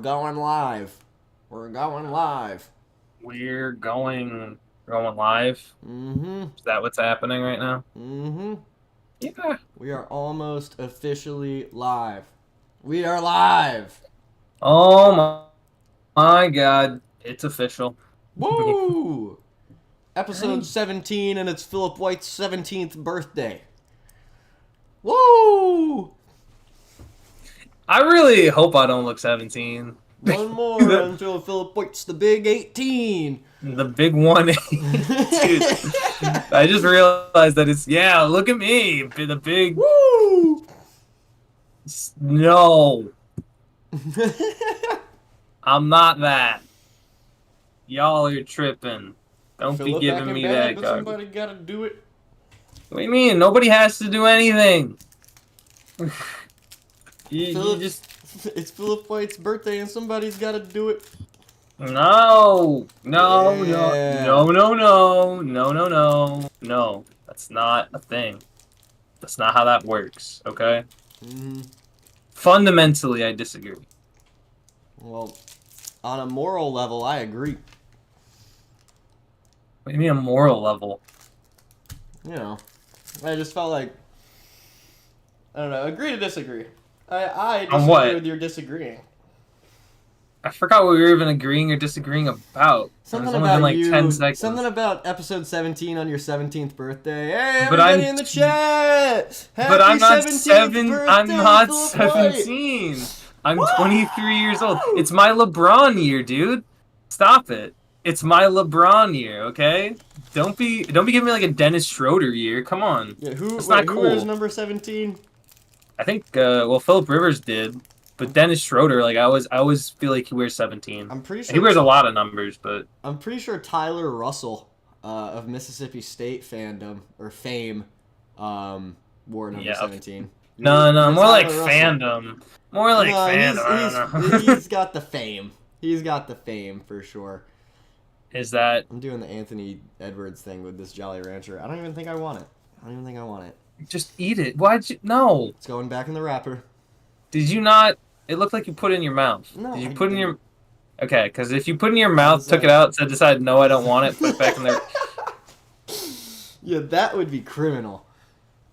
Going live. We're going live. We're going live. Mm-hmm. Is that what's happening right now? Mm-hmm. Yeah. We are almost officially live. We are live. Oh my God. It's official. Woo! Episode I 17, and it's Philip White's 17th birthday. Woo! I really hope I don't look 17. One more The, until Philip White's the big 18. the big one. Dude, I just realized that yeah, look at me. The big. Woo! No, I'm not that. Y'all are tripping. Don't be Philip back giving in me bed, that but garbage. somebody gotta do it. What do you mean? Nobody has to do anything. You Philip's, just it's Philip White's birthday, and somebody's gotta do it. no, no, no, Yeah. no, no, no, no, no, no, no. That's not a thing. That's not how that works. Okay. Mm, Fundamentally, I disagree. well, on a moral level, I agree. What do you mean a moral level? You know, I just felt like I don't know. Agree to disagree. I On disagree what? with your disagreeing. I forgot what we were even agreeing or disagreeing about. And Something it's only been about like 10 you. Something seconds. about episode 17 on your 17th birthday. Hey, But everybody I'm, in the chat! but Happy I'm not 17th I'm birthday, not Philip White! 17. I'm 23 years old. Woo! It's my LeBron year, dude. Stop it. It's my LeBron year, okay? Don't be giving me like a Dennis Schroeder year. Come on. Yeah, That's not who wears cool. number 17? I think well Philip Rivers did, but Dennis Schroeder, like I always feel like he wears 17. I'm pretty He sure wears a lot of numbers, but Tyler Russell of Mississippi State fandom or fame wore number yeah. 17. No, You're more like Tyler Russell. fandom. More like No, fandom. I don't know. he's got the fame. He's got the fame for sure. Is that I'm doing the Anthony Edwards thing with this Jolly Rancher. I don't even think I want it. I don't even think I want it. just eat it? Why'd you no? It's going back in the wrapper. Did you not? It looked like you put it in your mouth. No, Did you I put it in didn't. your? Okay, because if you put it in your How mouth, does took it that? out, said decided no, I don't want it, put it back in there. Yeah, that would be criminal.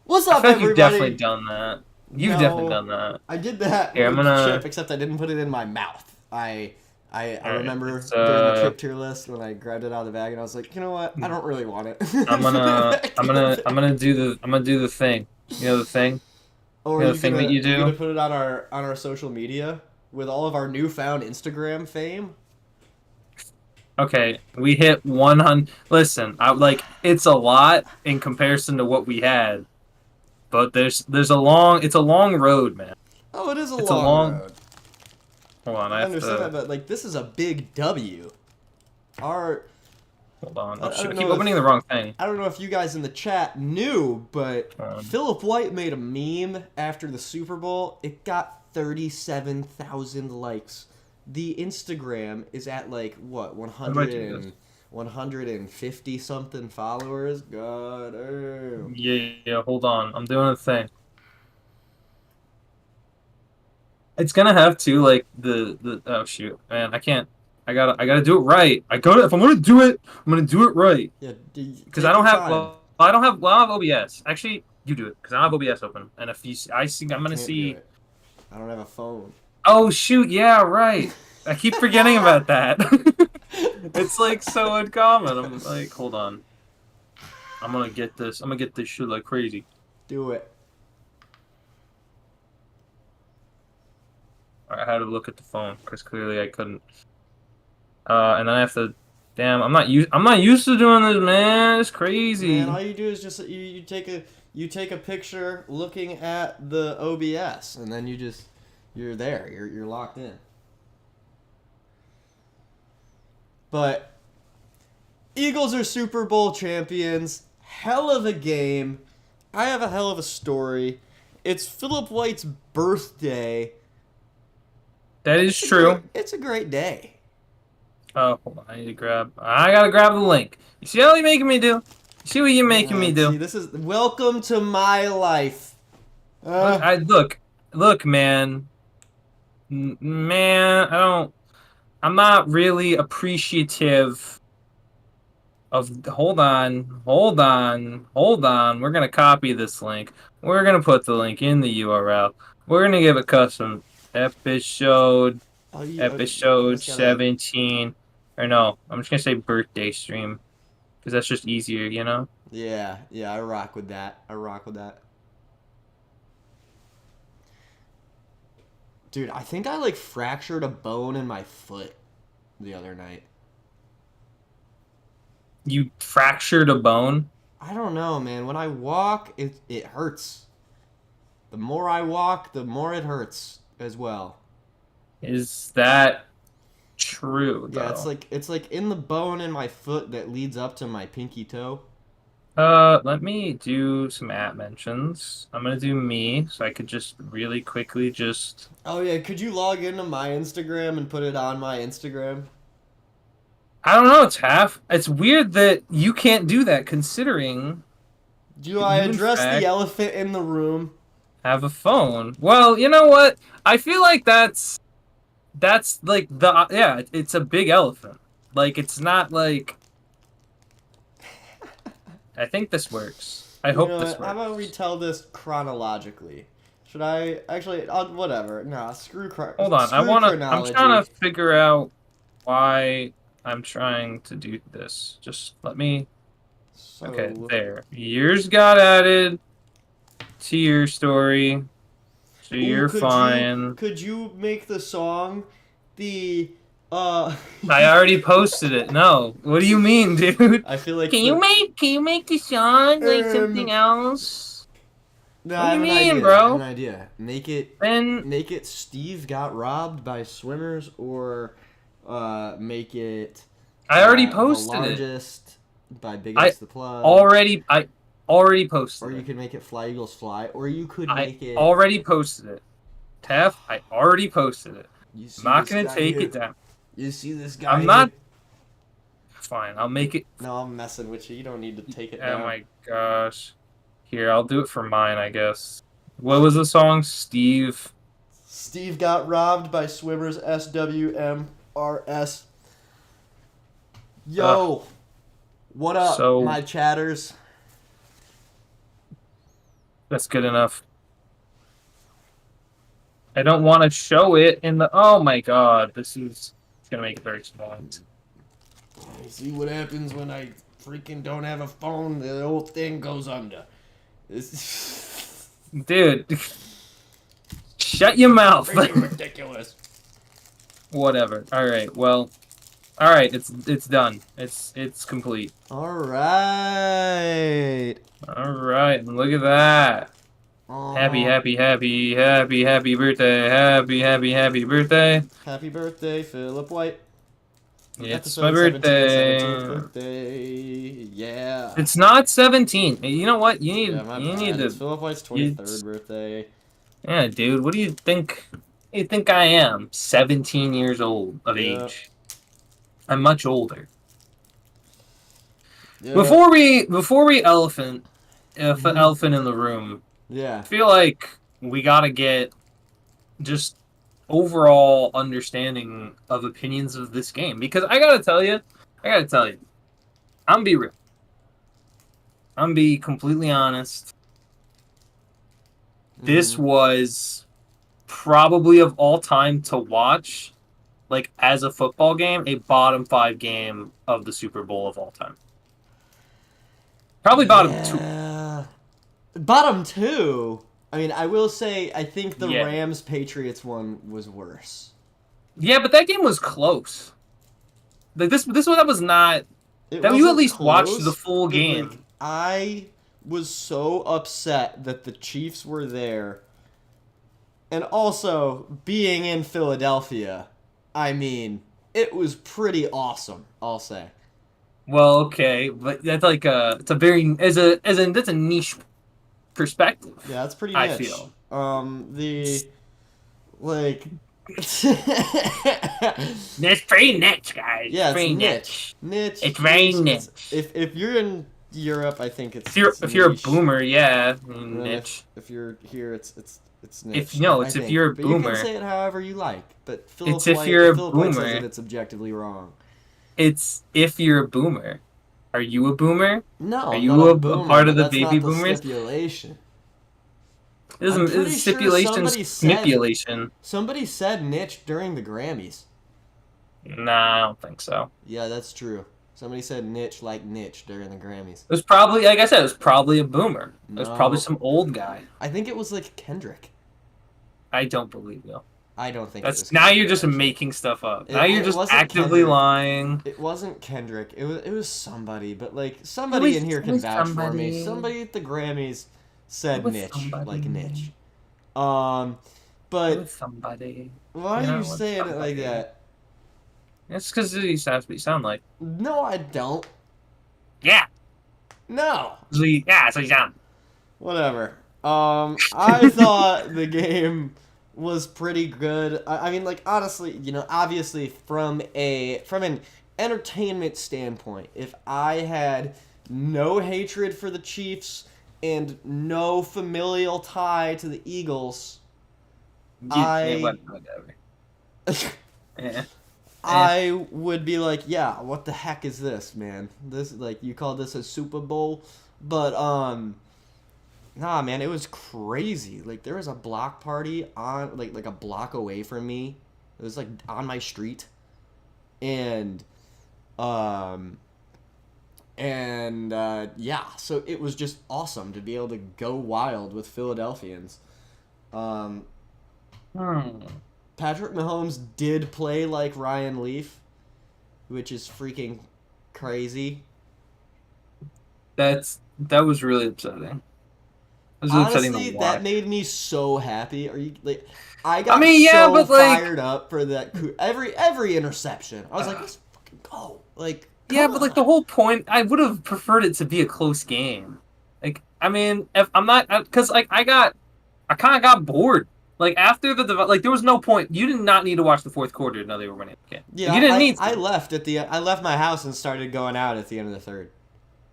What's I up, feel like you've definitely everybody? done that. You've definitely No, done that. I did that Here, I'm with gonna. Chip, except I didn't put it in my mouth. I Alright, remember it's during the chip tier list when I grabbed it out of the bag and I was like, you know what? I don't really want it. I'm Put it gonna. back I'm in the gonna. I'm bag. gonna do the. I'm gonna do the thing. You know the thing. Or You know the thing that you you gonna do. put it on our social media with all of our newfound Instagram fame? Okay, we hit 100. Listen, I like it's a lot in comparison to what we had, but there's a long. It's a long road, man. Oh, it is a It's a long long. road. Hold on, I I have understand that, to. but like this is a big W. Our Hold on. I Oh shit! I don't keep know opening if the wrong thing. I don't know if you guys in the chat knew, but Um, Philip White made a meme after the Super Bowl. It got 37,000 likes. The Instagram is at like what I might do this. 150 something followers. God damn. Yeah. Hold on. I'm doing a thing. It's gonna have to like the. Oh shoot, man! I can't. I gotta do it right. I gotta. If I'm gonna do it, I'm gonna do it right. Yeah, Because take I don't your have. time. Well, I have OBS. Actually, you do it because I don't have OBS open. And if you, I see, I'm gonna Can't do see. it. I don't have a phone. Oh shoot! Yeah, right. I keep forgetting about that. It's like so uncommon. I'm like, hold on. I'm gonna get this. I'm gonna get this shit like crazy. Do it. I had to look at the phone because clearly I couldn't. And then I have to. Damn, I'm not used to doing this, man. It's Man, crazy. all you do is just you take a picture looking at the OBS, and then you're there. You're locked in. But Eagles are Super Bowl champions. Hell of a game. I have a hell of a story. It's Philip White's birthday. That is true. It's a great day. Oh, hold on. I need to grab. I gotta grab the link. You see how you're making me do? You see what you're making me See, do? this is welcome to my life. Look, look, man. Man, I don't. I'm not really appreciative of. Hold on, hold on, hold on. We're gonna copy this link. We're gonna put the link in the URL. We're gonna give a custom episode, You episode just gotta. 17. Or no, I'm just gonna say birthday stream because that's just easier, you know? Yeah, yeah, I rock with that. I rock with that. Dude, I think I like fractured a bone in my foot the other night. You fractured a bone. I don't know, man. When I walk, it hurts. The more I walk, the more it hurts as well. Is that true, Yeah, though? it's like in the bone in my foot that leads up to my pinky toe. Let me do some at mentions. I'm gonna do me, so I could just really quickly just. Oh yeah, could you log into my Instagram and put it on my Instagram? I don't know, Taff. It's weird that you can't do that, considering Do I you, in address the fact, elephant in the room? have a phone. Well, you know what? I feel like that's like the yeah. It's a big elephant. Like it's not like. I think this works. I You hope know this what? How about we works. tell this chronologically? Should I actually? Whatever. Nah, Hold on. screw I'm trying chronology. to figure out why I'm trying to do this. Just let me. Okay, So, there. Years got added to your story, so ooh, you're fine. could you make the song the uh? I already posted it. No. What do you mean, dude? I feel like the Can you make the song like um. something else? No, What I do you have an mean, idea. I have an bro? idea. Then Make it Steve got robbed by swimmers, or make it I already the posted it. largest by I biggest the plug. I already Or posted you it. could make it Fly Eagles Fly, or you could I make it. already posted it. Taff, I already posted it. You I'm see not this gonna guy take here? it down. You see this guy I'm here? not fine. I'll make it. No, I'm messing with you. You don't need to take it Oh down. my gosh. Here, I'll do it for mine, I guess. What was the song? Steve. Steve got robbed by swimmers. SWMRS. Ugh. Yo, what up, So my chatters? that's good enough. I don't want to show it in the. Oh my god, this is. It's gonna make it very small. See what happens when I freaking don't have a phone? The whole thing goes under. It's Dude, shut your mouth. freaking ridiculous. Whatever. All right. Well. All right. It's done. It's complete. All right. All right. Look at that. Happy, Aw. happy, happy, happy, happy birthday. Happy, happy, happy birthday. Happy birthday, Philip White. It's my Episode 17, birthday. 17th birthday. Yeah. It's not 17. You know what? Yeah, my You bad. need It's to Philip White's you, 23rd birthday. yeah, dude. What do you think? You think I am? 17 years old of Yeah. age. I'm much older. Yeah. Before we elephant Mhm. elephant in the room, Yeah. I feel like we gotta get just overall understanding of opinions of this game because I gotta tell you, I'm be real. I'm be completely honest. This Mhm. was probably of all time to watch, like as a football game, a bottom five game of the Super Bowl of all time. Probably bottom two. Yeah. Bottom two. I mean, I will say, I think the Yeah. Rams Patriots one was worse. Yeah, but that game was close. Like this one that was not. It That you at wasn't least watched the close, full but like game. I was so upset that the Chiefs were there. And also being in Philadelphia, I mean, it was pretty awesome, I'll say. Well, okay, but that's like it's a very as in that's a niche perspective. Yeah, that's pretty I niche. feel. The like It's pretty niche, guys. yeah, it's Pretty niche. Niche. It's very niche. If you're in Europe, I think If you're a niche. boomer, yeah, And then niche. if you're here, It's If niche, no, I it's if think. you're a But you can boomer. say it however you like. But It's if you're a Philip White says it, boomer. it's objectively wrong. It's if you're a boomer. Are you a boomer? No, Are I'm not you a a boomer, part of but the that's baby not the boomers? stipulation. It I'm isn't pretty it's sure stipulation manipulation. somebody said niche during the Grammys. Nah, I don't think so. Yeah, that's true. Somebody said niche like niche during the Grammys. It was probably, like I said, it was probably a boomer. It was probably No, some old guy. I think it was like Kendrick. I don't believe you. I don't think it That's was now you're Kendrick just actually. making stuff up. Now you're It just wasn't actively Kendrick. lying. It wasn't Kendrick. It was somebody, but like It somebody was, in here it can was vouch for me. somebody. Somebody at the Grammys It said was niche, like somebody. niche. Um, It but was somebody. why You are know, you it was saying it like somebody. that? It's because that's what you sound like. No, I don't. Yeah. No. So you sound. Whatever. I thought the game was pretty good. I mean, like honestly, obviously from an entertainment standpoint, if I had no hatred for the Chiefs and no familial tie to the Eagles, Yeah, I whatever. Yeah. Eh. I would be like, yeah, what the heck is this, man? This like you call this a Super Bowl, but nah, man, it was crazy. Like there was a block party on like a block away from me. It was like on my street, and um yeah, so it was just awesome to be able to go wild with Philadelphians. Um, Hmm. Patrick Mahomes did play like Ryan Leaf, which is freaking crazy. That was really upsetting. It was really upsetting to Honestly, that watch. made me so happy. Are you like? I I got mean, yeah, so but like, fired up for that every interception. I was like, uh, let's fucking go! Like, yeah, come but like on. the whole point, I would have preferred it to be a close game. Like, I mean, if I'm not, because like I kind of got bored. Like after like there was no point. You did not need to watch the fourth quarter to know they were winning the game. Like, Yeah, you didn't need I to. left I left my house and started going out at the end of the third.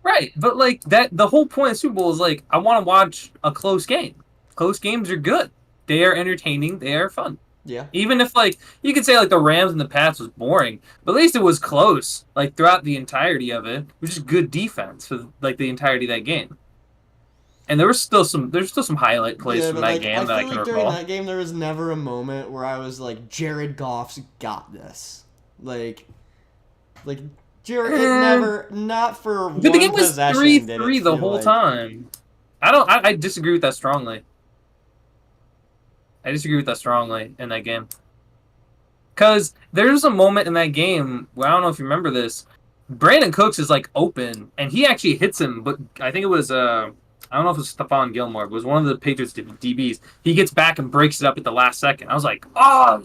Right, but like that, the whole point of Super Bowl is like I want to watch a close game. Close games are good. They are entertaining. They are fun. Yeah. Even if like you could say like the Rams and the Pats was boring, but at least it was close. Like throughout the entirety of it, it was just good defense for like the entirety of that game. And there's still some highlight plays Yeah, from but that like I game that I feel can like during recall. that game there was never a moment where I was like, Jared Goff's got this. Like Jared, it Eh, never, not for but the one game was three possession did it three the feel whole like. time. I don't. I disagree with that strongly. I disagree with that strongly in that game. Because there's a moment in that game where I don't know if you remember this. Brandon Cooks is like open and he actually hits him, but I think it was I don't know if it was Stephon Gilmore, but it was one of the Patriots DBs. He gets back and breaks it up at the last second. I was like, oh, it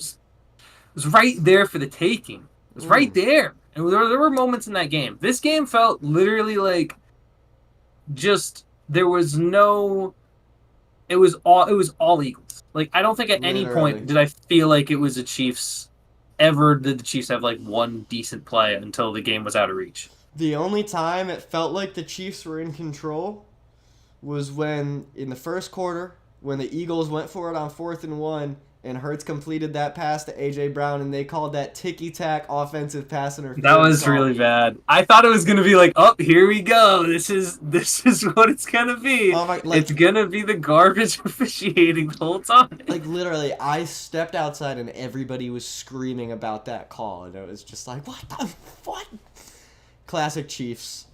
was right there for the taking. It was right Mm, there. And there were moments in that game. This game felt literally like just there was no it was all Eagles. Like I don't think at any literally. point did I feel like it was the Chiefs ever did the Chiefs have like one decent play until the game was out of reach. The only time it felt like the Chiefs were in control was when in the first quarter when the Eagles went for it on 4th and 1 and Hurts completed that pass to AJ Brown and they called that ticky tack offensive pass That interference was call. really bad. I thought it was gonna be like, oh, here we go. This is what it's gonna be. Oh my, It's gonna be the garbage officiating the whole time. like literally, I stepped outside and everybody was screaming about that call, and it was just like, what? Classic Chiefs.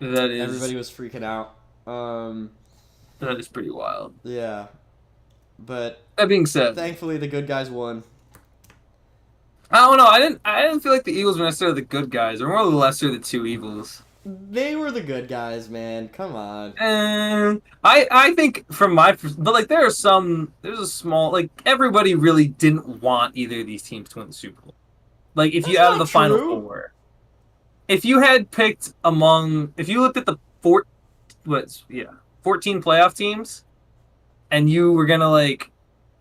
That is Everybody was freaking out. that is pretty wild. Yeah, but That being said, thankfully the good guys won. I don't know. I didn't feel like the Eagles were necessarily the good guys. They're more or the lesser of the two evils. They were the good guys, man. Come on. And I think from but like there's a small like everybody really didn't want either of these teams to win the Super Bowl. Like if you That's out of not the final true. four, if you had picked if you looked at the 14 playoff teams and you were gonna like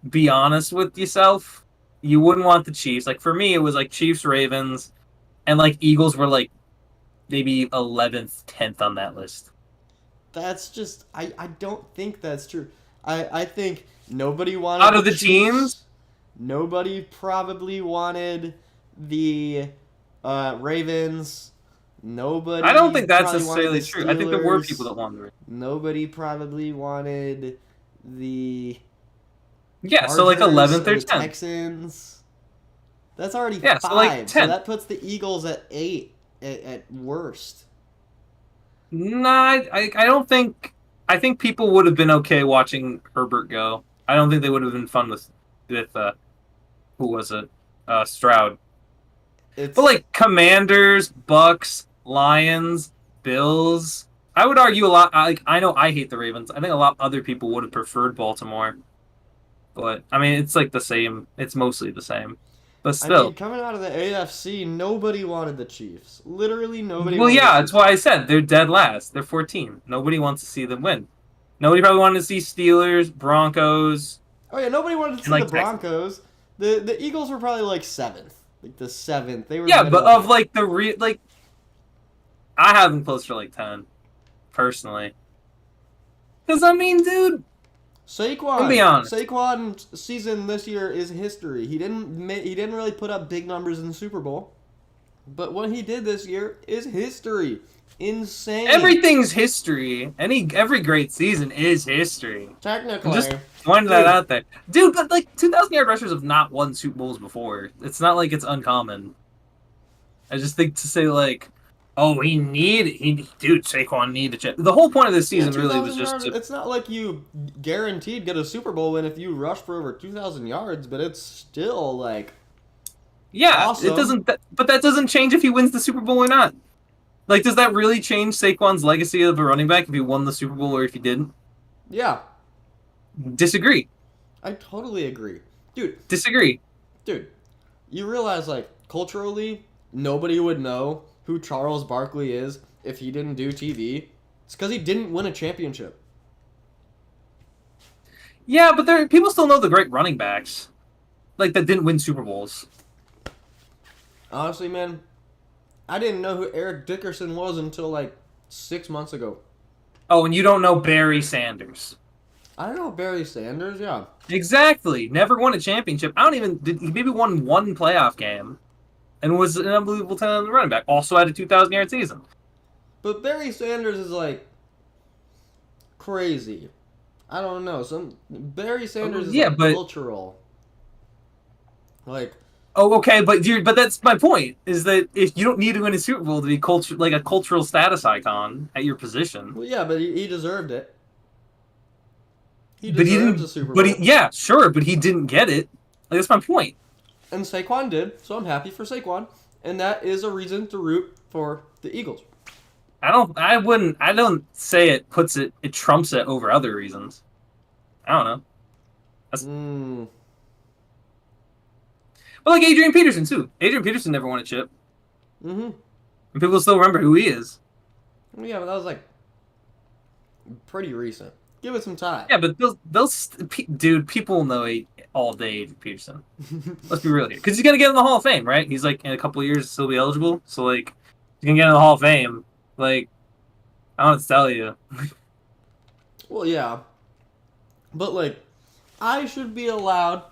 be honest with yourself, you wouldn't want the Chiefs. Like for me, it was like Chiefs, Ravens, and like Eagles were like maybe 11th, 10th on that list. That's just I don't think that's true. I think nobody wanted Out the of the teams, Chiefs. Nobody probably wanted the Ravens. I don't Nobody think that's probably wanted the necessarily true. I think there were people Steelers. that wanted it. Nobody probably wanted the Yeah, so like Chargers 11th or or the 10th. Texans. That's already Yeah, so like five. So 10th. that puts the Eagles at eight at worst. Nah, I don't think. I think people would have been okay watching Herbert go. I don't think they would have been fun with who was it? Stroud. But It's like Commanders, Bucks, Lions, Bills. I would argue a lot. Like I know I hate the Ravens. I think a lot of other people would have preferred Baltimore. But I mean, it's like the same. It's mostly the same. But I mean, still. coming out of the AFC, nobody wanted the Chiefs. Literally nobody Well, wanted the yeah, that's Chiefs. why I said they're dead last. They're 14. Nobody wants to see them win. Nobody probably wanted to see Steelers, Broncos, Oh yeah, nobody wanted to and see the like Texans. Broncos. The Eagles were probably like seventh. Like the seventh. They were Yeah, middle but of of it. like like I have them close to like 10 personally. Because I mean, dude, I'm be Saquon. honest. Saquon's season this year is history. He didn't really put up big numbers in the Super Bowl, but what he did this year is history. Insane. Everything's history. Every great season is history. I'm just Technically, pointing that dude. out there, dude. But like 2,000-yard rushers have not won Super Bowls before. It's not like it's uncommon. I just think to say like, oh, dude, Saquon needed to. The whole point of this Yeah, season really was 2,000 just yards. to. It's not like you guaranteed get a Super Bowl win if you rush for over 2,000 yards, but it's still like Yeah, it awesome. doesn't. But that doesn't change if he wins the Super Bowl or not. Like, does that really change Saquon's legacy of a running back if he won the Super Bowl or if he didn't? Yeah, Disagree. I totally agree. Dude, Disagree. dude, you realize like culturally, nobody would know who Charles Barkley is if he didn't do TV. It's because he didn't win a championship. Yeah, but people still know the great running backs, like that didn't win Super Bowls. Honestly, man, I didn't know who Eric Dickerson was until like 6 months ago. Oh, and you don't know Barry Sanders. I don't know Barry Sanders. Yeah, Exactly. Never won a championship. I don't even. He maybe won one playoff game, and was an unbelievable talent running back. Also had a 2,000-yard season. but Barry Sanders is like crazy. I don't know. Some Barry Sanders is Yeah, like but cultural. Like, oh, okay, but that's my point. Is that if you don't need to win a Super Bowl to be like a cultural status icon at your position, well, yeah, but he deserved it. He but he deserves a didn't. Super But he, Bowl, yeah, sure, but he didn't get it. Like that's my point. and Saquon did. So I'm happy for Saquon, and that is a reason to root for the Eagles. I don't. I wouldn't. I don't say it puts it. It trumps it over other reasons. I don't know. Mm, But like Adrian Peterson too. Adrian Peterson never won a chip, mm-hmm. and people still remember who he is. Yeah, but that was like pretty recent. Give it some time. Yeah, but dude, people know all day Adrian Peterson. Let's be real here, because he's gonna get in the Hall of Fame, right? He's like in a couple of years still be eligible, so like he's gonna get in the Hall of Fame. Like I don't have to tell you. Well, yeah, but like, I should be allowed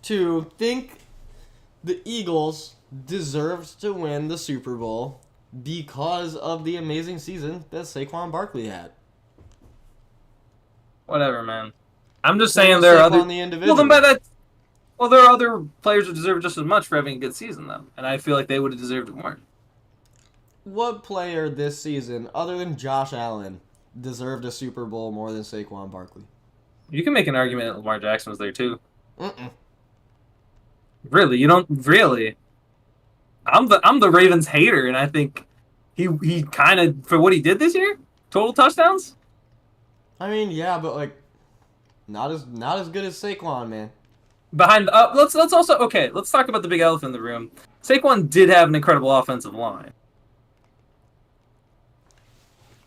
to think the Eagles deserved to win the Super Bowl because of the amazing season that Saquon Barkley had. Whatever, man. I'm just Same saying with there are other. Saquon the Well, then by individual. that, well, there are other players who deserve just as much for having a good season, though, and I feel like they would have deserved it more. What player this season, other than Josh Allen, deserved a Super Bowl more than Saquon Barkley? You can make an argument that Lamar Jackson was there too. Mm-mm. Really, you don't really. I'm the Ravens hater, and I think he kind of for what he did this year, total touchdowns. I mean, yeah, but like, not as good as Saquon, man. Behind let's also okay. Let's talk about the big elephant in the room. Saquon did have an incredible offensive line.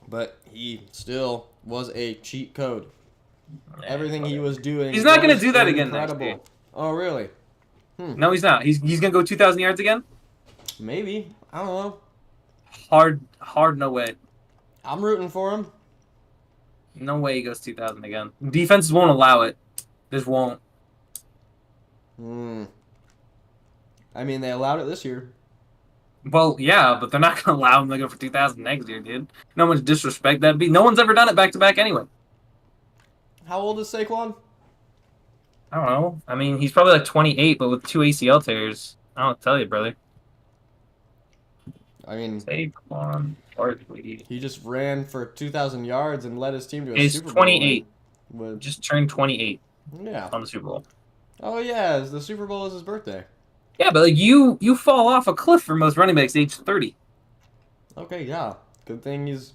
But he still was a cheat code. Everything he was doing. He's not going to was do that again next incredible. year. Oh, really? No, he's not. He's going to go 2,000 yards again. Maybe. I don't know. Hard, no way. I'm rooting for him. No way he goes 2,000 again. Defenses won't allow it. Just won't. Hmm. I mean, they allowed it this year. Well, yeah, but they're not gonna allow him to go for 2,000 next year, dude. No much disrespect that'd be. No one's ever done it back to back anyway. How old is Saquon? I don't know. I mean, he's probably like 28, but with 2 ACL tears. I don't tell you, brother. I mean, Saquon Barkley. he just ran for 2,000 yards and led his team to a He's Super Bowl. 28. With, Just turned 28 yeah. on the Super Bowl. Oh yeah, the Super Bowl is his birthday. Yeah, but like you fall off a cliff for most running backs age 30. Okay, yeah. Good thing he's.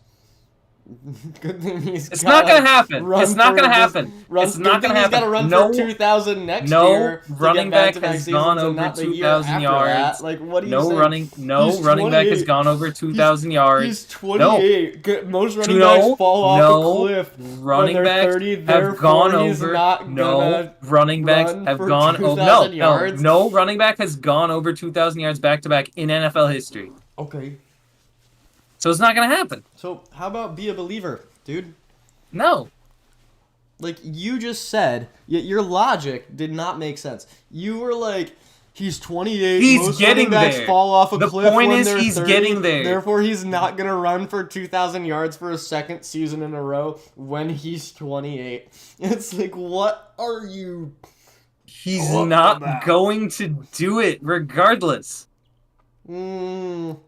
Good thing he's. It's not gonna happen. It's not gonna happen. It's not gonna happen. He's got to run No, for 2,000 next no year. running back has gone over 2,000 yards. Like, what do you No say? running back has gone over 2,000 yards. He's 28. Most running No, backs fall off no, a cliff. Running when they're backs 30, have gone he's over. not No, gonna running backs run have for gone over. 2,000 No, yards. no running back has gone over 2,000 yards back to back in NFL history. Okay. So it's not gonna happen. So how about be a believer, dude? No. Like, you just said, your logic did not make sense. You were like, he's 28, He's most getting running backs there. fall off a The cliff point when is they're he's 30, getting there. Therefore, he's not going to run for 2,000 yards for a second season in a row when he's 28. It's like, what are you... He's not going to do it regardless. Mm.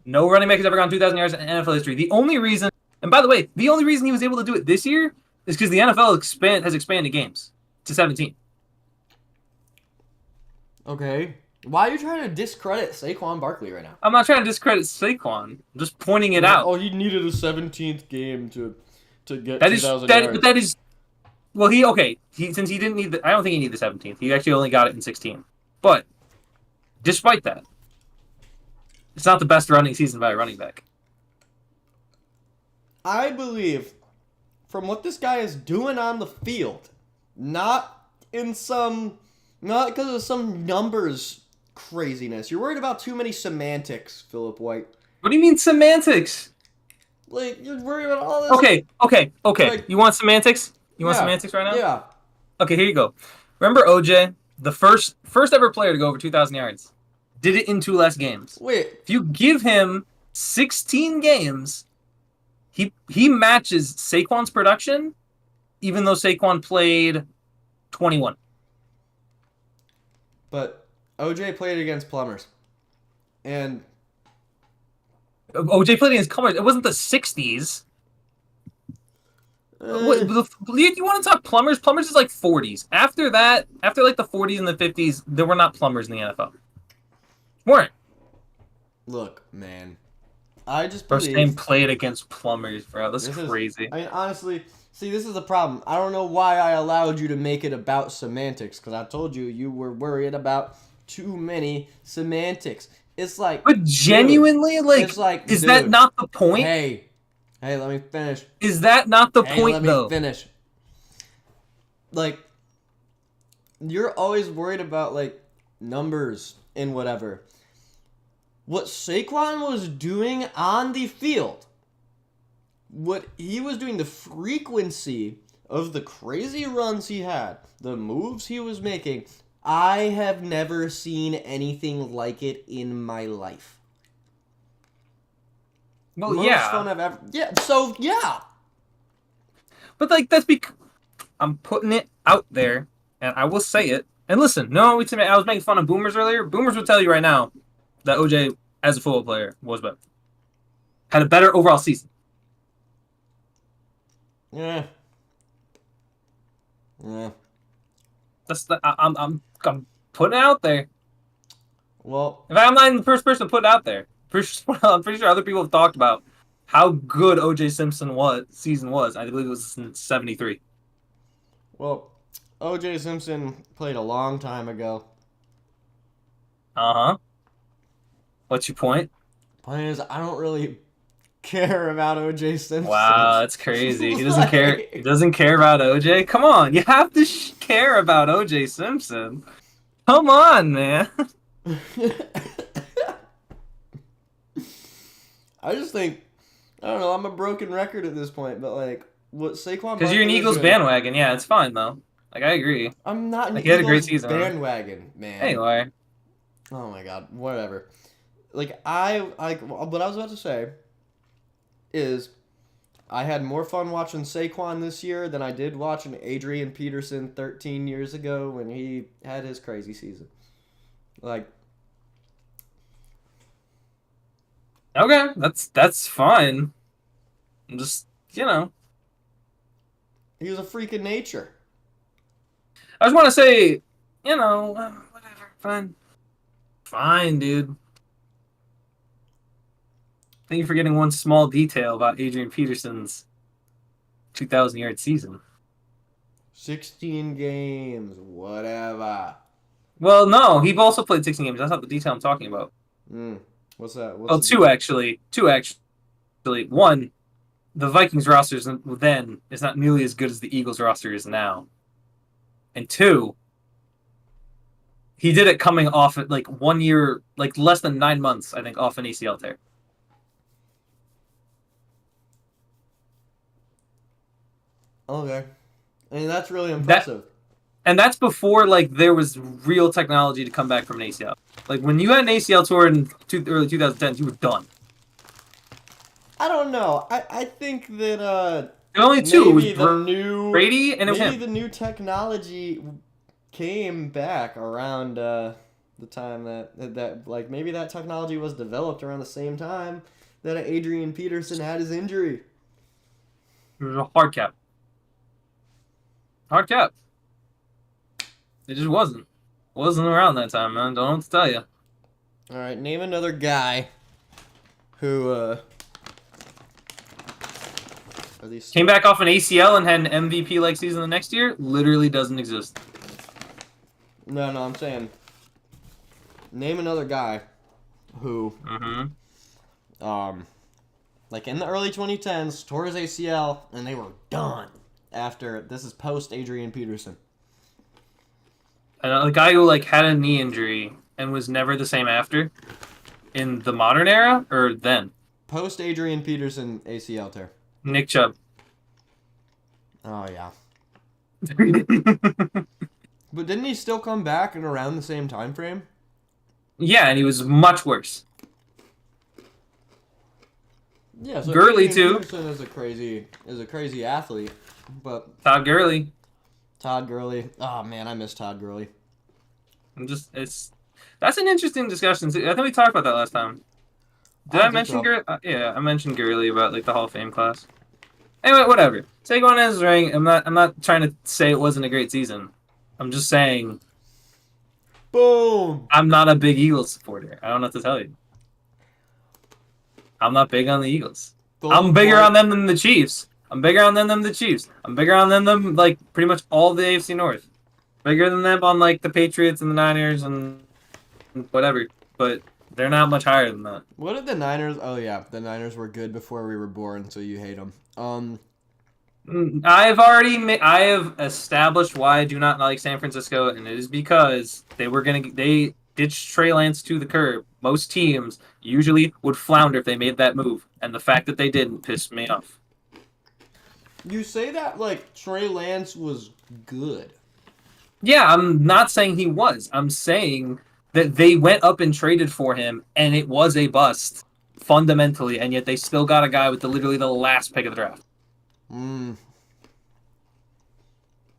No running back has ever gone 2,000 yards in NFL history. The only reason, and by the way, the only reason he was able to do it this year is because the NFL has expanded games to 17. Okay. Why are you trying to discredit Saquon Barkley right now? I'm not trying to discredit Saquon. I'm just pointing it out. Oh, he needed a 17th game to get That is 2,000 that, yards. but that is. Well, since he didn't need I don't think he needed the 17th. He actually only got it in 16. But despite that, it's not the best running season by a running back. I believe, from what this guy is doing on the field, not because of some numbers craziness. You're worried about too many semantics, Philip White. What do you mean semantics? Like, you're worried about all this. Okay. Like, You want semantics? You want yeah, semantics right now? Yeah. Okay, here you go. Remember OJ, the first ever player to go over 2,000 yards, did it in 2 less games. Wait. If you give him 16 games, he matches Saquon's production, even though Saquon played 21. But OJ played against plumbers. And... OJ played against Plumbers. It wasn't the 60s. You want to talk plumbers? Plumbers is like 40s. After that, after like the 40s and the 50s, there were not plumbers in the NFL. Weren't. Look, man. I just First believe... name played against plumbers, bro. That's crazy. I mean, honestly, see, this is the problem. I don't know why I allowed you to make it about semantics, because I told you were worried about too many semantics. It's like... But genuinely, dude, it's like, is that not the point? Hey, let me finish. Is that not the point, though? Let me finish. Like, you're always worried about, like, numbers and whatever. What Saquon was doing on the field, what he was doing, the frequency of the crazy runs he had, the moves he was making, I have never seen anything like it in my life. Well, Most yeah. fun I've ever... Yeah, so, yeah. But, like, that's because I'm putting it out there, and I will say it. And listen, I was making fun of Boomers earlier. Boomers will tell you right now that OJ, as a football player, was better. Had a better overall season. Yeah. I'm putting it out there. Well, In fact, I'm not even the first person to put it out there. I'm pretty sure other people have talked about how good OJ Simpson season was. I believe it was in 73. well, O.J. Simpson played a long time ago. Uh-huh. What's your point? Point is, I don't really care about O.J. Simpson. Wow, that's crazy. He doesn't care. He doesn't care about OJ. Come on, you have to care about OJ Simpson. Come on, man. I just think, I don't know, I'm a broken record at this point, but like, what Saquon Because you're an Barkley is Eagles doing. bandwagon. Yeah, it's fine though. Like I agree. I'm not an Like he had a great Eagles season. bandwagon, man. Anyway, Oh my god, whatever. Like what I was about to say is I had more fun watching Saquon this year than I did watching Adrian Peterson 13 years ago when he had his crazy season. Like, okay, that's fine. I'm just he was a freak of nature. I just want to say, whatever, fine, dude. I think you're forgetting one small detail about Adrian Peterson's 2,000-yard season. 16 games, whatever. Well, no, he also played 16 games. That's not the detail I'm talking about. What's that? Well, two actually. One, the Vikings roster then is not nearly as good as the Eagles roster is now. And two, he did it coming off at like 1 year, like less than 9 months, I think, off an ACL tear. Okay. I mean, that's really impressive. And that's before like there was real technology to come back from an ACL. Like when you had an ACL tour in early 2010s, you were done. I don't know. I think that only two. maybe It was Brady and it was maybe him. the new technology came back around the time that like maybe that technology was developed around the same time that Adrian Peterson had his injury. It was a hard cap. Hard cap. It just wasn't. Wasn't around that time, man. Don't know what to tell you. All right, name another guy who came back off an ACL and had an MVP like season the next year. Literally doesn't exist. No, I'm saying name another guy who like in the early 2010s tore his ACL and they were done after. This is post Adrian Peterson. A guy who like had a knee injury and was never the same after in the modern era or then? Post Adrian Peterson ACL tear. Nick Chubb. Oh yeah. But didn't he still come back in around the same time frame? Yeah, and he was much worse. Yeah, so Gurley Adrian too. Peterson is a crazy athlete, but Todd Gurley. Oh man, I miss Todd Gurley. That's an interesting discussion. I think we talked about that last time. Did I mention Gurley? Yeah, I mentioned Gurley about like the Hall of Fame class. Anyway, whatever. Saquon has his ring. I'm not trying to say it wasn't a great season. I'm just saying. Boom. I'm not a big Eagles supporter. I don't know what to tell you. I'm not big on the Eagles. I'm bigger on them than the Chiefs. I'm bigger on them than the Chiefs. I'm bigger on them than like pretty much all the AFC North. Bigger than them on like the Patriots and the Niners and whatever. But they're not much higher than that. What did the Niners? Oh yeah, the Niners were good before we were born, so you hate them. I have established why I do not like San Francisco, and it is because they ditched Trey Lance to the curb. Most teams usually would flounder if they made that move, and the fact that they didn't pissed me off. You say that like Trey Lance was good. Yeah, I'm not saying he was. I'm saying that they went up and traded for him, and it was a bust, fundamentally, and yet they still got a guy with literally the last pick of the draft.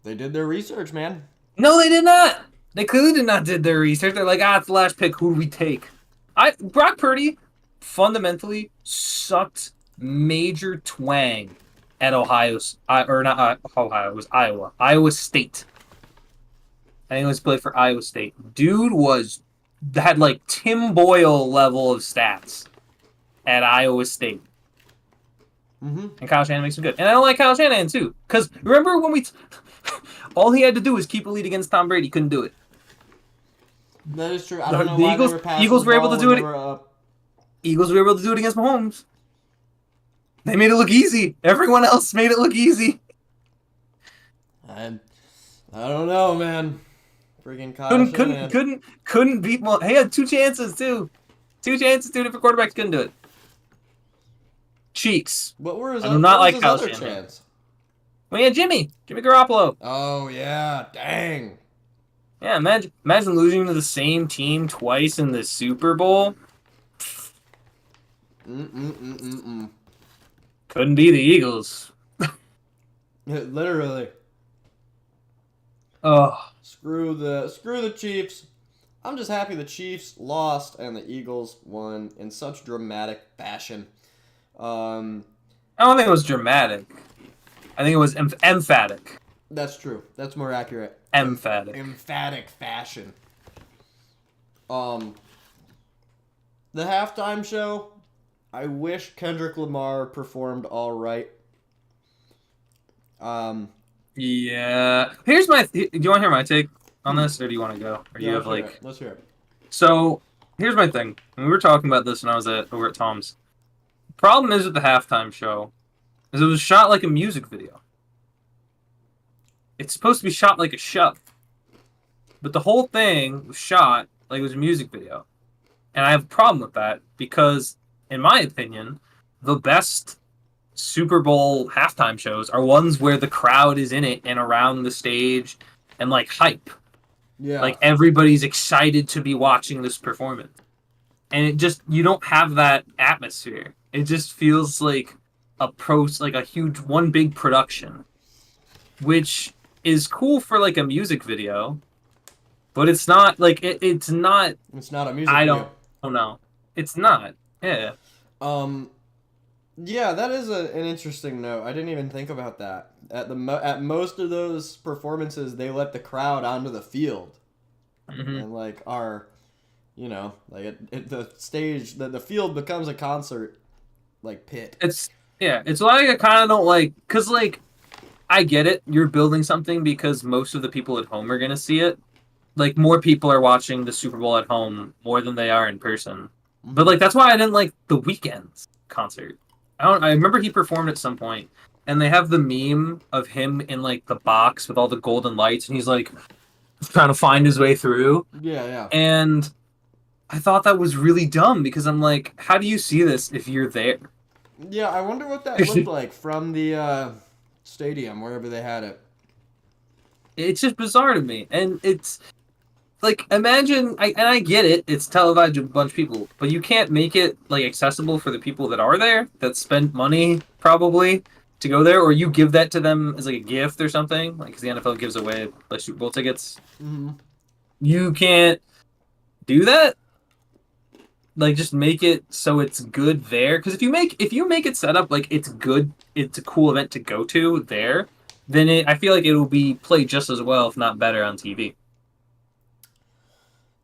They did their research, man. No, they did not. They clearly did not did their research. They're like, it's the last pick. Who do we take? Brock Purdy fundamentally sucked major twang at Ohio, or not Ohio, it was Iowa. Iowa State. I think he was played for Iowa State. Dude had like Tim Boyle level of stats at Iowa State. And Kyle Shanahan makes him good. And I don't like Kyle Shanahan too. Because remember when all he had to do was keep a lead against Tom Brady. Couldn't do it. That is true. I don't know why Eagles were able to do it. Eagles were able to do it against Mahomes. They made it look easy. Everyone else made it look easy. I don't know, man. Freaking Kyle Shanahan. Couldn't beat. Well, he had 2 chances too. 2 chances. 2 different quarterbacks couldn't do it. Cheeks. What were his I do not like Kyle other Shanahan. chance? Well, yeah, Jimmy Garoppolo. Oh yeah, dang. Yeah, imagine losing to the same team twice in the Super Bowl. Mm-mm-mm-mm-mm. Couldn't be the Eagles. Literally. Oh, Screw the Chiefs. I'm just happy the Chiefs lost and the Eagles won in such dramatic fashion. Um, I don't think it was dramatic. I think it was emphatic. that's true. That's more accurate. Emphatic. Emphatic fashion. Um, the halftime show. I wish Kendrick Lamar performed all right. Um, Yeah. Here's my. Do you want to hear my take on hmm. this, or do you want to go? Or Yeah, you let's have hear it. like. Let's hear it. So here's my thing. We were talking about this when I was over at Tom's. Problem is with the halftime show is it was shot like a music video. It's supposed to be shot like a show, but the whole thing was shot like it was a music video, and I have a problem with that because, in my opinion, the best Super Bowl halftime shows are ones where the crowd is in it and around the stage and like hype. Yeah. Like everybody's excited to be watching this performance. And it just you don't have that atmosphere. It just feels like like a huge one big production, which is cool for like a music video, but it's not like it's not It's not a music I video. don't know. It's not. Yeah. Um, yeah, that is an interesting note. I didn't even think about that. At most of those performances, they let the crowd onto the field, Hmm. and like like the stage, the field becomes a concert like pit. It's yeah, it's why I kind of don't like cuz like I get it. You're building something because most of the people at home are going to see it. Like more people are watching the Super Bowl at home more than they are in person. But Hmm. like that's why I didn't like the Weeknd's concert. I remember he performed at some point and they have the meme of him in like the box with all the golden lights and he's like trying to find his way through. Yeah, yeah, And I thought that was really dumb because I'm like, how do you see this if you're there? yeah. I wonder what that looked like from the stadium wherever they had it. It's just bizarre to me. And it's like imagine and I get it, it's televised to a bunch of people, but you can't make it like accessible for the people that are there that spent money probably to go there, or you give that to them as like a gift or something, like because the NFL gives away like Super Bowl tickets. Hmm. You can't do that. Like just make it so it's good there. Because if you make it set up like it's good, it's a cool event to go to there, then I feel like it will be played just as well, if not better, on TV.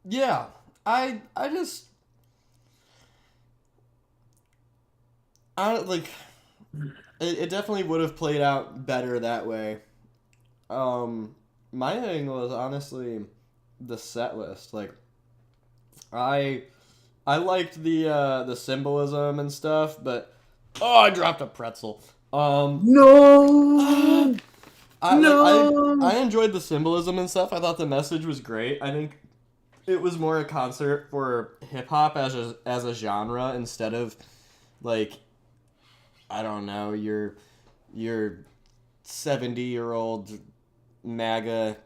Yeah, I just I don't like it definitely would have played out better that way. My thing was honestly the set list. Like, I I liked the symbolism and stuff, but oh, I dropped a pretzel. No, I no. enjoyed the symbolism and stuff. I thought the message was great. I think it was more a concert for hip hop as a genre instead of like I don't know your 70-year-old MAGA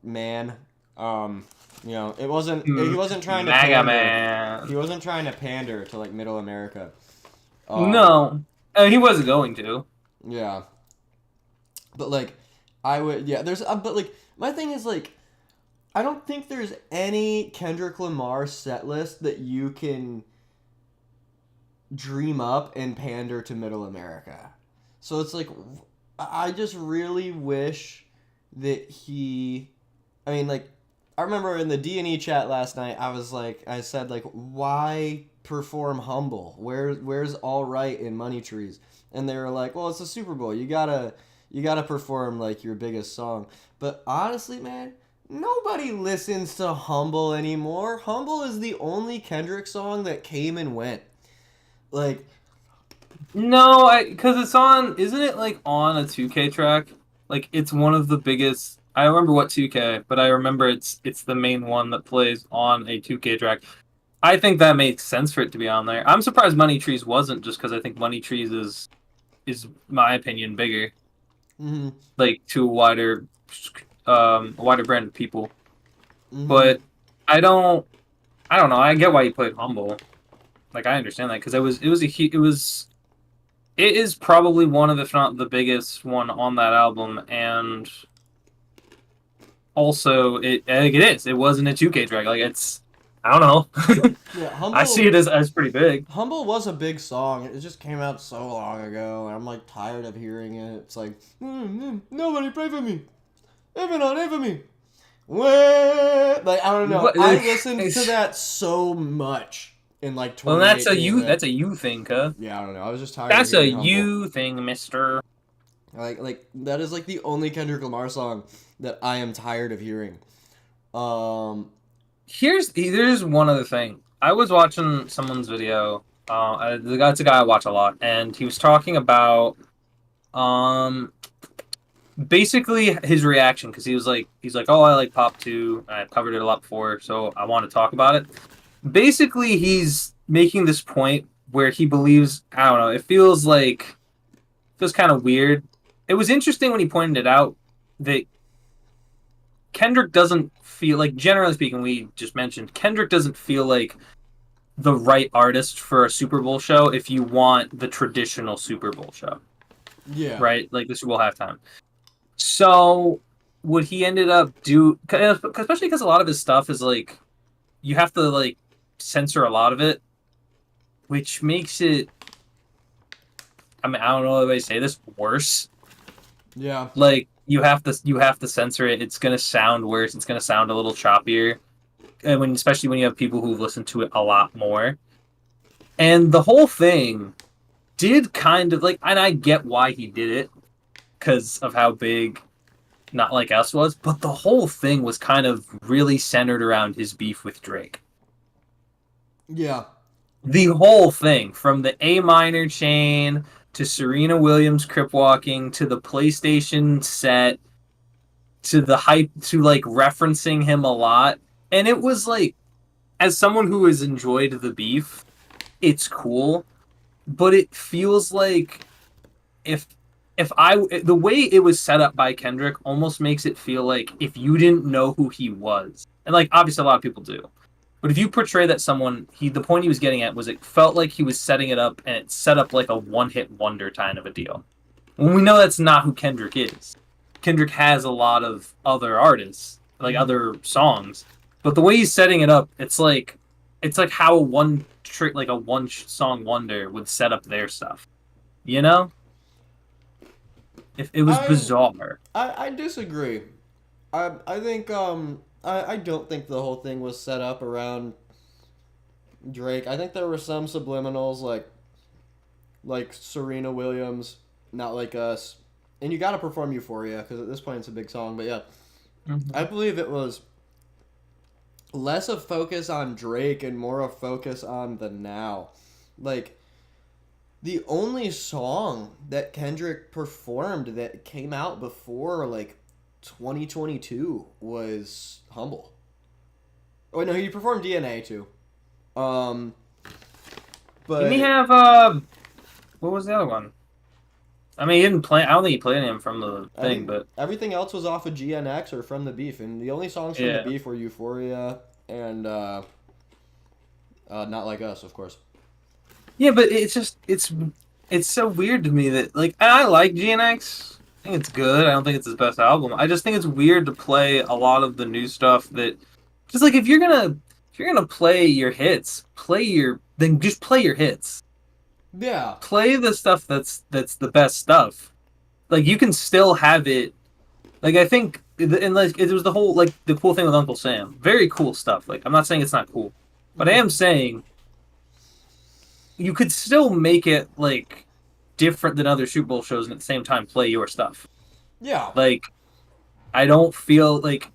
man. It wasn't he wasn't trying to Mega pander. He Man. wasn't trying to pander to like middle America. Um, No, he wasn't going to. yeah, but like I would yeah. There's but like my thing is like I don't think there's any Kendrick Lamar set list that you can dream up and pander to middle America. So it's like I just really wish that he I mean like I remember in the D&E chat last night I said like why perform humble? Where's all right in Money Trees? And they were like, "Well, it's a Super Bowl. You got to perform like your biggest song." But honestly, man, nobody listens to Humble anymore. Humble is the only Kendrick song that came and went. Like, No, because it's on. Isn't it like on a 2K track? Like it's one of the biggest. I remember what 2K, but I remember it's the main one that plays on a 2K track. I think that makes sense for it to be on there. I'm surprised Money Trees wasn't, just because I think Money Trees is my opinion bigger. Mm-hmm. like to a wider brand of people. Mm-hmm. But I don't I don't know. I get why you played Humble. Like I understand that because it is probably one of, if not the biggest one on that album, and also I think it is. It wasn't a 2K track. Like it's I don't know. Yeah, I see it as pretty big. Humble was a big song. It just came out so long ago, and I'm like tired of hearing it. It's like, nobody pray for me, even on for me. Like I don't know. What, I like, listened to that so much in like well, 2018. that's a you thing, huh? Yeah, I don't know. I was just tired of That's a hearing Humble. you thing, Mister. Like that is like the only Kendrick Lamar song that I am tired of hearing. Um, There's one other thing. I was watching someone's video. That's a guy I watch a lot, and he was talking about um basically his reaction because he's like, oh, I like pop too. I've covered it a lot before, so I want to talk about it. Basically, he's making this point where he believes I don't know. Feels kind of weird. It was interesting when he pointed it out that Kendrick doesn't feel like, generally speaking, we just mentioned Kendrick doesn't feel like the right artist for a Super Bowl show if you want the traditional Super Bowl show, yeah, right? Like the Super Bowl halftime. So what he ended up especially because a lot of his stuff is like you have to like censor a lot of it, which makes it. I mean, I don't know if I say this worse. yeah, Like you have to censor it. It's gonna sound worse. It's gonna sound a little choppier, and especially when you have people who listen to it a lot more. And the whole thing did kind of like, and I get why he did it because of how big Not Like Us was, but the whole thing was kind of really centered around his beef with Drake. yeah. The whole thing, from the A minor chain to Serena Williams crip walking to the PlayStation set to the hype to like referencing him a lot. And it was like, as someone who has enjoyed the beef, it's cool, but it feels like if the way it was set up by Kendrick almost makes it feel like if you didn't know who he was, and like obviously a lot of people do, but if you portray that someone, the point he was getting at was it felt like he was setting it up and it set up like a one-hit wonder kind of a deal. When we know that's not who Kendrick is. Kendrick has a lot of other artists, like other songs, but the way he's setting it up, it's like how a one trick, like a one song wonder would set up their stuff. You know? If it was bizarre. I disagree. I think I don't think the whole thing was set up around Drake. I think there were some subliminals like Serena Williams, Not Like Us, and you got to perform Euphoria because at this point it's a big song. But yeah, I believe it was less of focus on Drake and more of focus on the now. Like the only song that Kendrick performed that came out before like 2022 was Humble. Oh no, he performed DNA too. Um, but Didn't he have what was the other one? I mean, he didn't play. I don't think he played him from the I thing, think but everything else was off of GNX or from the Beef, and the only songs from the yeah, Beef were Euphoria and Not Like Us, of course. yeah. But it's so weird to me that like I like GNX. I think it's good. I don't think it's his best album. I just think it's weird to play a lot of the new stuff that just like if you're gonna play your hits, then just play your hits. Yeah, Play the stuff that's the best stuff. Like you can still have it. Like I think, and like it was the whole like the cool thing with Uncle Sam. Very cool stuff. Like I'm not saying it's not cool, but I am saying you could still make it like different than other Super Bowl shows, and at the same time play your stuff. yeah. Like I don't feel like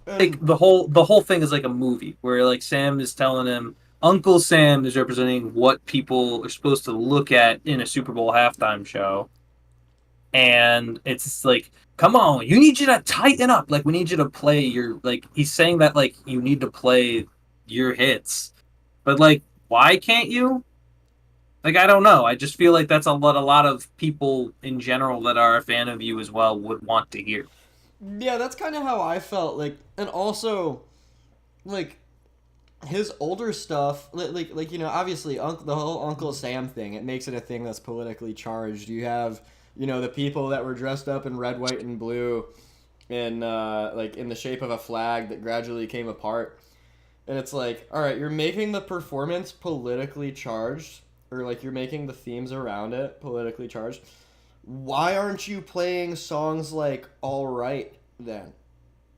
And the whole thing is like a movie where like Sam is telling him Uncle Sam is representing what people are supposed to look at in a Super Bowl halftime show, and it's like, come on, you to tighten up. Like we need you to play your like. He's saying that like you need to play your hits, but like why can't you? Like, I don't know. I just feel like that's what a lot of people in general that are a fan of you as well would want to hear. Yeah, that's kind of how I felt. Like, and also, like, his older stuff, obviously, the whole Uncle Sam thing, it makes it a thing that's politically charged. You have, the people that were dressed up in red, white, and blue, in in the shape of a flag that gradually came apart. And it's like, all right, you're making the performance politically charged, or like you're making the themes around it politically charged. Why aren't you playing songs like All Right then?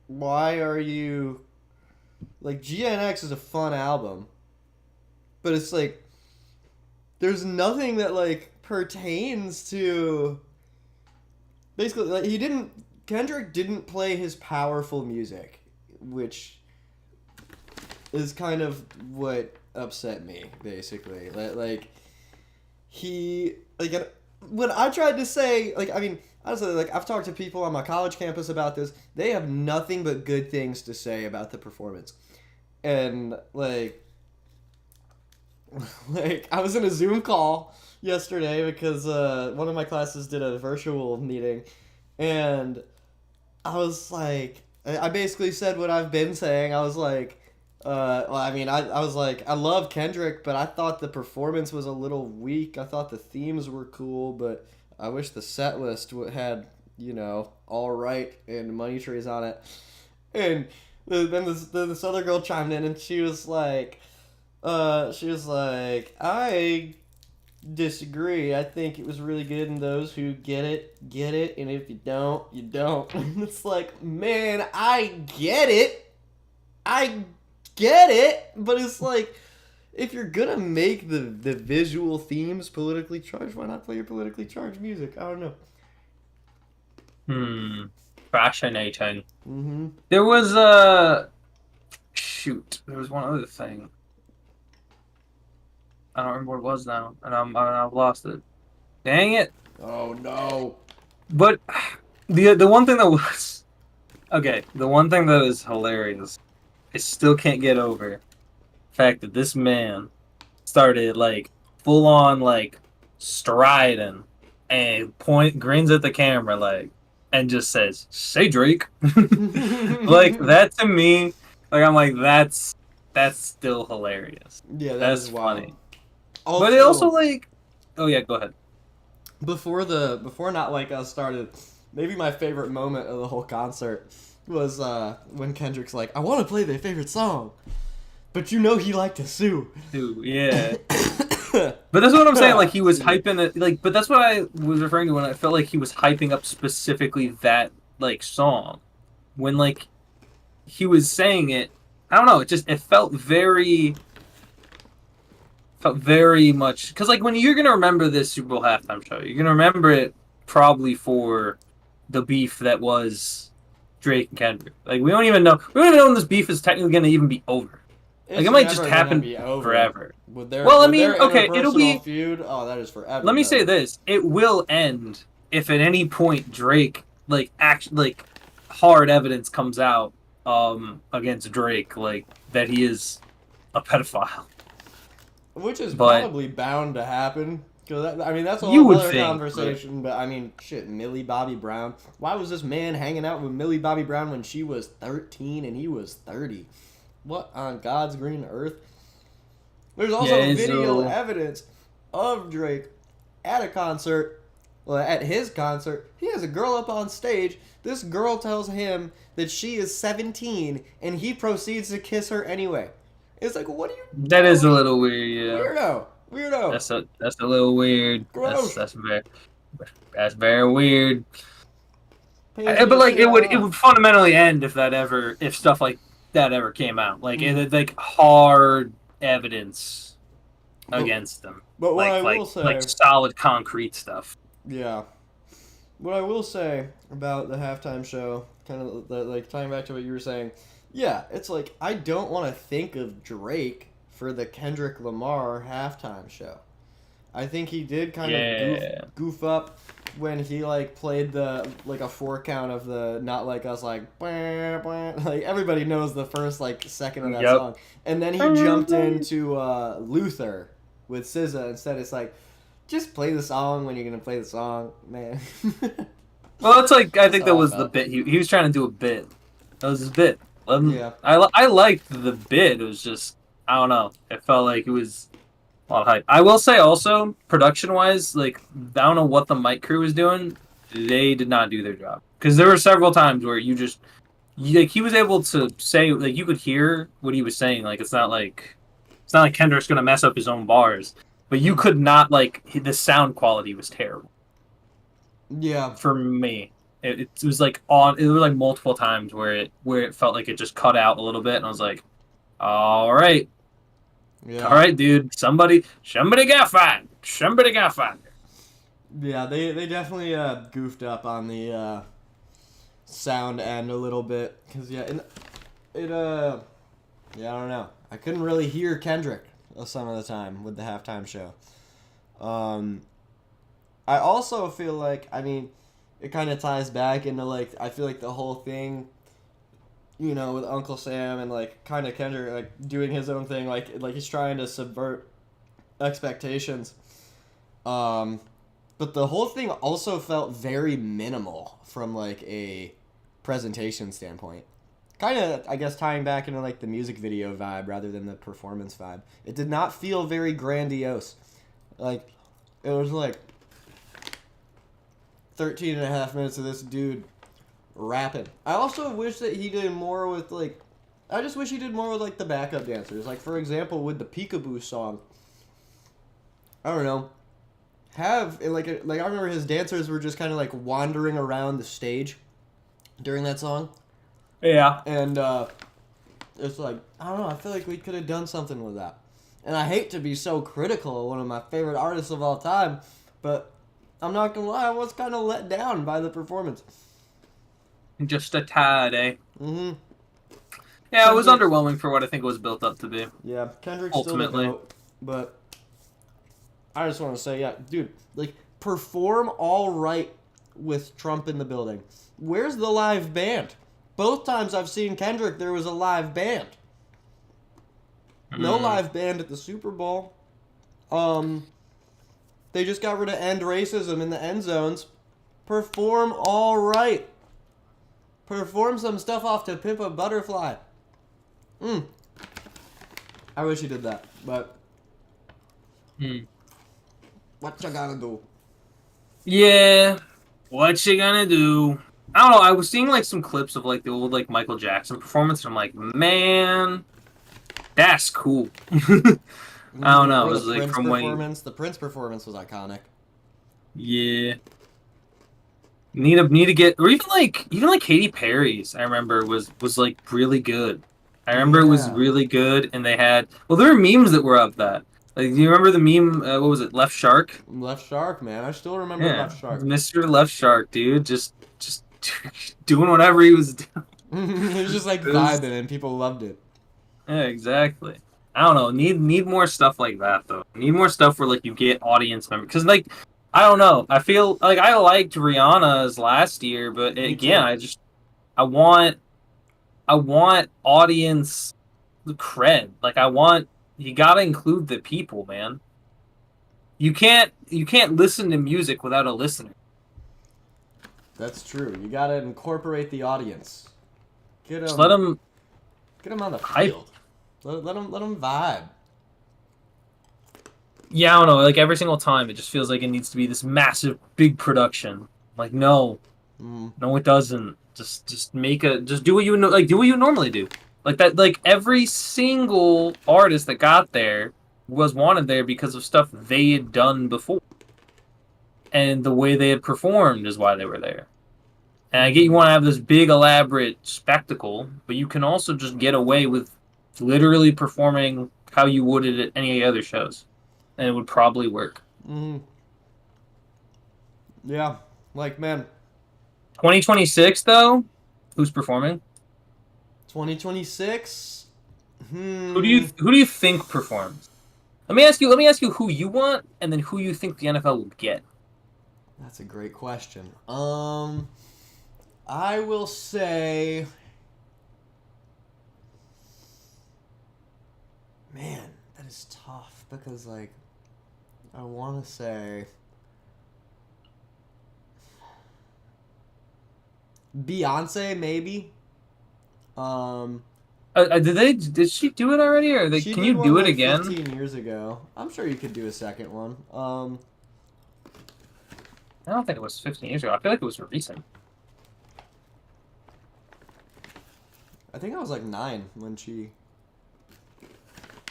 Why are you like GNX is a fun album, but it's like there's nothing that like pertains to basically like he didn't Kendrick didn't play his powerful music, which is kind of what upset me basically. He like when I tried to say like I mean honestly like I've talked to people on my college campus about this. They have nothing but good things to say about the performance. And like I was in a Zoom call yesterday because one of my classes did a virtual meeting, and I was like, I basically said what I've been saying. I was like, I was like, I love Kendrick, but I thought the performance was a little weak. I thought the themes were cool, but I wish the set list had, All Right and Money Trees on it. And then this other girl chimed in and she was like, I disagree. I think it was really good, and those who get it, and if you don't, you don't. And it's like, man, I get it. I get it, but it's like, if you're gonna make the visual themes politically charged, why not play your politically charged music? I don't know. Fascinating. Mm-hmm. There was a shoot. There was one other thing. I don't remember what it was now, and I've lost it. Dang it! Oh no. But the one thing that was okay, the one thing that is hilarious, I still can't get over the fact that this man started like full on like striding and grins at the camera like and just says, "Say Drake." Like that to me, like I'm like that's still hilarious. Yeah, That's is funny. wild. But it also like oh yeah, go ahead. Before Not Like Us started, maybe my favorite moment of the whole concert was when Kendrick's like, I want to play their favorite song, but he liked to sue. Dude, yeah. But that's what I'm saying. Like he was hyping it. Like, but that's what I was referring to when I felt like he was hyping up specifically that like song. When like he was saying it, I don't know. It felt very much because like when you're gonna remember this Super Bowl halftime show, you're gonna remember it probably for the beef that was Drake and Kendrick. Like we don't even know when this beef is technically gonna even be over. Like it might just happen forever. Well, I mean, okay, it'll be feud. Oh, that is forever. Let me say this: it will end if at any point Drake hard evidence comes out against Drake like that he is a pedophile. Which is probably bound to happen. Because that's a You whole would other think, conversation. But I mean, shit, Millie Bobby Brown. Why was this man hanging out with Millie Bobby Brown when she was 13 and he was 30? What on God's green earth? There's also video evidence of Drake at a concert. Well, at his concert, he has a girl up on stage. This girl tells him that she is 17, and he proceeds to kiss her anyway. It's like, what are you doing? That is a little weird, yeah. Weirdo. That's a little weird. Gross. That's very weird. But like it would fundamentally end if stuff like that ever came out. Like like hard evidence against them. But what I will say, like solid concrete stuff. Yeah. What I will say about the halftime show, kind of like tying back to what you were saying, yeah, it's like I don't want to think of Drake for the Kendrick Lamar halftime show. I think he did kind of goof up when he like played the like a 4 count of the Not Like Us like blah, blah. Like everybody knows the first like second of that song, and then he jumped into Luther, with SZA. Instead, it's like, just play the song when you're gonna play the song, man. Well, it's like I That's think how that I was the felt. bit. He was trying to do a bit. That was his bit. Yeah. I liked the bit. It was just I don't know. It felt like it was a lot of hype. I will say also, production wise, like I don't know what the mic crew was doing. They did not do their job because there were several times where like he was able to say like you could hear what he was saying. Like it's not like Kendrick's gonna mess up his own bars, but you could not like the sound quality was terrible Yeah. for me. It was like on. It was like multiple times where it felt like it just cut out a little bit, and I was like, all Yeah. right, dude, somebody got fired, somebody got fired. Yeah, they definitely goofed up on the sound end a little bit cuz yeah, yeah, I don't know. I couldn't really hear Kendrick some of the time with the halftime show. Um I also feel like, I mean, it kind of ties back into like I feel like the whole thing, you know, with Uncle Sam and like kind of Kendrick like doing his own thing, like he's trying to subvert expectations. Um, but the whole thing also felt very minimal from like a presentation standpoint. Kind of, I guess, tying back into like the music video vibe rather than the performance vibe. It did not feel very grandiose. Like, it was like 13 and a half minutes of this dude rapping. I also wish that he did more with like, I just wish he did more with like the backup dancers. Like, for example, with the Peekaboo song. I don't know. Like I remember his dancers were just kind of like wandering around the stage during that song. Yeah, And it's like, I don't know, I feel like we could have done something with that. And I hate to be so critical of one of my favorite artists of all time, but I'm not gonna lie, I was kind of let down by the performance. just a tad, eh? Mm-hmm. Yeah, it was Kendrick, underwhelming for what I think it was built up to be. yeah, Kendrick's still the Ultimately, GOAT, but I just want to say, yeah, dude, like, perform all right with Trump in the building. Where's the live band? Both times I've seen Kendrick, there was a live band. No live band at the Super Bowl. They just got rid of end racism in the end zones. Perform all right. Perform some stuff off to Pimp a Butterfly. I wish he did that, but what you gonna do? yeah. What you gonna do? I don't know. I was seeing like some clips of like the old like Michael Jackson performance, and I'm like, man, that's cool. I don't know. It Or the was like Prince from when, performance. The Prince performance was iconic. yeah. Need to get or even like Katy Perry's. I remember was like really good. I remember it was Yeah. really good, and they had there were memes that were of that. Like, do you remember the meme? What was it? Left Shark. Left Shark, man. I still remember Yeah, Left Shark. Mr. Left Shark, dude, just doing whatever he was doing. It was just like It was- vibing and people loved it. yeah, exactly. I don't know. Need more stuff like that though. Need more stuff where like you get audience members because like I don't know. I feel like I liked Rihanna's last year, but Me again, too. I want I want audience cred. Like you gotta include the people, man. You can't listen to music without a listener. That's true. You gotta incorporate the audience. Get Just them on the hype. field. Let them vibe. Yeah, I don't know. Like every single time, it just feels like it needs to be this massive, big production. Like no, no, it doesn't. Just do what you know. Like do what you normally do. Like that. Like every single artist that got there was wanted there because of stuff they had done before, and the way they had performed is why they were there. And I get you want to have this big, elaborate spectacle, but you can also just get away with literally performing how you would it at any other shows, and it would probably work. Yeah, like man, 2026 though, who's performing? 2026. Who do you think performs? Let me ask you who you want, and then who you think the NFL will get. That's a great question. I will say, man, that is tough because like I want to say Beyonce, maybe. Um, Did she do it already, or she can did you one do it like again? 15 years ago. I'm sure you could do a second one. I don't think it was 15 years ago. I feel like it was recent. I think I was like 9 when she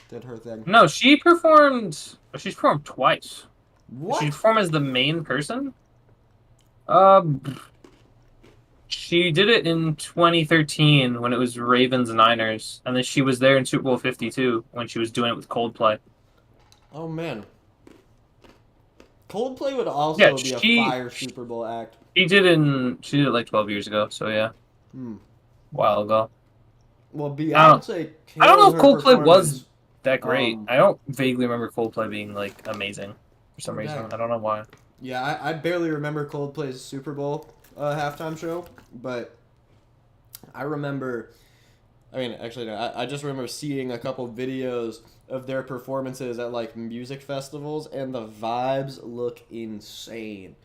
did her thing. No, she performed. She's performed twice. Did she What? perform as the main person? Um, she did it in 2013 when it was Ravens Niners, and then she was there in Super Bowl 52 when she was doing it with Coldplay. Oh man. Coldplay would Yeah, also be a fire Super Bowl act. she did it like 12 years ago, so yeah, a Hmm. while ago. Well, I don't Beyonce I don't know killed if her Coldplay was performance. that great. Um, I don't vaguely remember Coldplay being like amazing for some oh reason. dang. I don't know why. Yeah, I barely remember Coldplay's Super Bowl halftime show, but I remember. I mean, actually, no, I just remember seeing a couple videos of their performances at like music festivals, and the vibes look insane.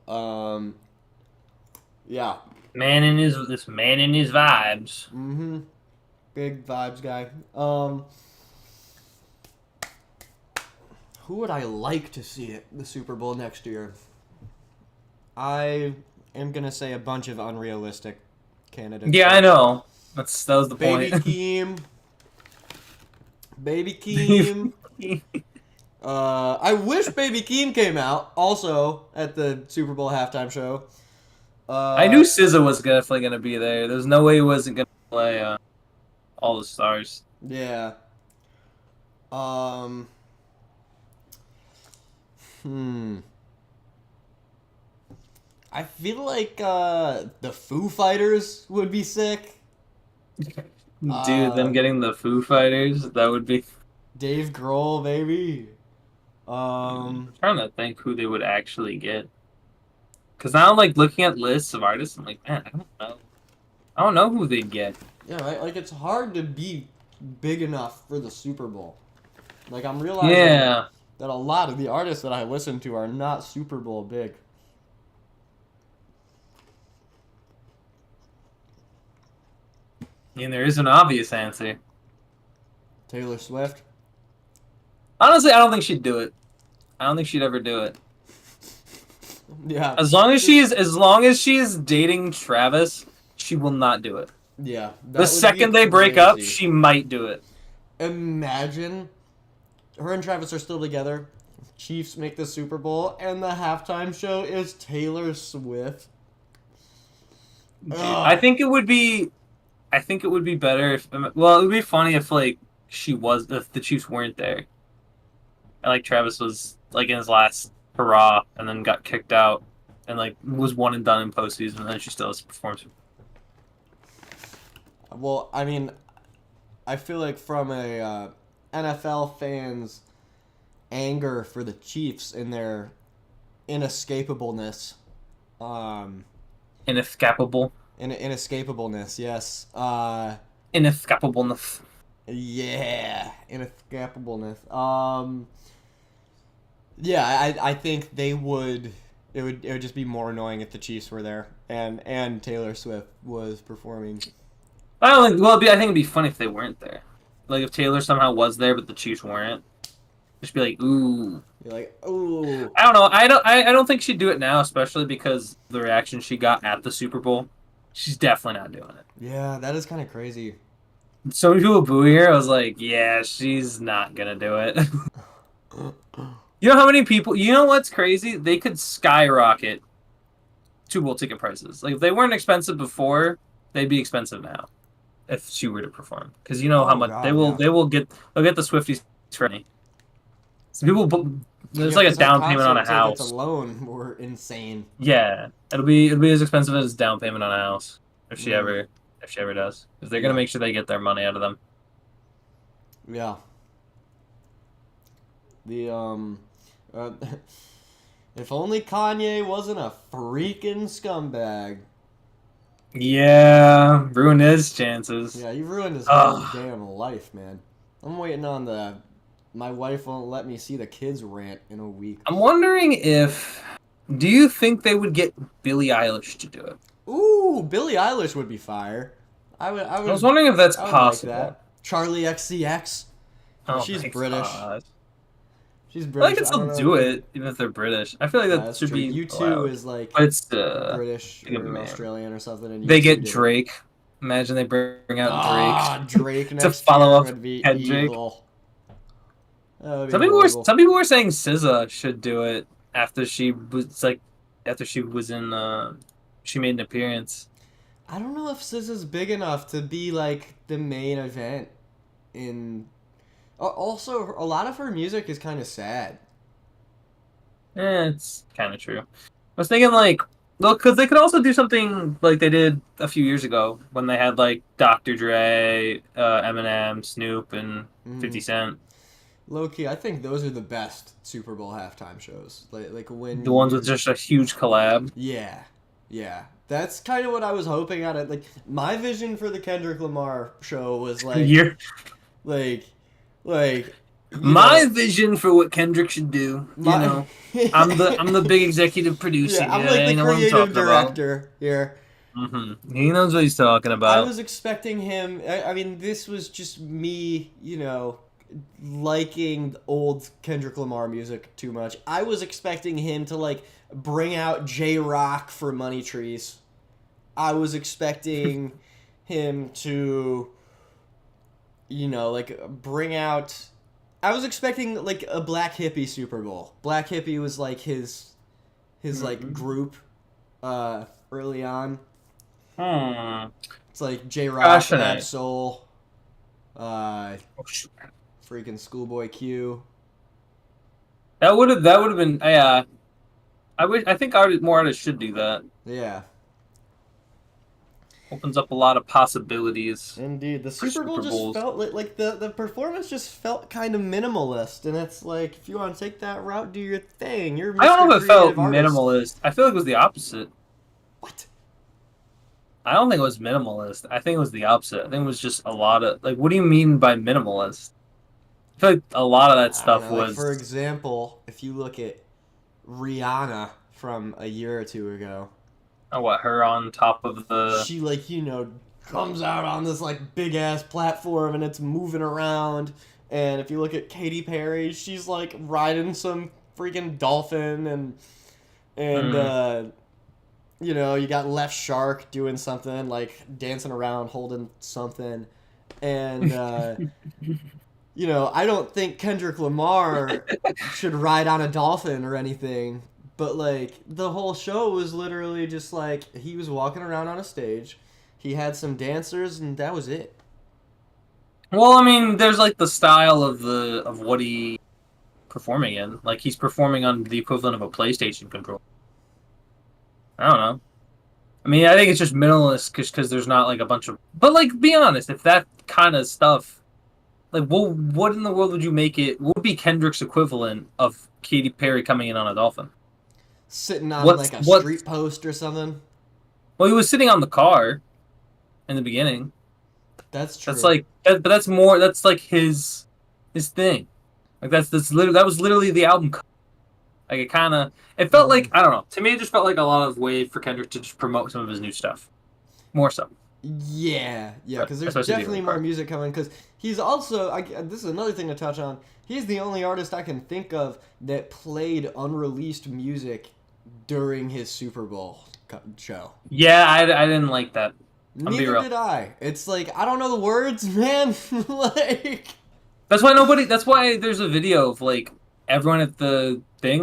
Um, yeah. This man in his vibes. Mm-hmm. Big vibes guy. Who would I like to see at the Super Bowl next year? I am gonna say a bunch of unrealistic candidates. Yeah, I know. That was the Baby point. Keem. Baby Keem. I wish Baby Keem came out also at the Super Bowl halftime show. I knew SZA was definitely gonna be there. There's no way he wasn't gonna play all the stars. Yeah. Um. Hmm. I feel like the Foo Fighters would be sick. Dude, them Uh, getting the Foo Fighters, that would be. Dave Grohl, maybe. I'm trying to think who they would actually get. Because now I'm like looking at lists of artists, I'm like, man, I don't know. I don't know who they'd get. Yeah, right. Like it's hard to be big enough for the Super Bowl. Like I'm realizing Yeah. that a lot of the artists that I listen to are not Super Bowl big. I mean, there is an obvious answer. Taylor Swift. Honestly, I don't think she'd do it. I don't think she'd ever do it. Yeah. As long as she's dating Travis, she will not do it. Yeah. That The would be second they break up, crazy. she might do it. Imagine her and Travis are still together. Chiefs make the Super Bowl, and the halftime show is Taylor Swift. Dude, Ugh. I think it would be better if well, it would be funny if like if the Chiefs weren't there. And like Travis was like in his last hurrah and then got kicked out and like was one and done in postseason and then she still has to perform. Well, I mean, I feel like from a NFL fans' anger for the Chiefs and their inescapableness, Inescapable. inescapableness, yes. Inescapableness. Yeah, inescapableness. Yeah, I think they would. It would just be more annoying if the Chiefs were there and Taylor Swift was performing. I don't think well I think it'd be funny if they weren't there. Like if Taylor somehow was there but the Chiefs weren't. Just be like, ooh. You're like, ooh. I don't know. I don't think she'd do it now, especially because the reaction she got at the Super Bowl. She's definitely not doing it. Yeah, that is kind of crazy. So many people booing her. I was like, yeah, she's not gonna do it. You know how many people? You know what's crazy? They could skyrocket Super Bowl ticket prices. Like if they weren't expensive before, they'd be expensive now. If she were to perform, because you know how Oh much God, yeah. they'll get the Swifties for me. So people, there's Yeah, like a 'cause her down payment on a concert tickets house. alone were insane. Yeah, it'll be as expensive as down payment on a house if she Mm. ever does. Because they're gonna Yeah. make sure they get their money out of them. Yeah. The uh, if only Kanye wasn't a freaking scumbag. Yeah, ruined his chances. Yeah, he ruined his whole Ugh. damn life, man. I'm waiting on the my wife won't let me see the kids rant in a week. I'm wondering if. Do you think they would get Billie Eilish to do it? Ooh, Billie Eilish would be fire. I would. I I was would. wondering if that's I would like possible. that. Charlie XCX. Well, Oh she's my British. god. She's I like British. it I still don't know. do it, even if they're British. I feel like Yeah, that that's should true. be You two allowed. is like But it's British like a or man. Australian or something, and you They two get did it. Drake. Imagine they bring out Drake Ah, Drake to next follow year up would be Kendrick. evil. That would be horrible. Some people were saying SZA should do it after she was like after she was in she made an appearance. I don't know if SZA's big enough to be like the main event in. Also, a lot of her music is kind of sad. It's kind of true. I was thinking like, look, because they could also do something like they did a few years ago when they had like Dr. Dre, Eminem, Snoop, and 50 Cent. Low key, I think those are the best Super Bowl halftime shows. Like when The ones with you. just a huge collab. Yeah, yeah. That's kind of what I was hoping at it. Like my vision for the Kendrick Lamar show was like, You're, like, like. my vision for what Kendrick should do. My, You know, I'm the big executive producer. Yeah, I'm here. like I the know what I'm creative talking about. director here. He knows what he's talking I about. was expecting him. I mean, this was just me, liking old Kendrick Lamar music too much. I was expecting him to like bring out J Rock for Money Trees. I was expecting him to, like bring out. I was expecting like a Black Hippie Super Bowl. Black Hippie was like his like group, early on. It's like J Rock, Ab Soul, freaking Schoolboy Q. That would have been I think more artists should do that. Yeah. Opens up a lot of possibilities. Indeed. The Super Bowl just felt like the performance just felt kind of minimalist, and it's like if you want to take that route, do your thing. You're Mr. I don't know if it felt artist. minimalist. I feel like it was the opposite. What? I don't think it was minimalist. I think it was the opposite. I think it was just a lot of like. What do you mean by minimalist? I feel like a lot of that stuff was. Like, for example, if you look at Rihanna from a year or two ago. Oh, what, her on top of the... She, comes out on this, big-ass platform, and it's moving around. And if you look at Katy Perry, she's, riding some freaking dolphin. And you got Left Shark doing something, dancing around, holding something. And, I don't think Kendrick Lamar should ride on a dolphin or anything. But, the whole show was literally just, he was walking around on a stage. He had some dancers, and that was it. Well, I mean, there's, the style of what he performing in. He's performing on the equivalent of a PlayStation controller. I don't know. I mean, I think it's just minimalist because there's not, a bunch of... But, be honest, if that kind of stuff... what in the world would you make it... What would be Kendrick's equivalent of Katy Perry coming in on a dolphin? Sitting on a street post or something. Well, he was sitting on the car in the beginning. That's true. That's but that's more. That's his thing. That was literally the album cover. It felt like, I don't know. To me, it just felt like a lot of way for Kendrick to just promote some of his new stuff, more so. Yeah, because there's definitely more music coming. Because he's also, this is another thing to touch on. He's the only artist I can think of that played unreleased music during his Super Bowl show. Yeah, I didn't like that. Neither did I. It's I don't know the words, man. That's why there's a video of everyone at the thing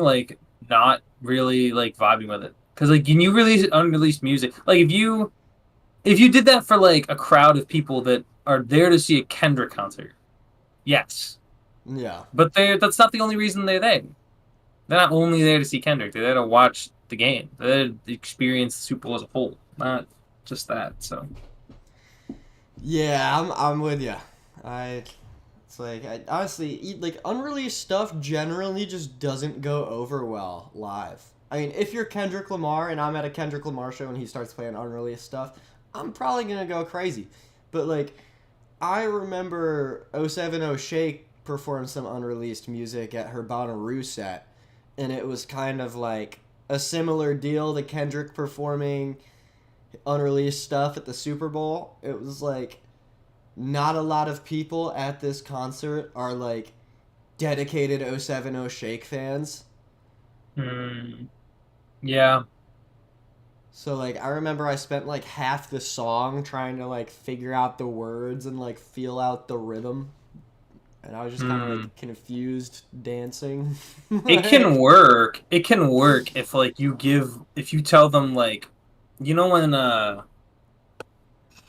not really vibing with it. Because can you release unreleased music? If you did that for a crowd of people that are there to see a Kendrick concert, yes. Yeah. But that's not the only reason they're there. They're not only there to see Kendrick. They're there to watch the game. They're there to experience the Super Bowl as a whole, not just that. So. Yeah, I'm with you. Honestly, unreleased stuff generally just doesn't go over well live. I mean, if you're Kendrick Lamar and I'm at a Kendrick Lamar show and he starts playing unreleased stuff, I'm probably gonna go crazy. But I remember 070 Shake performed some unreleased music at her Bonnaroo set, and it was kind of like a similar deal to Kendrick performing unreleased stuff at the Super Bowl. It was like not a lot of people at this concert are like dedicated 070 Shake fans. Hmm. Yeah. So like I remember I spent like half the song trying to like figure out the words and like feel out the rhythm. And I was just kind of Hmm. like confused dancing. It can Like, work. It can work if like if you tell them like, when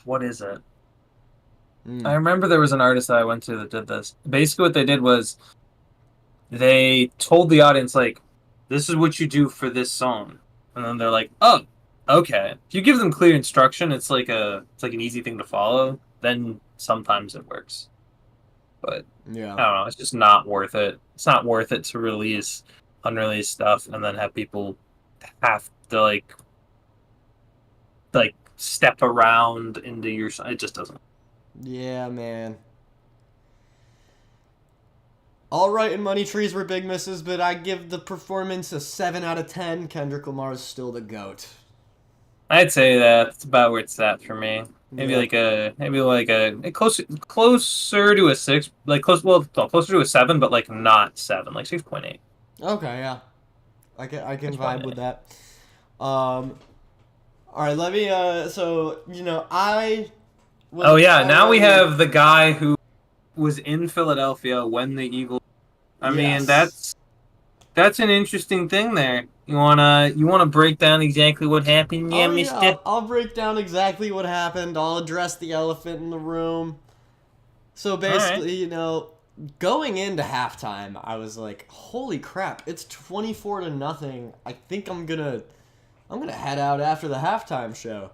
what is it? I mm, remember there was an artist that I went to that did this. Basically, what they did was they told the audience like, "This is what you do for this song," and then they're like, "Oh, okay." If you give them clear instruction, it's like an easy thing to follow. Then sometimes it works, but yeah. I don't know. It's just not worth it. It's not worth it to release unreleased stuff and then have people have to step around into your. It just doesn't. Yeah, man. All right, and Money Trees were big misses, but I give the performance a 7 out of 10. Kendrick Lamar's still the GOAT. I'd say that's about where it's at for me. Yep. Maybe like a closer to a six, like closer to a seven, but like not seven, like 6.8. Okay, yeah. I can vibe 6.8. with that. Um all right, let me so, I was Oh yeah, now we already have the guy who was in Philadelphia when the Eagles. I mean, yes. that's an interesting thing there. You wanna break down exactly what happened, yeah, Oh yeah, Mister? I'll break down exactly what happened. I'll address the elephant in the room. So All right. basically, going into halftime, I was like, "Holy crap! It's 24 to nothing. I think I'm gonna head out after the halftime show,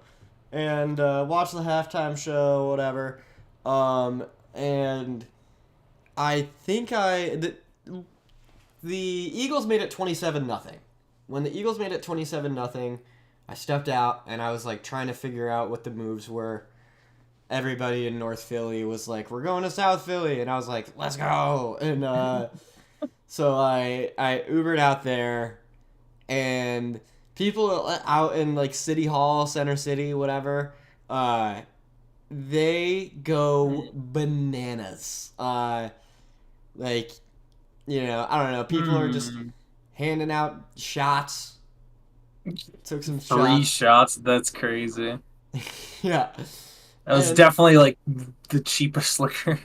and watch the halftime show, whatever." And I think the Eagles made it 27 nothing. When the Eagles made it 27 nothing, I stepped out and I was like trying to figure out what the moves were. Everybody in North Philly was like, "We're going to South Philly," and I was like, "Let's go!" And so I Ubered out there, and people out in like City Hall, Center City, whatever, uh, they go bananas. Like I don't know. People are just Hmm. handing out shots. Took some Three shots. shots. That's crazy. Yeah, That was and definitely like the cheapest liquor.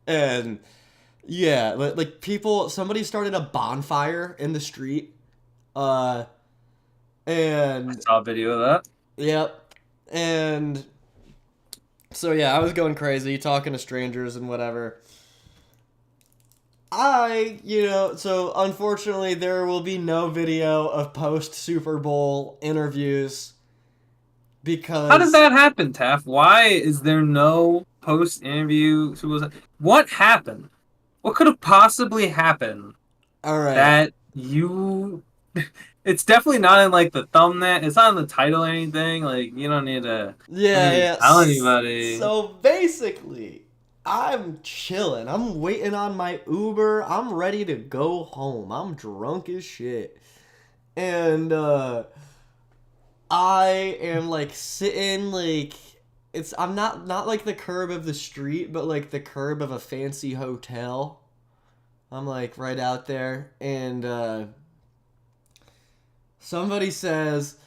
and yeah, like people. Somebody started a bonfire in the street. Uh, I and saw a video of that. yep, and so yeah, I was going crazy, talking to strangers and whatever. So unfortunately, there will be no video of post Super Bowl interviews How did because, that happen, Taff? Why is there no post interview? What happened? What could have possibly happened all right, that you? It's definitely not in like the thumbnail. It's not in the title or anything. Like you don't yeah, need to yeah. tell anybody. So basically, I'm chilling. I'm waiting on my Uber. I'm ready to go home. I'm drunk as shit. And I am like sitting like I'm not like the curb of the street, but like the curb of a fancy hotel. I'm like right out there and somebody says,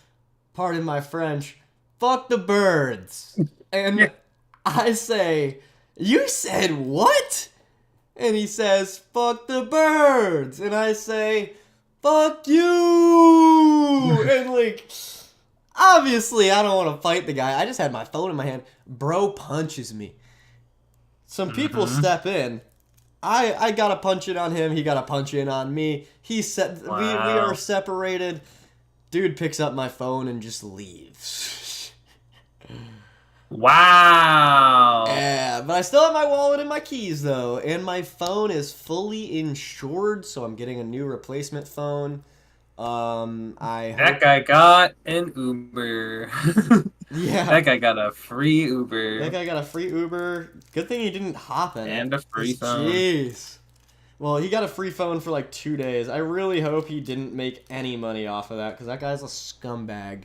pardon my French, fuck the birds. And Yeah. I say, "You said what?" And he says, "Fuck the birds." And I say, "Fuck you." And like, obviously, I don't want to fight the guy. I just had my phone in my hand. Bro punches me. Some people Hmm. step in. I gotta punch in on him. He gotta punch in on me. He said we are Wow. separated. Dude picks up my phone and just leaves. Wow. Yeah, but I still have my wallet and my keys though, and my phone is fully insured, so I'm getting a new replacement phone. I That hope. guy got an Uber. Yeah. That guy got a free That Uber guy got a free Uber. Good thing he didn't hop in it. and a free 'Cause phone. jeez. Well, he got a free phone for like 2 days. I really hope he didn't make any money off of that because that guy's a scumbag.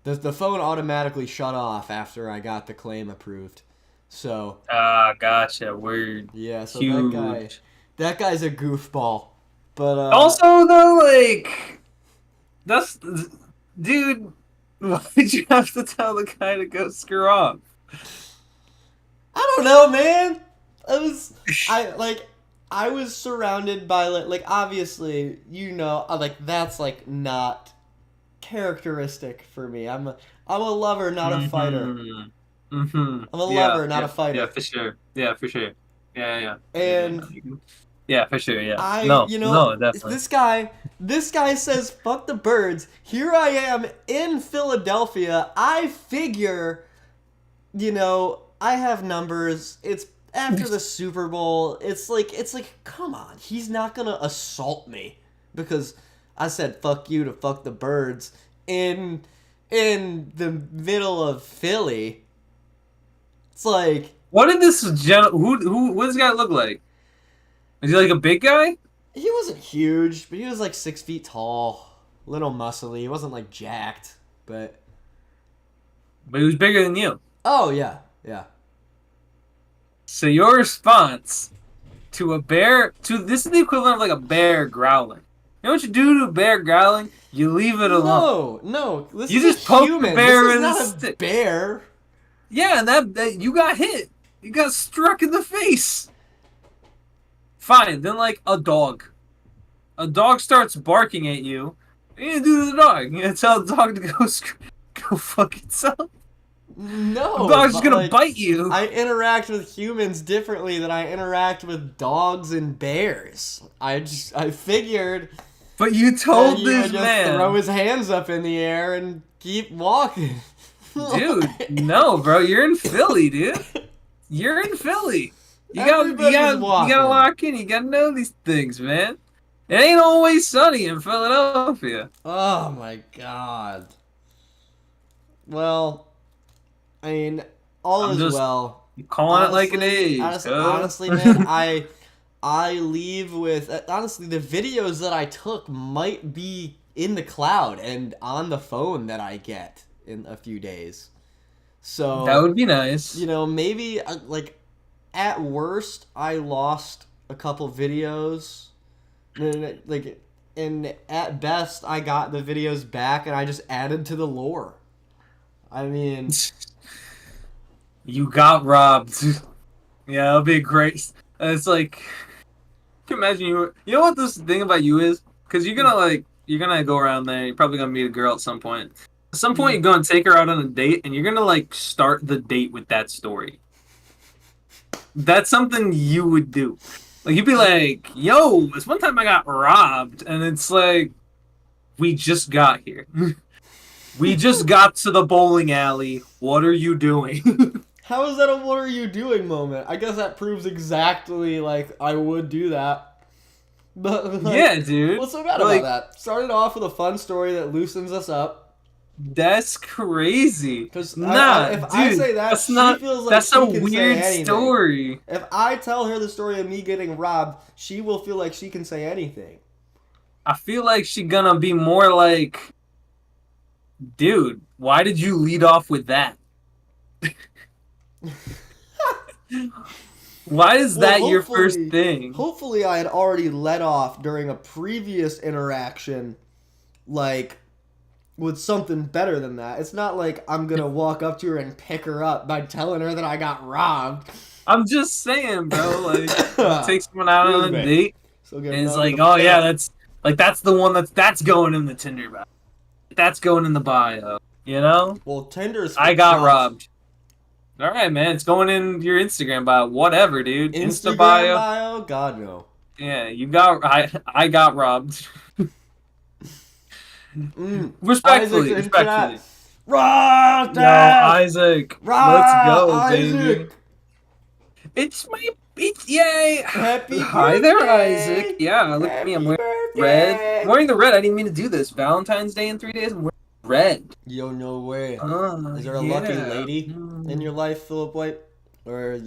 The phone automatically shut off after I got the claim approved. So, Ah, gotcha. Word. yeah, so Huge. that guy's a goofball. But Also, though, like, that's, dude. Why did you have to tell the guy to go screw off? I don't know, man. I was surrounded by like obviously, like that's like not characteristic for me. I'm a lover, not a fighter. Mm-hmm. Mm-hmm. I'm a Yeah, lover, not yeah, a yeah, fighter. for sure. Yeah, for sure. Yeah, yeah. And Yeah, for sure. Yeah. I, No, no, definitely. this guy says fuck the birds. Here I am in Philadelphia. I figure, I have numbers. It's after the Super Bowl. It's like come on. He's not going to assault me because I said fuck you to fuck the birds in the middle of Philly. It's like What did this what does this guy look like? Is he like a big guy? he wasn't huge, but he was like 6 feet tall, little muscly. He wasn't like jacked, but But he was bigger than you. oh yeah, yeah. So your response to a bear to this is the equivalent of like a bear growling. You know what you do to a bear growling? You leave it alone. No. This You is just a poke the human. bear This is with a not a stick. bear. Yeah, and that you got hit. You got struck in the face. Fine, then like a dog. A dog starts barking at you. What you do to the dog? You tell the dog to go fuck itself. The No, dog's just but gonna like bite you. I interact with humans differently than I interact with dogs and bears. I figured But you that told he would this just throw man, his hands up in the air and keep walking. dude, no, bro, you're in Philly, dude. You're in Philly. Everybody was You gotta walking. lock in. You gotta know these things, man. It ain't always sunny in Philadelphia. Oh my god. Well, I mean, all I'm is just well. calling it like it is. Honestly, man, I leave with honestly the videos that I took might be in the cloud and on the phone that I get in a few days. That So, would be nice. maybe like at worst I lost a couple videos. Like and at best I got the videos back and I just added to the lore. I mean, You got robbed. Yeah, that'll be great. It's like, can you imagine you? You know what this thing about you is? Because you're gonna go around there. You're probably gonna meet a girl at some point. At some point, you're gonna take her out on a date, and you're gonna like start the date with that story. That's something you would do. Like you'd be like, "Yo, this one time I got robbed," and it's like, we just got here. We just got to the bowling alley. What are you doing? how is that a what are you doing moment? I guess that proves exactly like I would do that. But like, Yeah, dude. what's so bad Like, about that? Started off with a fun story that loosens us up. that's crazy. Because Nah, if dude, I say that, that's she not. feels like That's she a can say weird anything. story. If I tell her the story of me getting robbed, she will feel like she can say anything. I feel like she's gonna be more like, dude, why did you lead off with that? Why is Well, that your first thing? Hopefully, I had already let off during a previous interaction, like with something better than that. It's not like I'm gonna walk up to her and pick her up by telling her that I got robbed. I'm just saying, bro. Like, take someone out on a Excuse me. date, So and it's like, oh yeah, that's the one that's going in the Tinder bio. That's going in the bio. You know? Well, Tinder's. I got robbed. All right, man. It's going in your Instagram bio. Whatever, dude. Insta Insta bio. bio? God no. Yeah, I got robbed. Respectfully, Isaac's in respectfully. chat. Robbed! Yo, Isaac, let's go, Isaac! baby. It's yay. Happy Hi there, birthday! Isaac. Yeah, look at me. I'm Happy wearing red. birthday! I'm wearing the red. I didn't mean to do this. Valentine's Day in 3 days. I'm wearing red. Yo, no way. Is there a Yeah. lucky lady in your life, Philip White? Or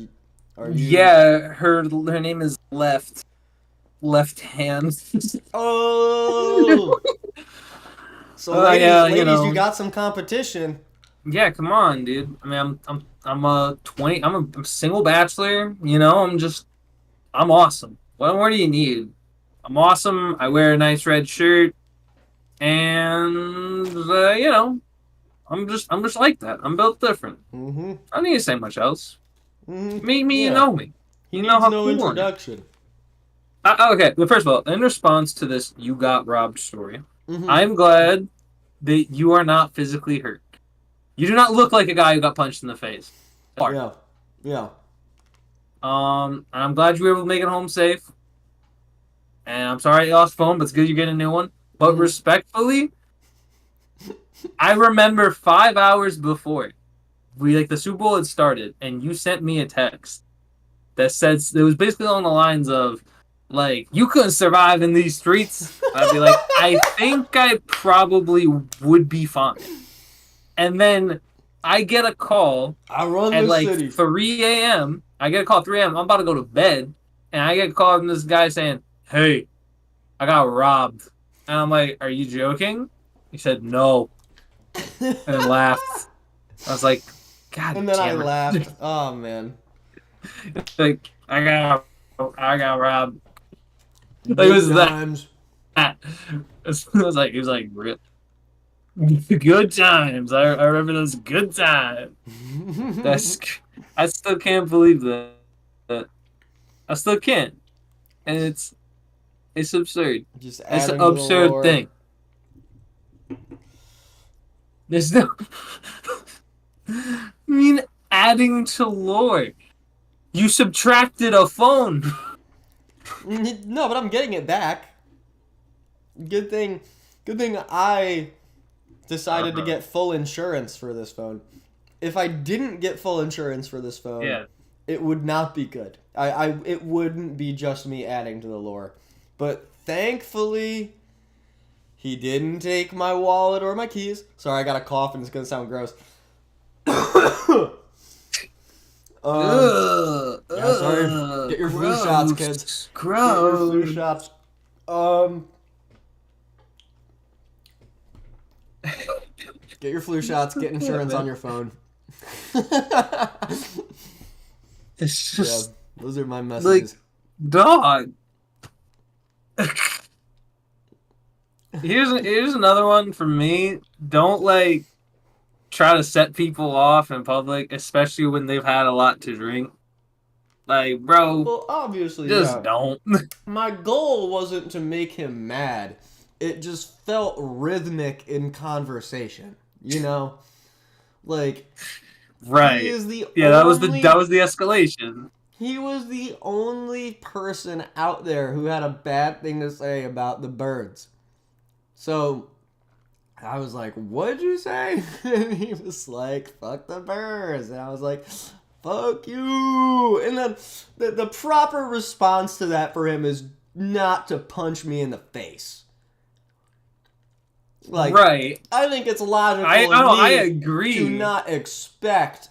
are you... Yeah, her name is left hand. Oh! So Yeah, ladies, you got some competition. yeah, come on, dude. I mean, I'm a 20. I'm a single bachelor. I'm awesome. What more do you need? I'm awesome. I wear a nice red shirt, and I'm just like that. I'm built different. Mm-hmm. I don't need to say much else. Mm-hmm. Meet me, you Yeah. know me. He You know needs how no cool I am. introduction. Okay, but first of all, in response to this "you got robbed" story, Mm-hmm. I'm glad that you are not physically hurt. You do not look like a guy who got punched in the face. Yeah. Yeah. And I'm glad you were able to make it home safe. And I'm sorry you lost your phone, but it's good you're getting a new one. But Mhm. respectfully, I remember 5 hours before the Super Bowl had started, and you sent me a text that said it was basically along the lines of like, you couldn't survive in these streets. I'd be like, I think I probably would be fine. And then I get a call I run at the like city. 3 a.m. I get a call at 3 a.m. I'm about to go to bed, and I get a call from this guy saying, "Hey, I got robbed." And I'm like, "Are you joking?" He said, "No," and laughed. I was like, "God And then I damn it!" laughed. Oh man. Like, I got robbed. Like, it Good was times. that. He was like, good times. I remember those good times. That's I still can't believe that. I still can't, and it's absurd. Just It's an adding to the absurd lore. thing. There's no. I mean, adding to lore. You subtracted a phone. No, but I'm getting it back. Good thing I decided to get full insurance for this phone. If I didn't get full insurance for this phone, Yeah. it would not be good. It wouldn't be just me adding to the lore. But thankfully, he didn't take my wallet or my keys. Sorry, I got a cough and it's gonna sound gross. Yeah, sorry. Get your flu shots, kids. Gross. Get your flu shots. Get your flu shots. Get insurance on your phone. It's Yeah, just those are my messages. dog. Here's another one for me. Don't try to set people off in public, especially when they've had a lot to drink. Like, bro, Well, obviously, just yeah. don't. My goal wasn't to make him mad. It just felt rhythmic in conversation. You know, like Right. he is the Yeah, only, that was the escalation. he was the only person out there who had a bad thing to say about the birds. So I was like, "What'd you say?" And he was like, "Fuck the birds," and I was like, "Fuck you!" And then the proper response to that for him is not to punch me in the face. Like, Right. I think it's logical I of me agree. to not expect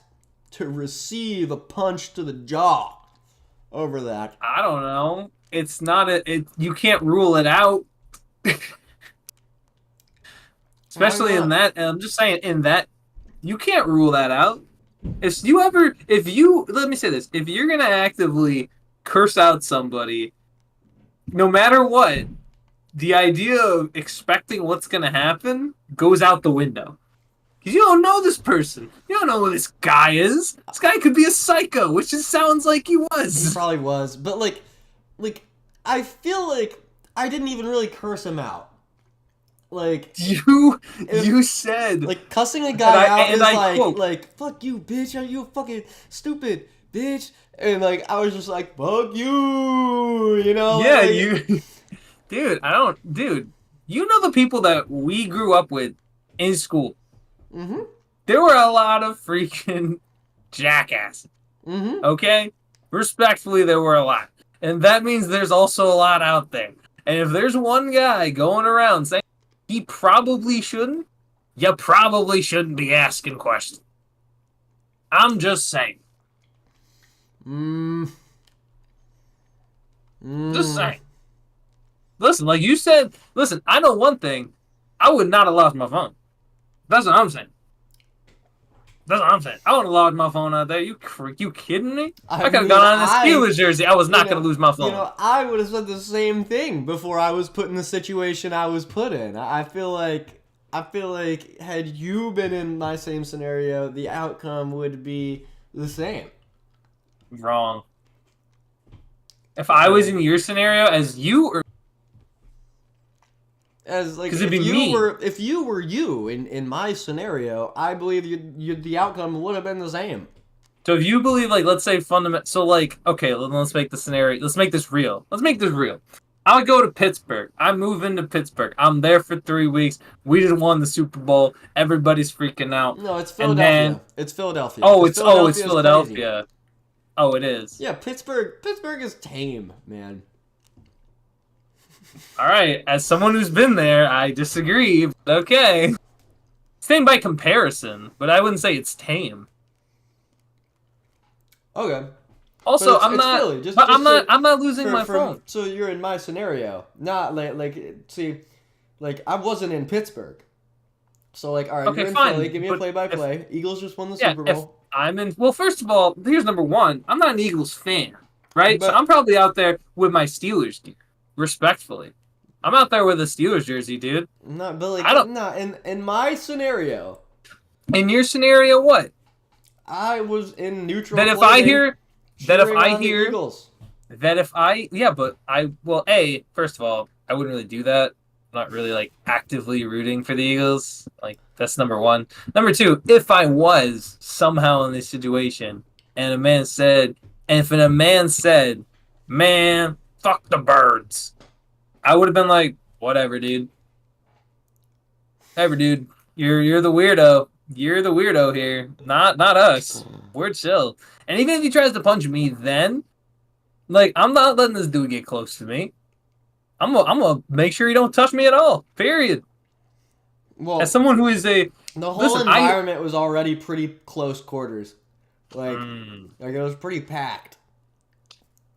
to receive a punch to the jaw over that. I don't know. It's not you can't rule it out. Especially in that, and I'm just saying, in that, you can't rule that out. Let me say this, if you're gonna actively curse out somebody, no matter what, the idea of expecting what's gonna happen goes out the window. Because you don't know this person. You don't know who this guy is. This guy could be a psycho, which just sounds like he He was. probably was, but like I feel like I didn't even really curse him out. Like You said like cussing a guy out is quote, like fuck you, bitch. Are you fucking stupid, bitch? And like I was just like fuck you, you know? yeah, like, dude, you know the people that we grew up with in school. Mm-hmm. There were a lot of freaking jackasses. Mm-hmm. Okay? Respectfully, there were a lot. And that means there's also a lot out there. And if there's one guy going around saying he probably shouldn't, you probably shouldn't be asking questions. I'm just saying. Mm, Just mm. saying. Listen, like you said, listen, I know one thing. I would not have lost my phone. That's what I'm saying. That's what I'm saying. I would have lost my phone out there. You kidding me? I I could have mean, gone on a Steelers jersey. I was not going to lose my you phone. know, I would have said the same thing before I was put in the situation I was put in. I feel like had you been in my same scenario, the outcome would be the same. Wrong. If I was in your scenario as you, or As like because it'd be me. if you were you in my scenario, I believe you the outcome would have been the same. So if you believe, like, let's say fundamental, so like, okay, let's make the scenario. Let's make this real. Let's make this real. I would go to Pittsburgh. I move into Pittsburgh. I'm there for 3 weeks. We just won the Super Bowl. Everybody's freaking out. No, it's And Philadelphia. then, It's Philadelphia. oh, 'Cause it's Philadelphia is crazy. Philadelphia. Oh, it is. Yeah, Pittsburgh is tame, man. All right. As someone who's been there, I disagree. But okay. It's tame by comparison, but I wouldn't say it's tame. Okay. Also, It's Philly. I'm not losing my phone. So you're in my scenario, not see, like I wasn't in Pittsburgh. So like, all right, Okay, you're in fine. Philly. Give me a But play-by-play. Eagles just won the yeah, Super if Bowl. I'm in, well, first of all, here's number one. I'm not an Eagles fan, right? So But I'm probably out there with my Steelers gear, respectfully. I'm out there with a Steelers jersey, dude. not, but like, I don't. not in my scenario. In your scenario, what? I was in neutral. That if I clothing, hear, that if cheering I on the hear, Eagles. that if I, yeah, but I, well, first of all, I wouldn't really do that. I'm not really like actively rooting for the Eagles. Like, that's number one. Number two, if I was somehow in this situation and a man said, man, fuck the birds, I would have been like, whatever, dude. Whatever, dude. You're the weirdo. You're the weirdo here. Not us. We're chill. And even if he tries to punch me then, like, I'm not letting this dude get close to me. I'm gonna make sure he don't touch me at all. Period. Well, As someone who is a the whole listen, environment was already pretty close quarters. Like, Mm. like it was pretty packed.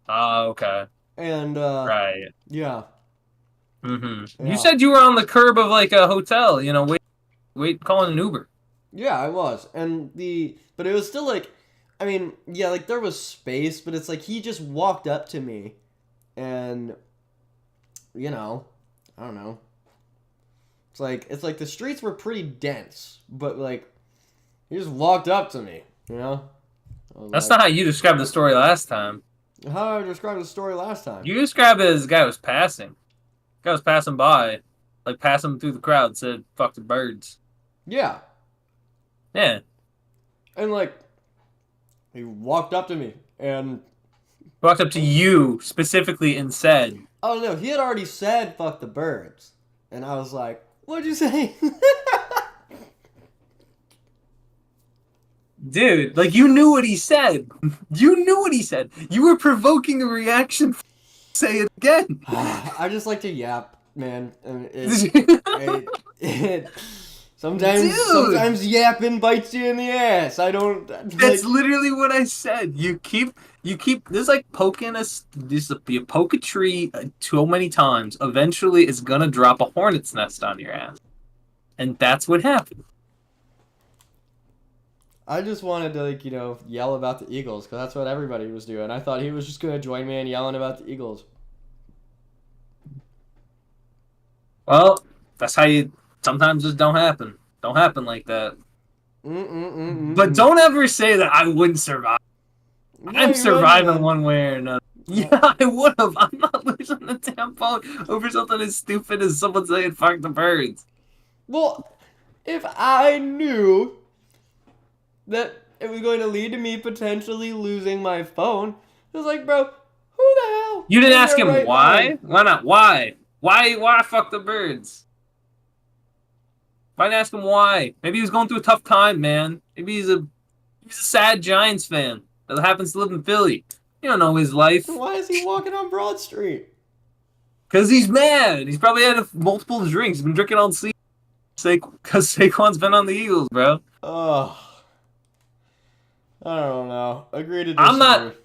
Oh, okay. And Right. yeah. Mm-hmm. Yeah. You said you were on the curb of like a hotel, calling an Uber. Yeah, I was. But it was still like, I mean, yeah, like there was space, but it's like he just walked up to me and, I don't know. It's like the streets were pretty dense, but like he just walked up to me, That's not how you described the story last time. how I described the story last time. You described it as a guy was passing. Guy was passing by, like passing through the crowd, said "fuck the birds." Yeah. Yeah. And like he walked up to me and Walked up to you specifically and said, oh no, he had already said fuck the birds. And I was like, what'd you say? dude, like you knew what he said. You knew what he said. You were provoking a reaction. Say it again. I just like to yap, man. And Dude. sometimes yapping bites you in the ass. I don't. That's literally what I said. You keep this like poking us. You poke a tree too many times. Eventually, it's gonna drop a hornet's nest on your ass, and that's what happened. I just wanted to yell about the Eagles because that's what everybody was doing. I thought he was just gonna join me in yelling about the Eagles. Well, that's how you sometimes just don't happen. Don't happen like that. But don't ever say that I wouldn't survive. No, I'm you surviving wouldn't, one way or another. Yeah, I would have. I'm not losing the damn phone over something as stupid as someone saying "fuck the birds." Well, if I knew that it was going to lead to me potentially losing my phone, it was like, bro, who the hell? You didn't in ask their him right why? mind? Why not? Why? Why fuck the birds? Why didn't ask him why? Maybe he was going through a tough time, man. Maybe he's a sad Giants fan that happens to live in Philly. You don't know his life. Why is he walking on Broad Street? Because he's mad. He's probably had multiple drinks. He's been drinking all season. Because Saquon's been on the Eagles, bro. Oh, I don't know. Agree to I'm disagree. not.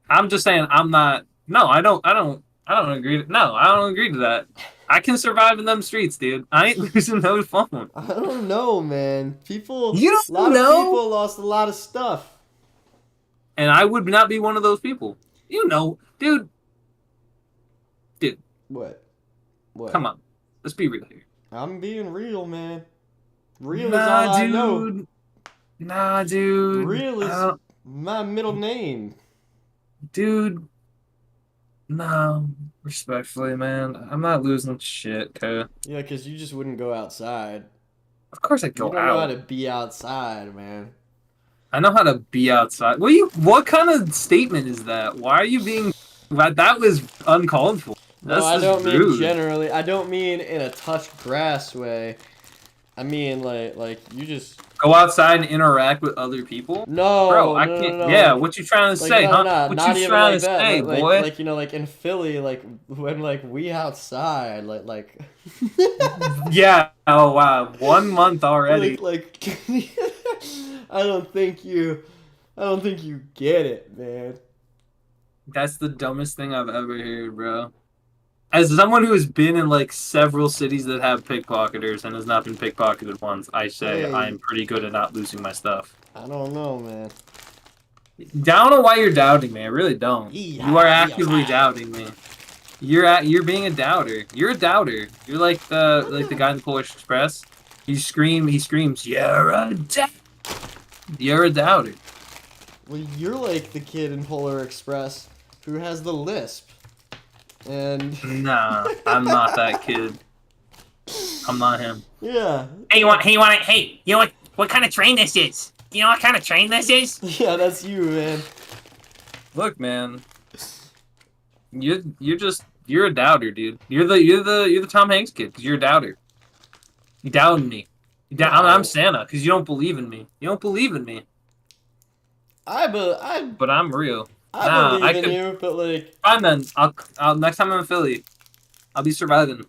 I'm just saying I'm not. No, I don't. I don't agree. No, I don't agree to that. I can survive in them streets, dude. I ain't losing no phone. I don't know, man. People, You a don't lot of know, people lost a lot of stuff. and I would not be one of those people. You know, dude. Dude, What? What? come on. Let's be real here. I'm being real, man. Real is all Nah, I know. dude. Nah, dude. Real I is don't, my middle name. dude. No, respectfully, man. I'm not losing shit, okay? Yeah, 'cause you just wouldn't go outside. Of course I You go don't know how out. to be outside, man. I know how to be outside. What kind of statement is that? Why are you being that was uncalled for. No, That's I just don't mean rude. generally. I don't mean in a touch grass way. I mean like you just Go outside and interact with other people? Bro, no I no no can't no yeah, like what you trying to like say, no huh? no What you not even trying like to that say, boy? like you know like in Philly like when like we outside like Yeah, oh wow. 1 month already. like I don't think you I don't think you get it, man. That's the dumbest thing I've ever heard, bro. As someone who has been in like several cities that have pickpocketers and has not been pickpocketed once, I say Hey, I'm pretty good at not losing my stuff. I don't know, man. I don't know why you're doubting me. I really don't. You are Yeehaw, actively yeehaw. doubting me. You're being a doubter. You're a doubter. You're I'm like the not. guy in the Polish Express. He screams, You're a doubter. Well, you're like the kid in Polar Express who has the lisp. And Nah, I'm not that kid. I'm not him. yeah. Hey, you know what kind of train this is? Do you know what kind of train this is? Yeah, that's you, man. Look, man, you're a doubter, dude. You're the Tom Hanks kid because you're a doubter. You doubted me. I'm No. Santa because you don't believe in me. You don't believe in me, I but I'm real. I Nah, believe I in could. you, but like Fine then. I'll next time I'm in Philly, I'll be surviving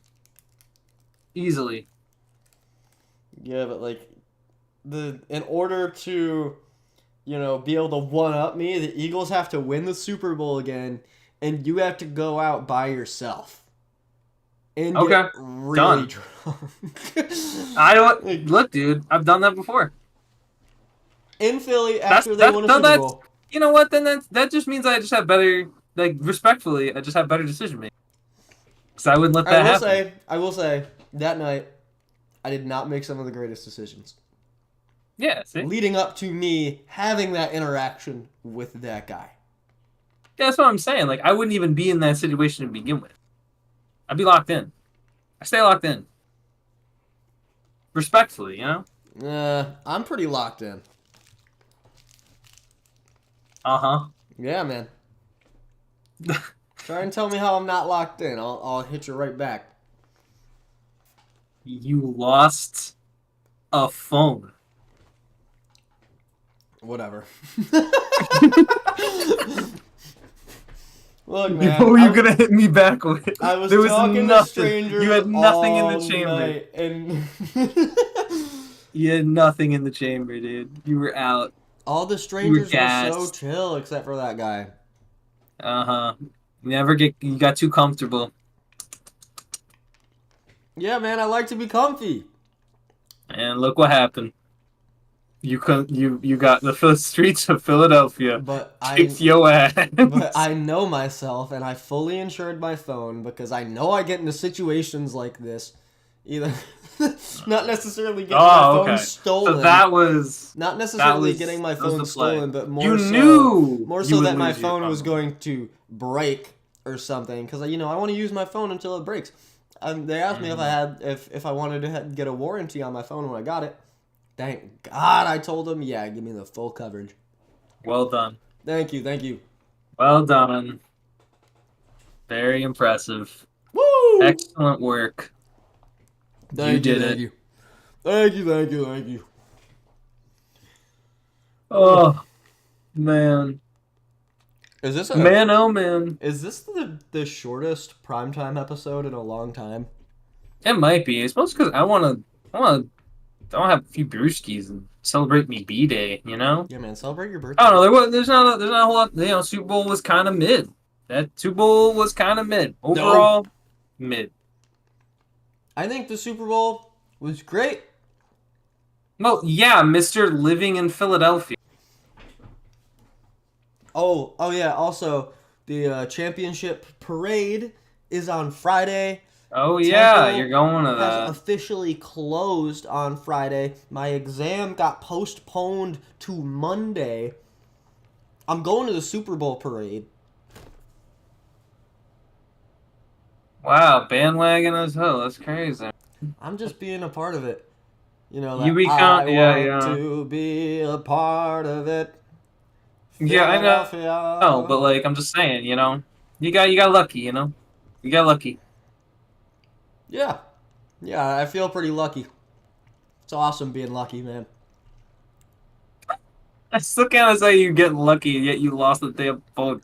easily. yeah, but like the in order to be able to one up me, the Eagles have to win the Super Bowl again and you have to go out by yourself and Okay, get really done. drunk. I don't Like, look, dude. I've done that before. in Philly That's after they that. won a No, Super that's Bowl. you know what? Then that just means I just have better, like respectfully, I just have better decision making. Because I wouldn't let that happen. I will say, that night, I did not make some of the greatest decisions. Yeah, see, Leading up to me having that interaction with that guy. yeah, that's what I'm saying. Like I wouldn't even be in that situation to begin with. I'd be locked in. I stay locked in. Respectfully, you know. I'm pretty locked in. Uh huh. Yeah, man. Try and tell me how I'm not locked in. I'll hit you right back. You lost a phone. Whatever. Look, What man. were you gonna hit me back with? I was There was talking to nothing. strangers You had nothing in the all chamber. night, and You had nothing in the chamber, dude. You were out. all the You were strangers were so gassed. chill except for that guy. Uh huh. You got too comfortable. Yeah, man, I like to be comfy. And look what happened. You got the streets of Philadelphia But kicked your ass. but I know myself, and I fully insured my phone because I know I get into situations like this. Either not necessarily getting my Oh, phone okay. stolen. So that was Not necessarily was getting my that was phone the play. stolen, but You knew more you so would that my lose your phone was phone. going to break or something. Because I want to use my phone until it breaks. They asked me if I wanted to get a warranty on my phone when I got it. Thank God I told them, yeah, give me the full coverage. Well done. Thank you. Well done. Very impressive. Woo! Excellent work. You did it. Thank you. Oh man. Is this Man, oh man. Is this the shortest primetime episode in a long time? It might be. It's mostly because I want to have a few brewskis and celebrate me B day. You know. Yeah, man, celebrate your I birthday. don't know. There's not a whole lot. You know, Super Bowl was kind of mid. That Super Bowl was kind of mid. No, Overall, mid. I think the Super Bowl was great. Well, yeah, Mister Living in Philadelphia. Oh yeah. Also, the championship parade is on Friday. Oh yeah, you're Temple going to has that. officially closed on Friday. My exam got postponed to Monday. I'm going to the Super Bowl parade. Wow, bandwagon as hell. That's crazy. I'm just being a part of it. You know, You like, become I yeah, want yeah. to be a part of it. Yeah, I know. No, Philadelphia. but like I'm just saying, you know, you got lucky, you know, you got lucky. Yeah. Yeah, I feel pretty lucky. It's awesome being lucky, man. I still can't say you getting lucky, and yet you lost the damn phone.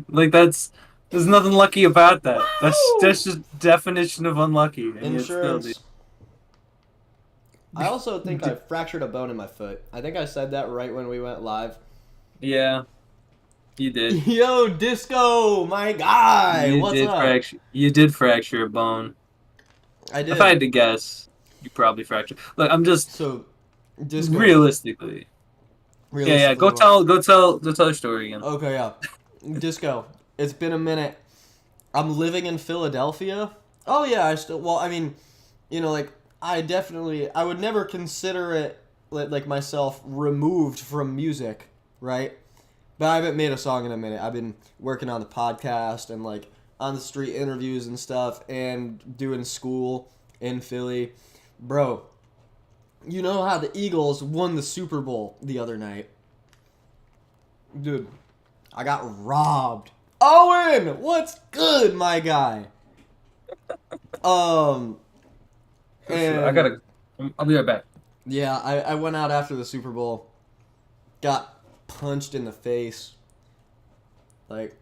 Like there's nothing lucky about that. Woo! That's just definition of unlucky, and yet still, dude. Insurance. I also think I fractured a bone in my foot. I think I said that right when we went live. Yeah, you did. Yo, Disco, my guy, what's up? You did fracture a bone. I If I had did. to guess, you probably fractured. Look, I'm just So, Disco, realistically. Yeah, yeah. realistically, what? Go tell your story again. Okay, yeah. Disco, it's been a minute. I'm living in Philadelphia. Oh yeah, well, I mean, like I would never consider it like myself removed from music, right? But I haven't made a song in a minute. I've been working on the podcast and like on the street interviews and stuff and doing school in Philly. Bro, you know how the Eagles won the Super Bowl the other night? Dude, I got robbed. Owen, what's good, my guy? Um, For sure. and I'll be right back. yeah, I went out after the Super Bowl, got punched in the face, like,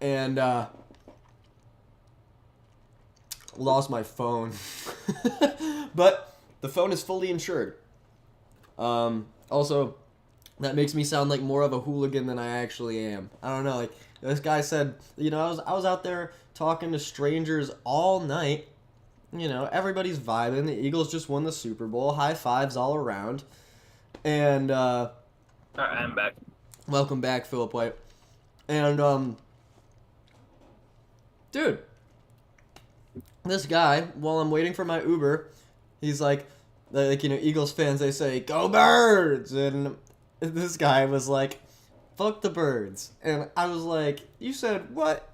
and lost my phone. But the phone is fully insured. Also, that makes me sound like more of a hooligan than I actually am. I don't know, like this guy said, I was out there talking to strangers all night. Everybody's vibing. The Eagles just won the Super Bowl. High fives all around. And All right, I'm back. welcome back, Philip White. And dude, this guy, while I'm waiting for my Uber, he's like, Eagles fans, they say, "Go Birds!" And this guy was like, "Fuck the Birds." And I was like, "You said what?"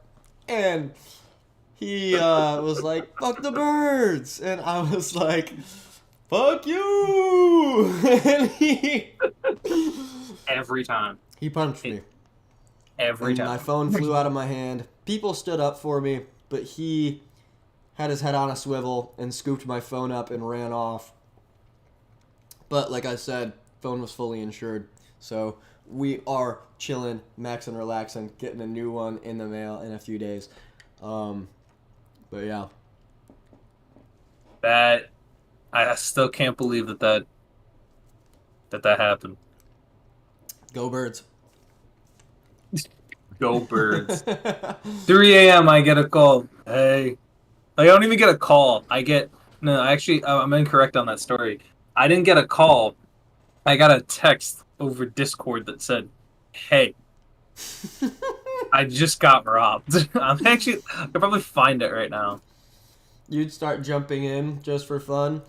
And he was like, "Fuck the Birds." And I was like, "Fuck you." And Every time. he punched me. Every And my time. phone flew out of my hand. People stood up for me, but he had his head on a swivel and scooped my phone up and ran off. But like I said, phone was fully insured. So we are chilling, maxing, relaxing, getting a new one in the mail in a few days. But yeah. That I still can't believe that happened. Go Birds. Go Birds. 3 a.m. I get a call. Hey, I don't even get a call. No. Actually, I'm incorrect on that story. I didn't get a call. I got a text over Discord that said, "Hey, I just got robbed." I could probably find it right now. You'd start jumping in just for fun.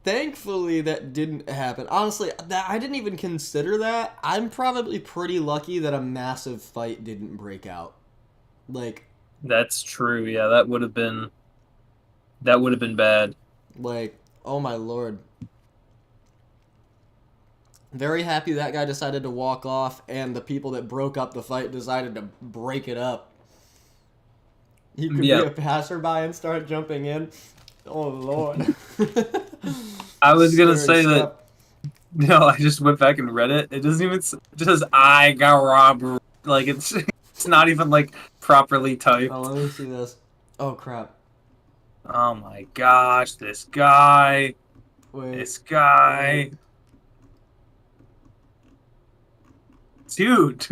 Thankfully, that didn't happen. Honestly, I didn't even consider that. I'm probably pretty lucky that a massive fight didn't break out. Like, That's true. Yeah, that would have been bad. oh my lord. Very happy that guy decided to walk off, and the people that broke up the fight decided to break it up. You could be Yeah. a passerby and start jumping in. Oh lord. I was gonna Scary say that. stuff. No, I just went back and read it. It doesn't even. It just says I got robbed. Like it's not even like properly typed. Oh, let me see this. Oh crap. Oh my gosh, this guy. Wait. This guy. Dude.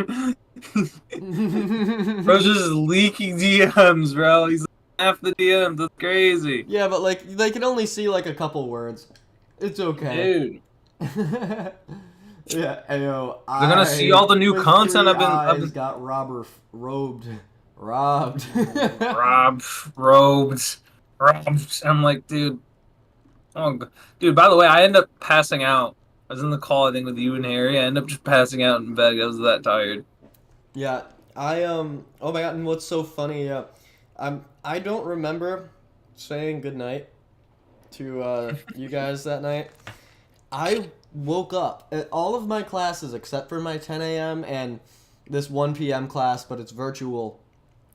Bro's just leaking DMs, bro. He's half the DMs. That's crazy. Yeah, but like they can only see like a couple words. It's okay. Dude. Yeah, ayo. They're gonna see all the new with content 3 I've eyes been got robbed. robbed. Robed. I'm like, dude. Oh, dude. By the way, I end up passing out. I was in the call, I think, with you and Harry. I end up just passing out in bed. I was that tired. Yeah, Oh my god, and what's so funny? Yeah, I don't remember saying goodnight to you guys that night. I woke up at all of my classes except for my 10 a.m. and this 1 p.m. class, but it's virtual,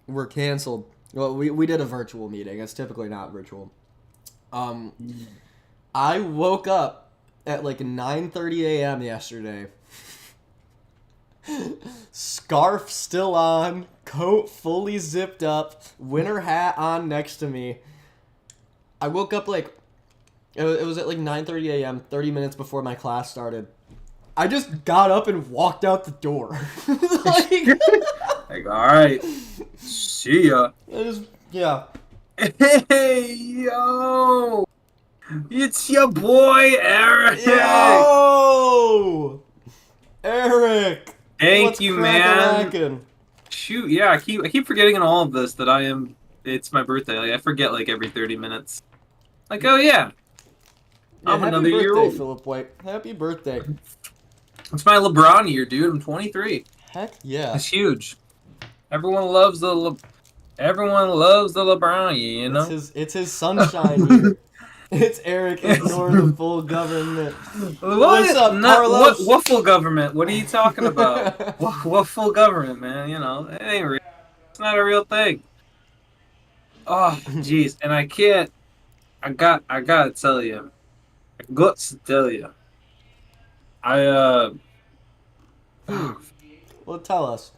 were canceled. Well, we did a virtual meeting. It's typically not virtual. I woke up at like 9:30 a.m. yesterday. Scarf still on, coat fully zipped up, winter hat on next to me. I woke up like it was at like 9:30 a.m., 30 minutes before my class started. I just got up and walked out the door. Like, all right, see ya. Yeah. Hey, yo, it's your boy Eric. Yo, Eric. Thank What's you, man. crackalackin'? Shoot, yeah, I keep forgetting in all of this that it's my birthday. Like I forget like every 30 minutes. Like, oh yeah, Yeah, I'm happy another year birthday, old. Philip White. Happy birthday. It's my LeBron year, dude. I'm 23. Heck yeah. It's huge. Everyone loves the LeBron year, you know. It's his sunshine year. It's Eric ignoring the full government. What's up, Carlos? What full government? What are you talking about? what full government, man? You know, it ain't real. It's not a real thing. Oh, jeez, and I can't. I gotta tell you. I got to tell you. Well, tell us.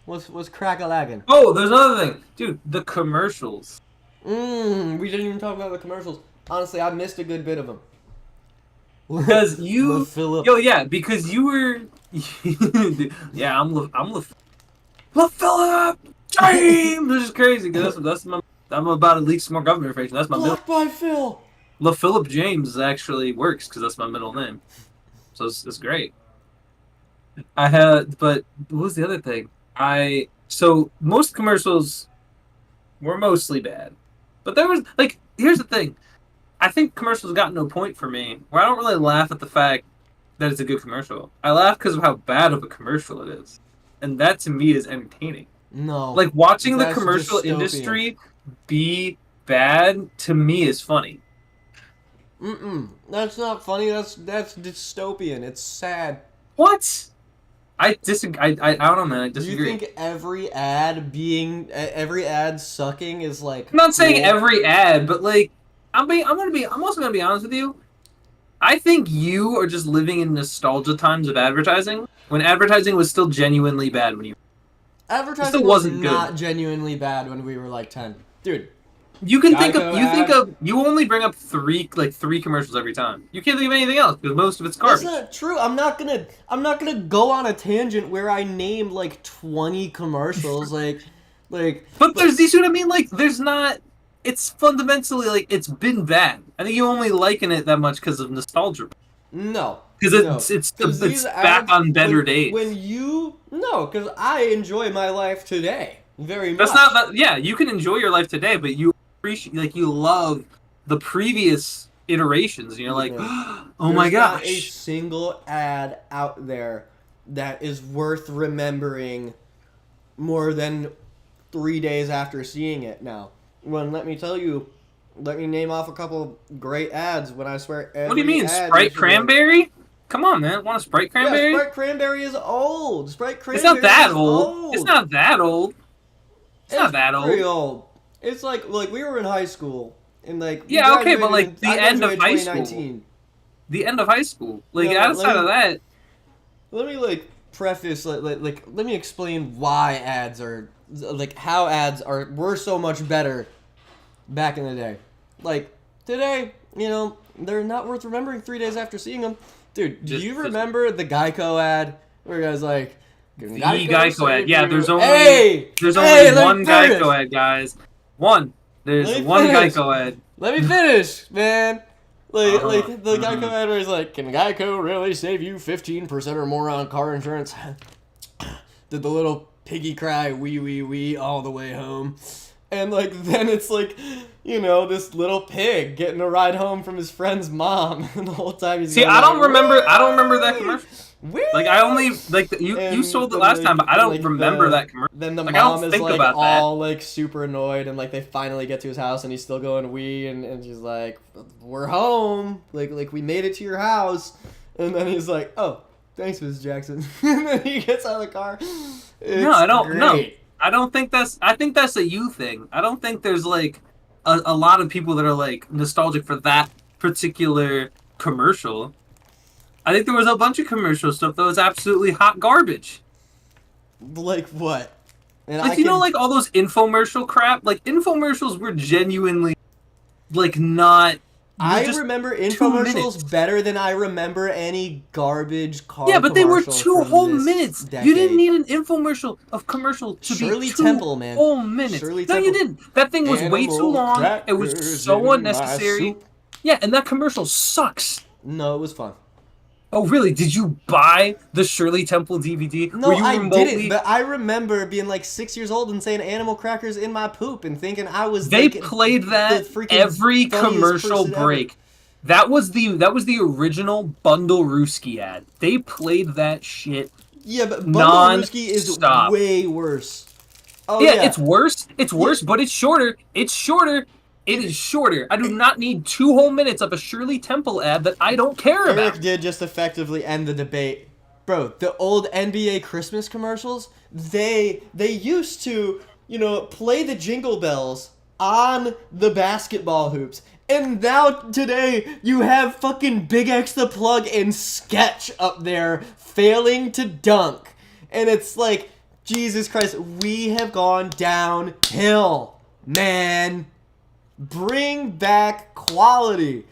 What's crack-a-lagging? Oh, there's another thing, dude. The commercials. We didn't even talk about the commercials. Honestly, I missed a good bit of them. Because you, Phillip. yo, yeah, because you were, yeah, I'm Phillip James. This is crazy. Cause I'm about to leak some more government information. That's my middle. Blocked by Phil. Phillip James actually works because that's my middle name, so it's great. But what was the other thing? So most commercials were mostly bad, but there was like, here's the thing. I think commercials got to a point for me where I don't really laugh at the fact that it's a good commercial. I laugh because of how bad of a commercial it is. And that to me is entertaining. No. Like watching the That's commercial dystopian. industry be bad to me is funny. That's not funny. That's dystopian. It's sad. What? I disagree. I don't know, man. I Do you disagree. think every ad sucking is like? I'm not saying cool? every ad, but like I'm also gonna be honest with you. I think you are just living in nostalgia times of advertising when advertising was still genuinely bad when you. Advertising still was wasn't not good. genuinely bad when we were like 10. Dude, You can Geico you only bring up three commercials every time. You can't think of anything else because most of it's that's garbage. not true. I'm not gonna go on a tangent where I name like 20 commercials like But there's, you see what I mean? Like, there's not. It's fundamentally like it's been bad. I think you only liken it that much because of nostalgia. no. Because it's back on better days. Because I enjoy my life today very much. That's not that. Yeah, you can enjoy your life today, but you appreciate, like, you love the previous iterations. And you're like, oh my There's not a gosh. single ad out there that is worth remembering more than 3 days after seeing it now. Well, let me name off a couple great ads when I swear every What do you mean, ad Sprite is for Cranberry? Come on, man. Want a Sprite Cranberry? Yeah, Sprite Cranberry is old. Sprite Cranberry It's not that is old. It's not that old. It's not that pretty old. old. It's like we were in high school and like we Yeah, okay, but graduated like I the end of graduated high 2019. school. The end of high school. Like, Yeah, outside of that. Let me preface let me explain why ads are how ads were so much better back in the day. Like, today, they're not worth remembering 3 days after seeing them. Dude, do you remember the Geico ad where guys like, the Geico ad? Yeah, there's only one Geico ad, guys. There's one Geico ad. Let me finish, man. Like the Geico ad where he's like, can Geico really save you 15% or more on car insurance? Did the little piggy cry wee wee wee all the way home? And then it's this little pig getting a ride home from his friend's mom, and the whole time he's I don't remember that commercial. I only you sold it last time, but I don't remember that commercial. Then the mom is all super annoyed, and they finally get to his house, and he's still going wee, and she's like, "We're home, like we made it to your house," and then he's like, "Oh, thanks, Mrs. Jackson," and then he gets out of the car. No, I don't. No, I don't think that's. I think that's a you thing. I don't think there's a lot of people that are nostalgic for that particular commercial. I think there was a bunch of commercial stuff that was absolutely hot garbage. Like what? And all those infomercial crap. Infomercials were genuinely not. I remember infomercials better than I remember any garbage car. Yeah, but they were 2 whole minutes. Decade. You didn't need an infomercial to Shirley be 2 Temple, man. whole minutes. Shirley no, Temple. You didn't. That thing was way too long. It was so unnecessary. Yeah, and that commercial sucks. No, it was fun. Oh, really? Did you buy the Shirley Temple DVD? No, I didn't. But I remember being 6 years old and saying "animal crackers in my poop" and thinking I was. They played that every commercial break. That was the original Bundle Rooski ad. They played that shit. Yeah, but Bundle Rooski is way worse. Oh yeah, it's worse. It's worse, but it's shorter. It is shorter. I do not need 2 whole minutes of a Shirley Temple ad that I don't care about. Eric did just effectively end the debate. Bro, the old NBA Christmas commercials, they used to, play the jingle bells on the basketball hoops. And now today you have fucking Big X the Plug and Sketch up there failing to dunk. And it's like, Jesus Christ, we have gone downhill, man. Bring back quality.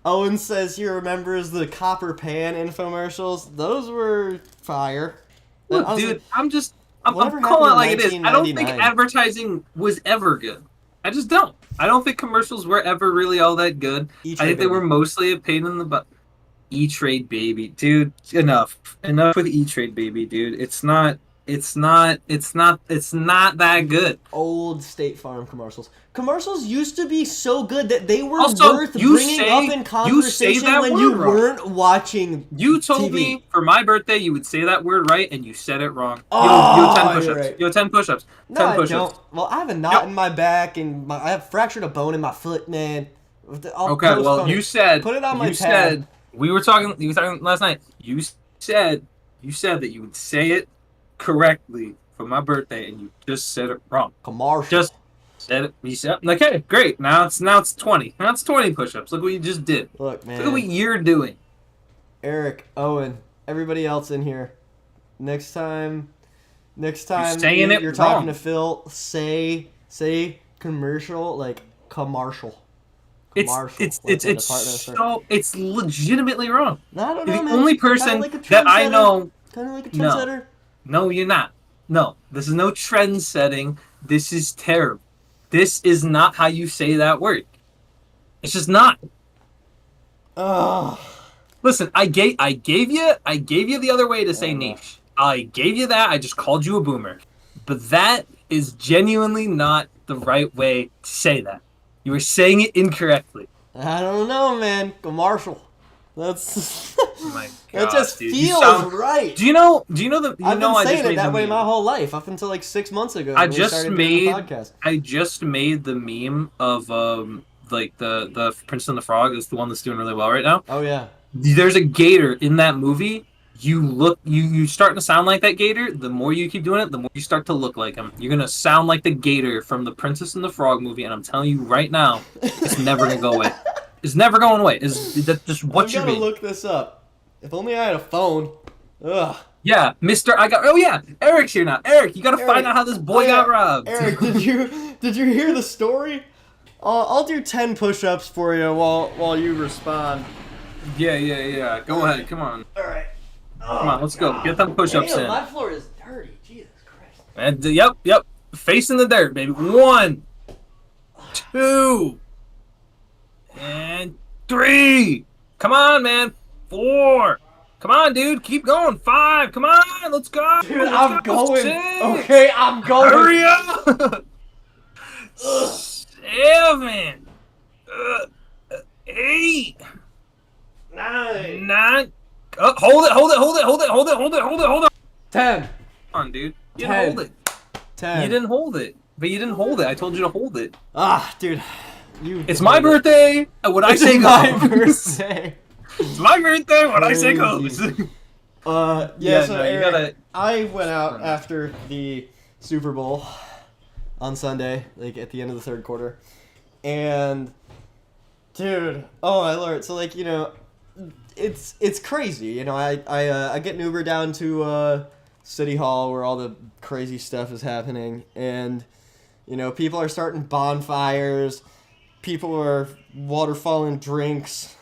Owen says he remembers the copper pan infomercials. Those were fire. Look, dude, I'm calling it like it is. I don't think advertising was ever good. I just don't. I don't think commercials were ever really all that good. I think they were mostly a pain in the butt. E-Trade Baby. Dude, enough. Enough with E-Trade Baby, dude. It's not that good. Old State Farm commercials. Commercials used to be so good that they were worth bringing up in conversation when you weren't watching You told TV. Me for my birthday you would say that word right, and you said it wrong. Oh, you had 10 push-ups. right. You had 10 push-ups. No, 10 I push-ups. don't. Well, I have a knot in my back, and I have fractured a bone in my foot, man. Okay, well, you said... Put it on my pad. We were talking last night. You said that you would say it correctly for my birthday, and you just said it wrong. Commercial. Just said it. You said, okay, great. Now it's 20. Now it's 20 push-ups. Look what you just did. Look, man. Look at what you're doing. Eric, Owen, everybody else in here. Next time you're talking to Phil, say commercial, like commercial. It's legitimately wrong. No, I don't know, you're the man. only person that I know. Kind of like a trendsetter. No, you're not. No, this is no trend setting. This is terrible. This is not how you say that word. It's just not. Ugh. Listen, I gave you the other way to say niche. I gave you that. I just called you a boomer. But that is genuinely not the right way to say that. You were saying it incorrectly. I don't know, man. Commercial. That's oh my God, that just dude. feels right. Do you know I've been saying it that way my whole life up until 6 months ago. I just made the meme of the Prince and the Frog is the one that's doing really well right now. Oh yeah. There's a gator in that movie. You start to sound like that gator. The more you keep doing it, the more you start to look like him. You're gonna sound like the gator from the Princess and the Frog movie, and I'm telling you right now, it's never gonna go away. It's never going away. That's just what you're being. I'm gonna look this up. If only I had a phone. Ugh. Yeah, Oh yeah, Eric's here now. Eric, you gotta find out how this boy got robbed. Eric, did you hear the story I'll do 10 push-ups for you while you respond. Yeah. Go ahead. Come on. All right. Come on, let's go. Get them push-ups in. My floor is dirty. Jesus Christ. And yep. Facing the dirt, baby. 1, 2, and 3. Come on, man. 4. Come on, dude. Keep going. 5. Come on. Let's go. Dude, I'm going. 6. Okay, I'm going. Hurry up. 7. 8. 9. Oh, hold it. 10. Come on, dude. You didn't hold it. 10. You didn't hold it. But you didn't hold it. I told you to hold it. Ah, dude. It's my birthday. When I say go. My birthday. It's my birthday. When I say goes. Yeah, so no, you Eric, gotta... I went out after the Super Bowl on Sunday, like at the end of the third quarter. And, dude, oh my lord. So, like, you know, it's crazy. You know, I get an Uber down to City Hall where all the crazy stuff is happening. And, you know, people are starting bonfires. People are waterfalling drinks.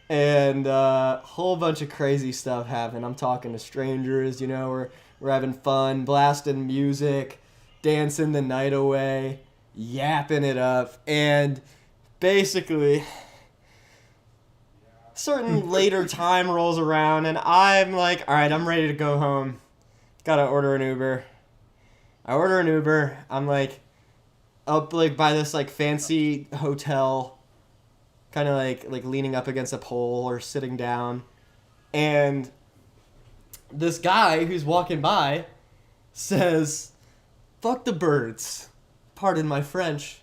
And a whole bunch of crazy stuff happened. I'm talking to strangers, you know, we're having fun, blasting music, dancing the night away, yapping it up. And basically, certain later time rolls around, and I'm like, all right, I'm ready to go home. Gotta order an Uber. I order an Uber. I'm like up like by this like fancy hotel, kind of like leaning up against a pole or sitting down, and this guy who's walking by says, "Fuck the birds," pardon my French,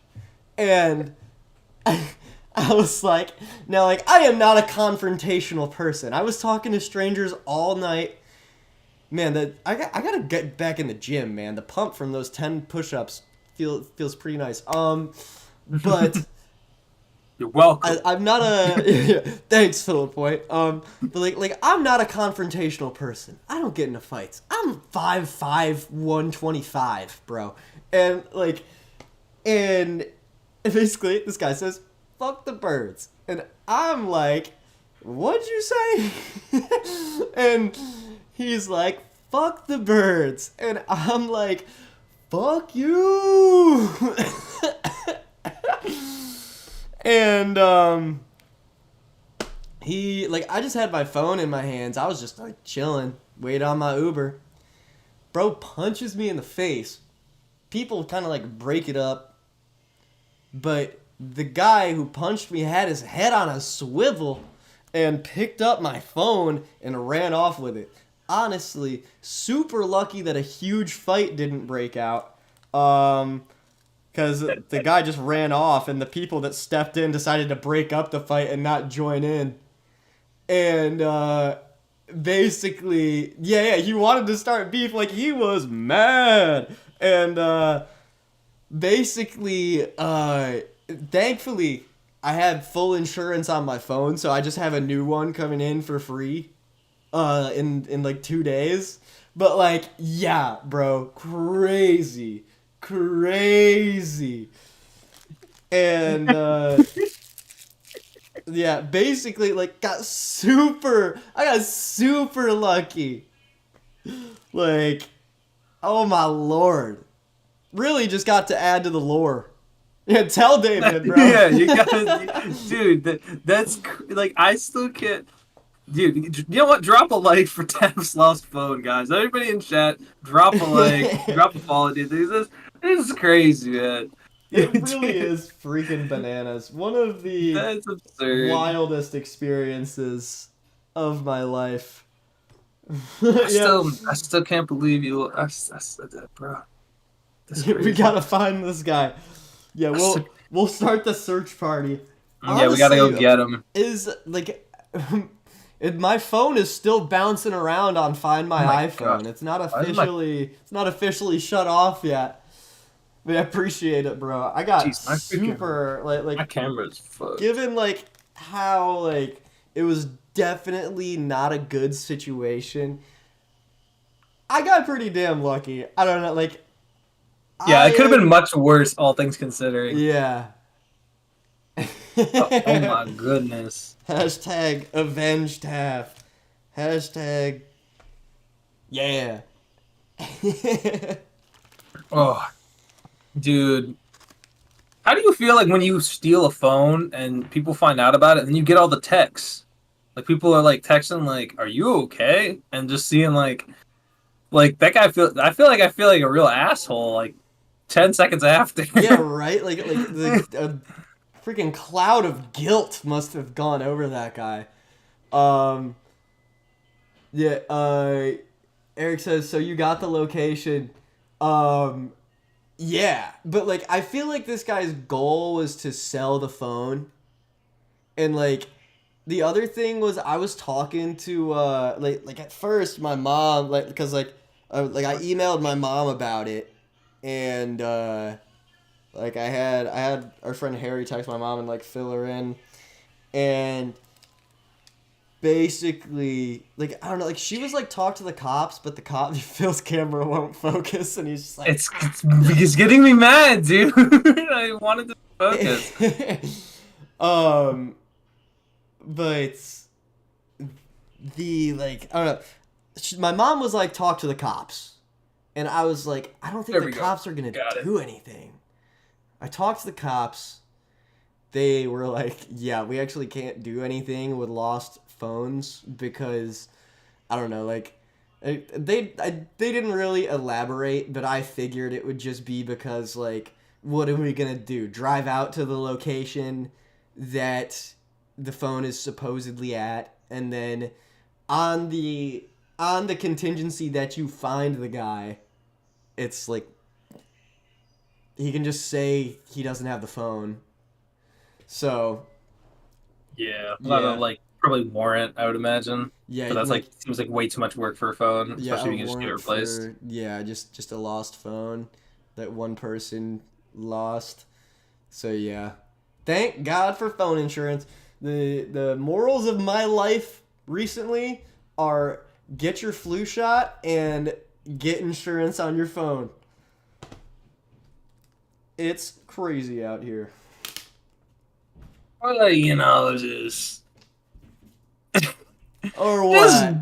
and I was like, now, like, I am not a confrontational person. I was talking to strangers all night. Man, I gotta get back in the gym, man. The pump from those 10 push-ups feels pretty nice. But You're welcome. I'm not a thanks, Philip White. But like I'm not a confrontational person. I don't get into fights. I'm 5'5", 125, bro. And basically this guy says, "Fuck the birds," and I'm like, "What'd you say?" And he's like, "Fuck the birds," and I'm like, "Fuck you." And he, like, I just had my phone in my hands. I was just like chilling, waiting on my Uber. Bro punches me in the face. People kind of like break it up, but the guy who punched me had his head on a swivel and picked up my phone and ran off with it. Honestly, super lucky that a huge fight didn't break out. Because the guy just ran off, and the people that stepped in decided to break up the fight and not join in. And basically, yeah, he wanted to start beef, like he was mad. And basically, thankfully, I had full insurance on my phone, so I just have a new one coming in for free in like 2 days. But like, yeah, bro, crazy. And yeah, basically like I got super lucky. Like, oh my lord. Really just got to add to the lore. Yeah, tell David, bro. Yeah, you gotta, dude. That's like, I still can't. Dude, you know what? Drop a like for Taff's lost phone, guys. Everybody in chat, drop a like, drop a follow, dude. This is crazy, man. It really is freaking bananas. One of the That's absurd. wildest experiences of my life. I still can't believe you. I said that, bro. That's crazy. We gotta find this guy. Yeah, we'll start the search party. Yeah, we gotta go get him. Is like, my phone is still bouncing around on Find My iPhone. God. It's not officially shut off yet. But I appreciate it, bro. I got super like my camera's fucked. Given like how like it was definitely not a good situation, I got pretty damn lucky. I don't know, like Yeah, I it could have been am- much worse, all things considering. Yeah. Oh my goodness. Hashtag avenge Taff. Hashtag yeah. Oh, dude. How do you feel like when you steal a phone and people find out about it and then you get all the texts? Like people are like texting like, "Are you okay?" And just seeing like that guy I feel like a real asshole like 10 seconds after. Yeah, right? Like the a freaking cloud of guilt must have gone over that guy. Um yeah, Eric says, so you got the location. Um yeah, but like I feel like this guy's goal was to sell the phone. And like the other thing was I was talking to like at first my mom like because like I emailed my mom about it and like I had our friend Harry text my mom and like fill her in and basically like I don't know like she was like talk to the cops but the cop Phil's camera won't focus and he's just like It's getting me mad, dude. I wanted to focus. But the like I don't know my mom was like talk to the cops and I was like I don't think There the we go. cops are gonna Got it. do anything. I talked to the cops. They were like, yeah, we actually can't do anything with lost phones because I don't know, like they didn't really elaborate, but I figured it would just be because like what are we gonna do? Drive out to the location that the phone is supposedly at, and then on the contingency that you find the guy, it's like he can just say he doesn't have the phone. So Yeah, a yeah. lot of like probably warrant, I would imagine. Yeah, But that's like seems like way too much work for a phone, yeah, especially a if you can just get it warrant replaced. for yeah, just a lost phone that one person lost. So yeah, thank God for phone insurance. The morals of my life recently are get your flu shot and get insurance on your phone. It's crazy out here. Well, you know, just Or what?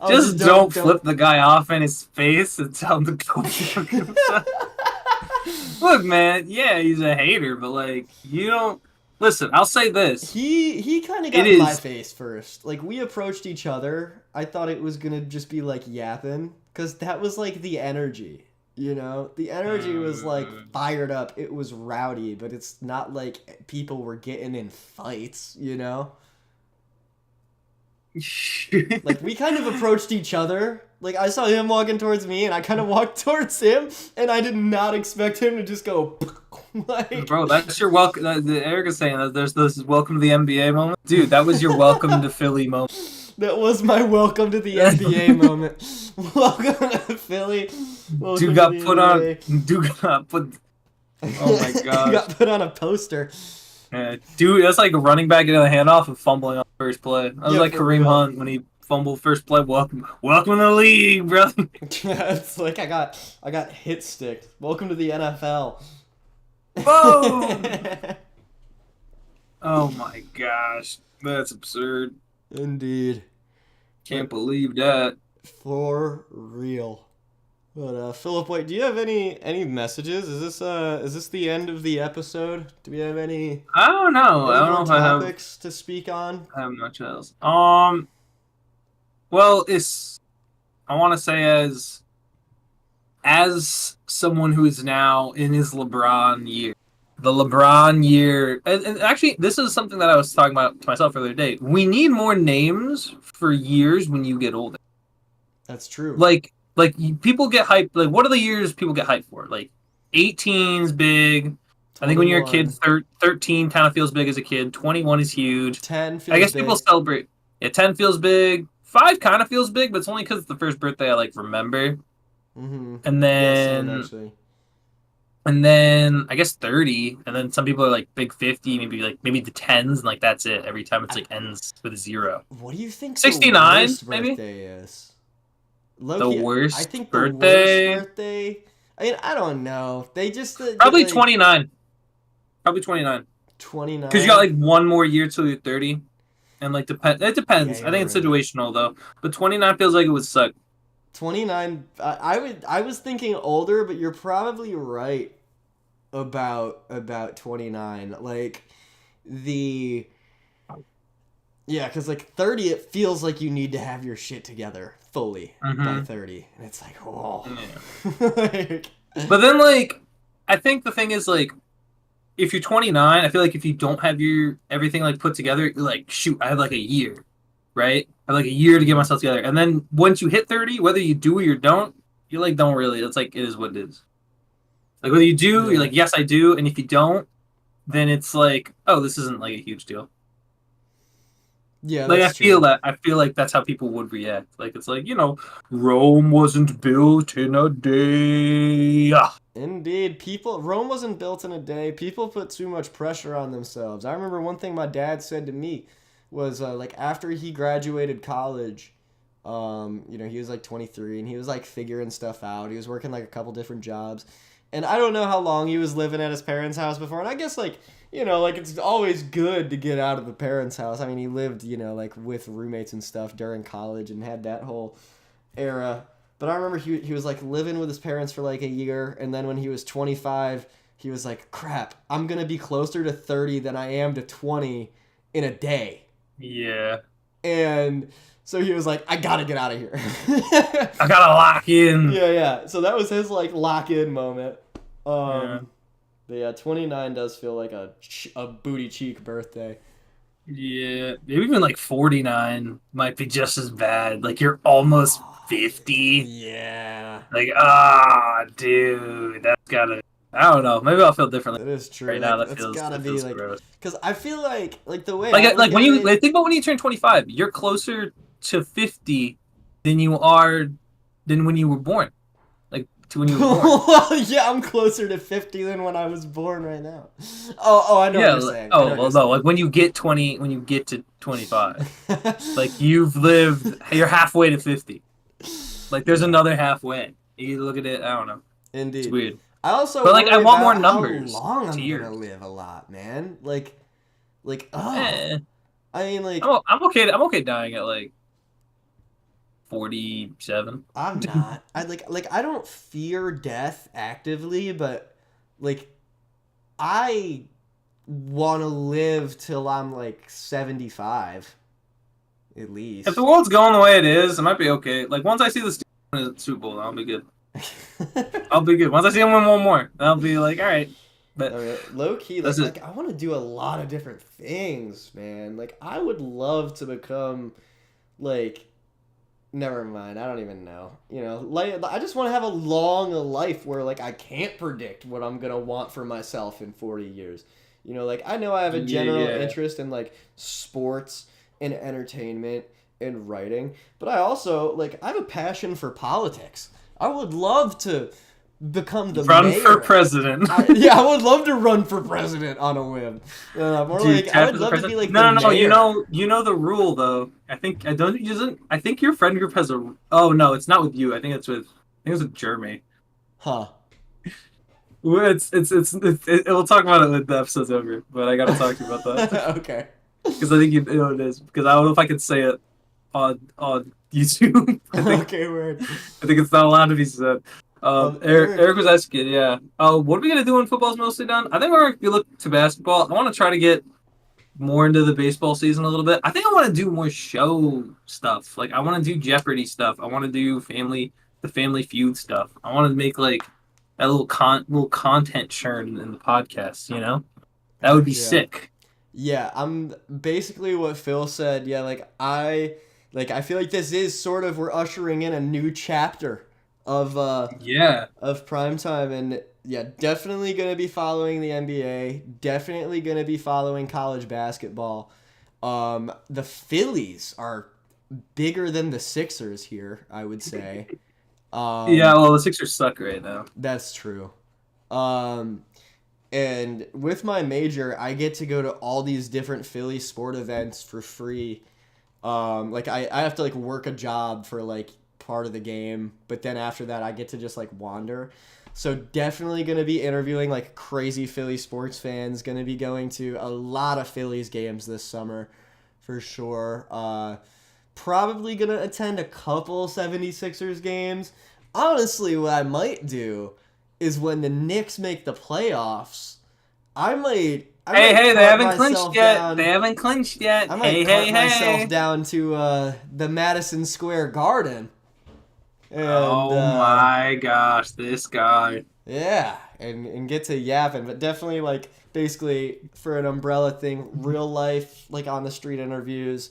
Oh, just don't flip the guy off in his face and tell him to go fuck himself. Look, man, yeah, he's a hater, but like you don't listen. I'll say this: He kind of got in my face first. Like we approached each other. I thought it was gonna just be like yapping, cause that was like the energy. You know, the energy was like fired up. It was rowdy, but it's not like people were getting in fights. You know, like we kind of approached each other. Like I saw him walking towards me, and I kind of walked towards him, and I did not expect him to just go. Like, bro, that's your welcome. The Eric is saying that there's this welcome to the NBA moment, dude. That was your welcome to Philly moment. That was my welcome to the NBA moment. Welcome to Philly. Dude got put on. Dude got put. Oh my god. Got put on a poster. Dude, that's like a running back getting a handoff and fumbling on first play. That was Yeah, like for Kareem real. Hunt when he fumbled first play. Welcome to the league, bro. It's like I got hit sticked. Welcome to the NFL. Boom! Oh my gosh, that's absurd. Indeed. Can't believe that. For real. But Philip, wait, do you have any messages? Is this the end of the episode? Do we have any I don't know. I don't know if I have. topics to speak on? I have much else. Well, I want to say as someone who is now in his LeBron year, the LeBron year, and actually, this is something that I was talking about to myself the other day. We need more names for years when you get older. That's true. Like people get hyped. Like, what are the years people get hyped for? Like, 18's big. I think when you're a kid, 13 kind of feels big as a kid. 21 is huge. 10 feels I guess big. people celebrate. Yeah, 10 feels big. 5 kind of feels big, but it's only because it's the first birthday I like remember. Mm-hmm. And Yeah, same, then, and then I guess 30, and then some people are like big 50, maybe the 10s, and like that's it. Every time it's like ends with a 0. What do you think 69, the worst maybe? birthday is? The worst I think birthday? the worst birthday. I mean, I don't know. They just Probably like, 29. Probably 29. 29. Because you got like one more year till you're 30. And like it depends. Yeah, I think you're it's right. situational though. But 29 feels like it would suck. 29. I was thinking older, but you're probably right about 29. Like the yeah, cuz like 30 it feels like you need to have your shit together fully by Mm-hmm. 30. And it's like, oh. Yeah. Like, But then like I think the thing is like if you're 29, I feel like if you don't have your everything like put together, you're like, shoot, I have like a year, right? I have like a year to get myself together. And then once you hit 30, whether you do or you don't, you like don't really. It's like it is what it is. Like whether you do, you're yeah. like, yes, I do, and if you don't, then it's like, oh, this isn't like a huge deal. Yeah, Like that's true. I feel like that's how people would react. Like it's like, Rome wasn't built in a day. Indeed, Rome wasn't built in a day. People put too much pressure on themselves. I remember one thing my dad said to me was like after he graduated college, he was like 23 and he was like figuring stuff out. He was working like a couple different jobs. And I don't know how long he was living at his parents' house before. And I guess like, like it's always good to get out of the parents' house. I mean, he lived, like with roommates and stuff during college and had that whole era. But I remember he was like living with his parents for like a year, and then when he was 25, he was like, "Crap, I'm gonna be closer to 30 than I am to 20 in a day." Yeah. And so he was like, "I gotta get out of here." I gotta lock in. Yeah. So that was his like lock in moment. Yeah. But yeah, 29 does feel like a booty cheek birthday. Yeah, maybe even like 49 might be just as bad. Like you're almost 50. Yeah. Like, dude, that's gotta. I don't know. Maybe I'll feel differently That is true. right now. Like that's gotta That be feels like, gross. because I feel like the way I Like look when at you it. think about when you turn 25, you're closer to 50 than you are than when you were born. Like to when you were born. Well, yeah, I'm closer to 50 than when I was born right now. Oh, I know what Yeah. you're saying. I know Oh what well, you're no. saying. Like when you get 20, when you get to 25, like you've lived. You're halfway to 50. Like there's Yeah, another halfway. You look at it. I don't know. It's indeed. weird. I also But like I worry want more about how numbers long to I'm gonna years. live a lot, man. Like, Eh, I mean, like, I'm okay. I'm okay dying at like 47. I'm not. I don't fear death actively, but like, I want to live till I'm like 75, at If the least. world's going the way it is, it might be okay. Like once I see the Super Bowl, I'll be good. I'll be good. Once I see him win one more, I'll be like, all right. But Okay, low key, that's it. I want to do a lot of different things, man. Like, I would love to become, like, never mind. I don't even know. Like, I just want to have a long life where, like, I can't predict what I'm gonna want for myself in 40 years. Like, I know I have a general Yeah. interest in like sports and entertainment and writing, but I also I have a passion for politics. I would love to become the Run mayor. for president. I would love to run for president on a whim. More Dude, like I Taff would is the love to be president. like No, the no, no. mayor. You know the rule though. I don't isn't. I think your friend group has a. Oh no, it's not with you. I think it's with. I think it's with Jeremy. Huh. Well, we'll talk about it when the episode's over. But I gotta talk to you about that Okay. because I think you know what it is. Because I don't know if I can say it on YouTube. Okay, word. I think it's not allowed to be said. Eric was asking, yeah. What are we gonna do when football's mostly done? I think we're gonna look to basketball. I want to try to get more into the baseball season a little bit. I think I want to do more show stuff. Like I want to do Jeopardy stuff. I want to do the Family Feud stuff. I want to make like a little content churn in the podcast. That would be Yeah. sick. Yeah, I'm basically what Phil said. Yeah, I feel like this is sort of we're ushering in a new chapter of Yeah. of primetime, and yeah, definitely going to be following the NBA, definitely going to be following college basketball. The Phillies are bigger than the Sixers here, I would say. Yeah. Well, the Sixers suck right now. That's true. And with my major, I get to go to all these different Philly sport events for free. I have to work a job for part of the game, but then after that I get to just wander. So definitely going to be interviewing like crazy Philly sports fans. Going to be going to a lot of Phillies games this summer, for sure. Probably going to attend a couple 76ers games. Honestly, what I might do is when the Knicks make the playoffs, I might Hey, they cut haven't myself clinched yet. down. They haven't clinched yet. I might Hey, cut myself hey. down to the Madison Square Garden. And, Oh my gosh, this guy. Yeah, and get to yapping, but definitely like basically for an umbrella thing, real life like on the street interviews,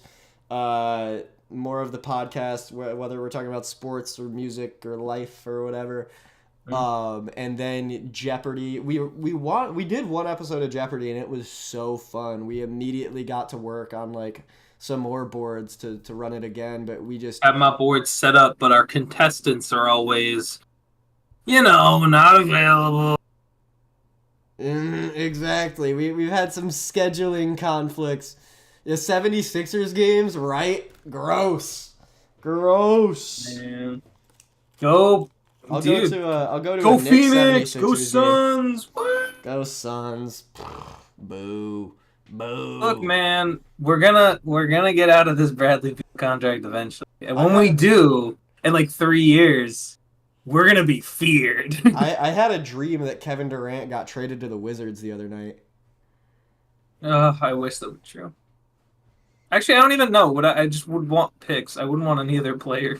more of the podcast whether we're talking about sports or music or life or whatever. And then Jeopardy. We did one episode of Jeopardy and it was so fun. We immediately got to work on like some more boards to run it again, but we just Have my board set up, but our contestants are always, not available. Exactly. We've had some scheduling conflicts. The 76ers games, right? Gross. Man. Go, I'll dude. go to Go a Knicks Phoenix. 76ers Go game. Suns. What? Go Suns. Boo. Look, man, we're gonna get out of this Bradley Beal contract eventually, and when we do, in like 3 years, we're gonna be feared. I had a dream that Kevin Durant got traded to the Wizards the other night. I wish that was true. Actually, I don't even know. I just would want picks. I wouldn't want any of their players.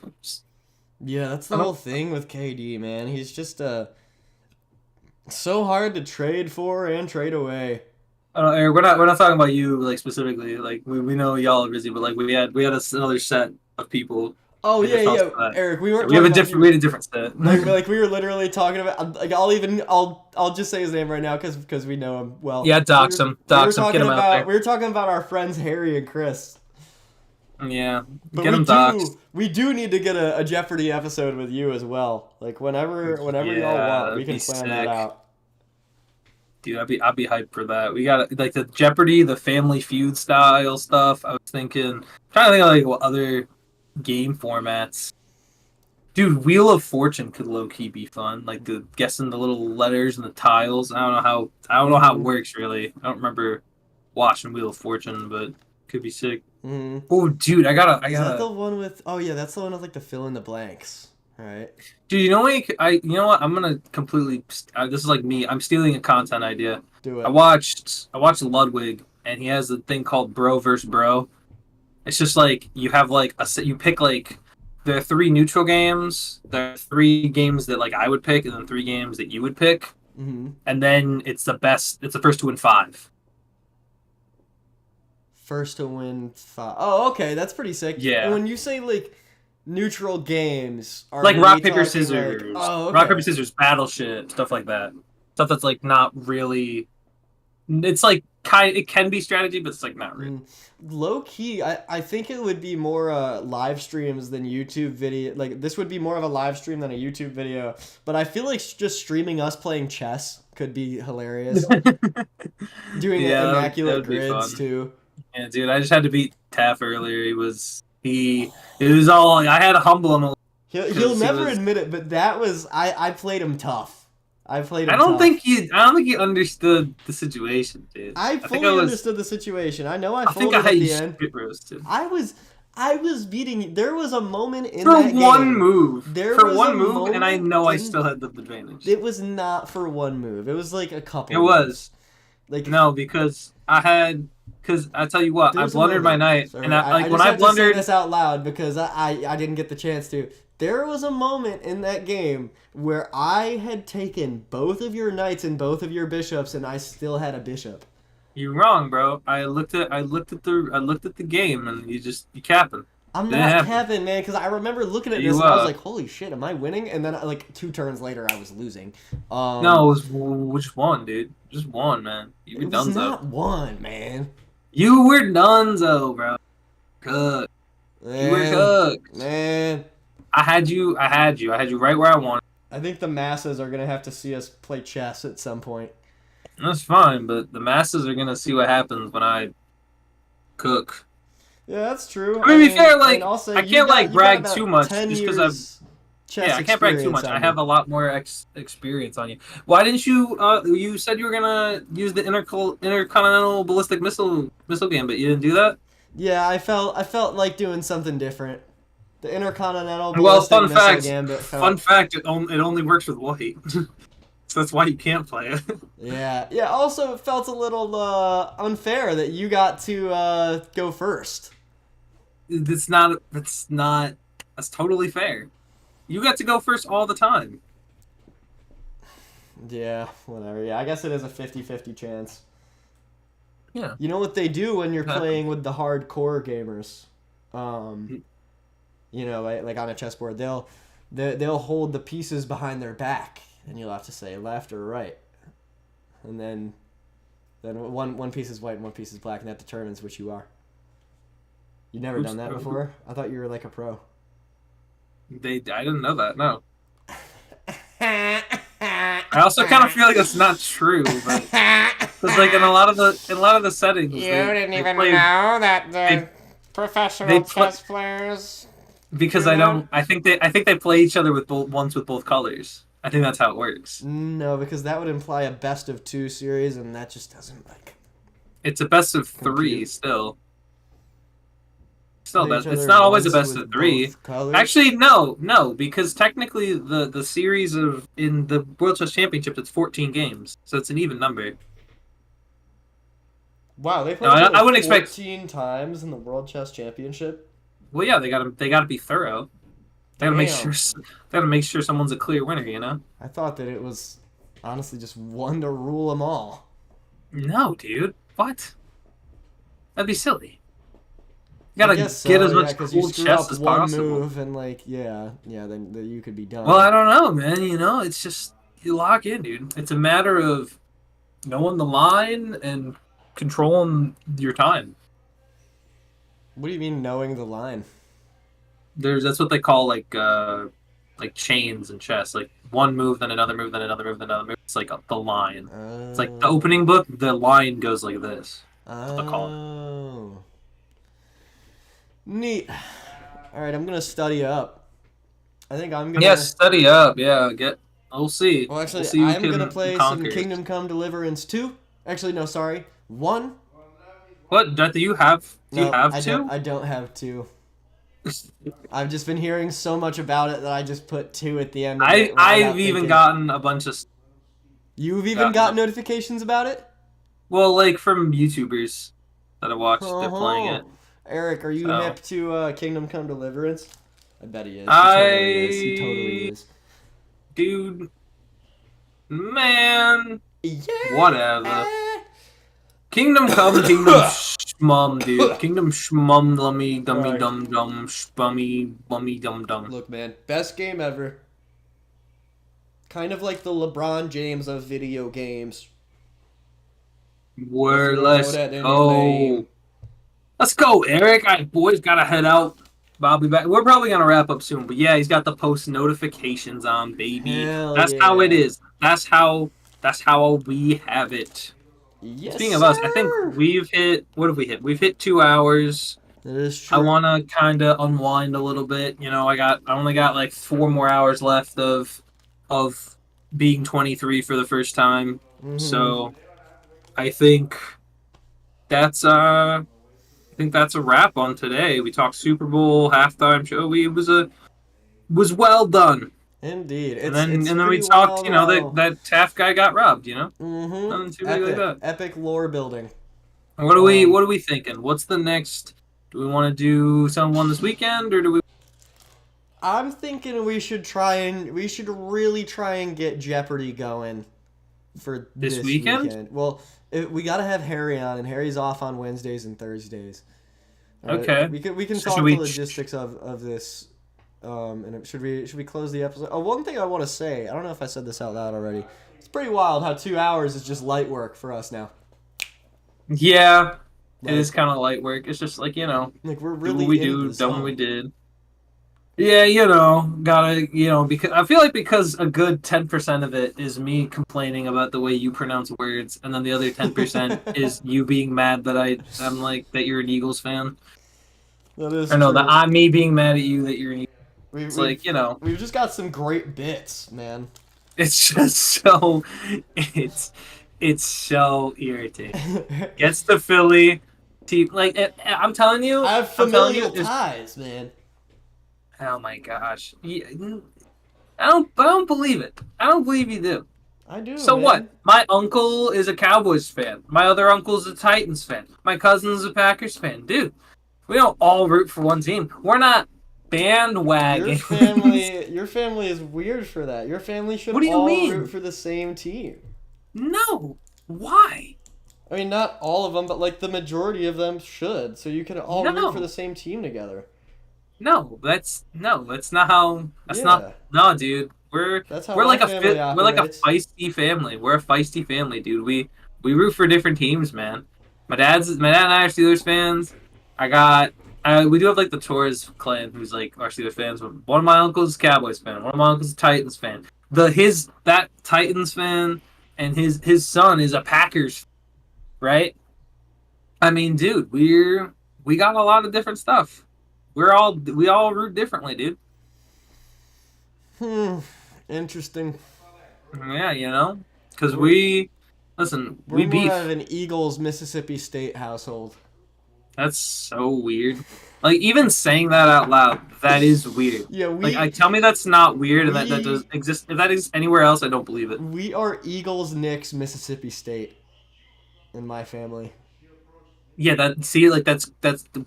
Yeah, that's the whole thing with KD, man. He's just so hard to trade for and trade away. Eric, we're not talking about you like specifically. Like we know y'all are busy, but like we had another set of people. Oh yeah, Eric. We weren't. We had a different set. Like we were literally talking about. Like I'll just say his name right now because we know him well. Yeah, dox him. Get him out there. We were talking about our friends Harry and Chris. Yeah, but get him doxed. We do need to get a Jeopardy episode with you as well. Like whenever y'all want, we can plan that out. Dude, I'd be hyped for that. We got like the Jeopardy, the Family Feud style stuff. I was trying to think of like what other game formats. Dude, Wheel of Fortune could low key be fun. Like guessing the little letters and the tiles. I don't know how it works really. I don't remember watching Wheel of Fortune, but it could be sick. Mm-hmm. Oh, dude, I gotta. Is that the one with? Oh yeah, that's the one with like the fill in the blanks. All right. Dude, you know what? I'm gonna completely. This is like me. I'm stealing a content idea. Do it. I watched Ludwig, and he has a thing called Bro vs. Bro. It's just like you have like you pick like there are 3 neutral games. There are 3 games that like I would pick, and then 3 games that you would pick. Mm-hmm. And then it's the first to win 5. First to win 5. Oh, okay, that's pretty sick. Yeah. And when you say like neutral games, are like we rock paper talking, scissors, like, oh, okay. rock paper scissors, battleship, stuff like that. Stuff that's like not really. It's like it can be strategy, but it's like not really. Low key, I think it would be more live streams than YouTube video. Like this would be more of a live stream than a YouTube video. But I feel like just streaming us playing chess could be hilarious. Doing immaculate grids too. Yeah, dude, I just had to beat Taff earlier. It was all. I had to humble him. He'll never admit it, but that was I played him tough. I don't think he understood the situation, dude. I fully understood the situation. I know I folded at the end. Roasted. I was beating you. There was a moment in for that one game, move. for one move, and I know I still had the advantage. It was not for one move. It was like a couple. It was moves. Like no, because I tell you what, I blundered my knight, and when I blundered to say this out loud because I didn't get the chance to. There was a moment in that game where I had taken both of your knights and both of your bishops, and I still had a bishop. You're wrong, bro. I looked at the game, and you capping. I'm not capping, man, because I remember looking at this and I was like, "Holy shit, am I winning?" And then like 2 turns later, I was losing. No, it was just one, dude. Just one, man. You were it was not one, man. You were dunzo, bro. Cooked. You were cooked, man. I had you right where I wanted. I think the masses are gonna have to see us play chess at some point. That's fine, but the masses are gonna see what happens when I cook. Yeah, that's true. I mean, to be fair, like I can't like brag too much just because chess Yeah, I can't brag too experience much. on I me. have a lot more experience on you. Why didn't you? You said you were gonna use the intercontinental ballistic missile game, but you didn't do that. Yeah, I felt like doing something different. The intercontinental Well, ballistic missile gambit fun felt. fact, it only works with white, so that's why you can't play it. Yeah. Also, it felt a little unfair that you got to go first. It's not. That's not. That's totally fair. You got to go first all the time. Yeah, whatever. Yeah, I guess it is a 50-50 chance. Yeah. You know what they do when you're Happens. playing with the hardcore gamers? Like on a chessboard, they'll hold the pieces behind their back, and you'll have to say left or right, and then one piece is white and one piece is black, and that determines which you are. You've never done that before? I thought you were like a pro. I didn't know that. No. I also kind of feel like that's not true, but because like in a lot of the settings, You they didn't even play, know that the they professional play- chess players. because I don't. I think they play each other with both colors. I think that's how it works. No, because that would imply a best of 2 series, and that just doesn't like. It's a best of 3 Compute. still. Play It's each other not always a once best with of 3. both colors. Actually, no, because technically the series in the World Chess Championship it's 14 games, so it's an even number. Wow, they played No, each other I wouldn't expect- 14 times in the World Chess Championship. Well, yeah, they gotta be thorough. They gotta Damn. make sure someone's a clear winner. You know? I thought that it was honestly just one to rule them all. No, dude. What? That'd be silly. You I gotta guess get so, as much because you cool screw chess up as one possible. move and then you could be done. Well, I don't know, man. You know, it's just you lock in, dude. It's a matter of knowing the line and controlling your time. What do you mean knowing the line? That's what they call like chains in chess. Like one move, then another move, then another move, then another move. It's like the line. It's like the opening book. The line goes like this. That's what they call it. Oh. Neat. All right, I'm gonna study up. I think I'm gonna. Yeah, study up. Yeah, we'll see. Well, actually, We'll see who I'm can gonna play some conquer. Kingdom Come Deliverance 2. Actually, no, sorry, 1. What do you have? Do you have I 2? I don't have 2. I've just been hearing so much about it that I just put 2 at the end. Of it I've without even thinking. gotten a bunch of. You've even got notifications about it? Well, like from YouTubers that I watched, they're playing it. Eric, are you So. hip to Kingdom Come Deliverance? I bet he is. He totally is. He totally is. Dude, man, Yeah. whatever. Kingdom Come, Kingdom Shmum, dude. Kingdom Shmum, dummy, Right. dum, shmummy, bummy, dum. Look, man, best game ever. Kind of like the LeBron James of video games. Let's Throw it at any go. lane. Let's go, Eric. Boys gotta head out. I'll be back. We're probably gonna wrap up soon, but yeah, he's got the post notifications on, baby. Hell That's how it yeah. is. That's how we have it. Yes, Speaking of us, I sir. think we've hit. What have we hit? We've hit 2 hours. That is true. I want to kind of unwind a little bit. You know, I only got like 4 more hours left of being 23 for the first time. Mhm. So I think that's a wrap on today. We talked Super Bowl halftime show. Was well done. Indeed. And then we talked, you know, that Taff guy got robbed, you know? Nothing too big like that. Epic lore building. What are we thinking? What's the next? Do we want to do someone this weekend, or do we? I'm thinking we should really try and get Jeopardy going for This weekend? Well, we got to have Harry on, and Harry's off on Wednesdays and Thursdays. Okay. We can So talk should the we- logistics of this. And should we close the episode? Oh, one thing I want to say. I don't know if I said this out loud already. It's pretty wild how 2 hours is just light work for us now. Yeah, Like, it is kind of light work. It's just like, you know, Like we're do really what we into do, the done what song. we did. Yeah, you know, gotta, you know, because I feel like because a good 10% of it is me complaining about the way you pronounce words, and then the other 10% is you being mad that I'm like that you're an Eagles fan, That is or no, true. that I'm me being mad at you that you're an Eagles. It's like, you know, we've just got some great bits, man. it's just so it's so irritating. Gets the Philly team like I'm telling you, I have I'm telling you, familial ties, man. oh my gosh. I don't believe it. I don't believe you do. I do. So man. what? My uncle is a Cowboys fan. My other uncle is a Titans fan. My cousin's a Packers fan. Dude, we don't all root for one team. We're not bandwagon. Your family is weird for that. Your family should What do you all mean? root for the same team. No. Why? I mean, not all of them, but like the majority of them should. So you can all No. root for the same team together. No, that's not how. That's Yeah. not. No, dude. That's how We're my like family we're like a operates. feisty family. We're a feisty family, dude. We root for different teams, man. My dad and I are Steelers fans. We do have like the Torres clan, who's like our Steelers fans. But one of my uncles is a Cowboys fan. One of my uncles is a Titans fan. That Titans fan and his son is a Packers fan, right? I mean, dude, we got a lot of different stuff. We all root differently, dude. Interesting. Yeah, you know, because we We're beef. more of an Eagles Mississippi State household. That's so weird. Like even saying that out loud, that is weird. Yeah, tell me that's not weird and that we- does exist. If that exists anywhere else, I don't believe it. we are Eagles Knicks Mississippi State in my family. Yeah, that's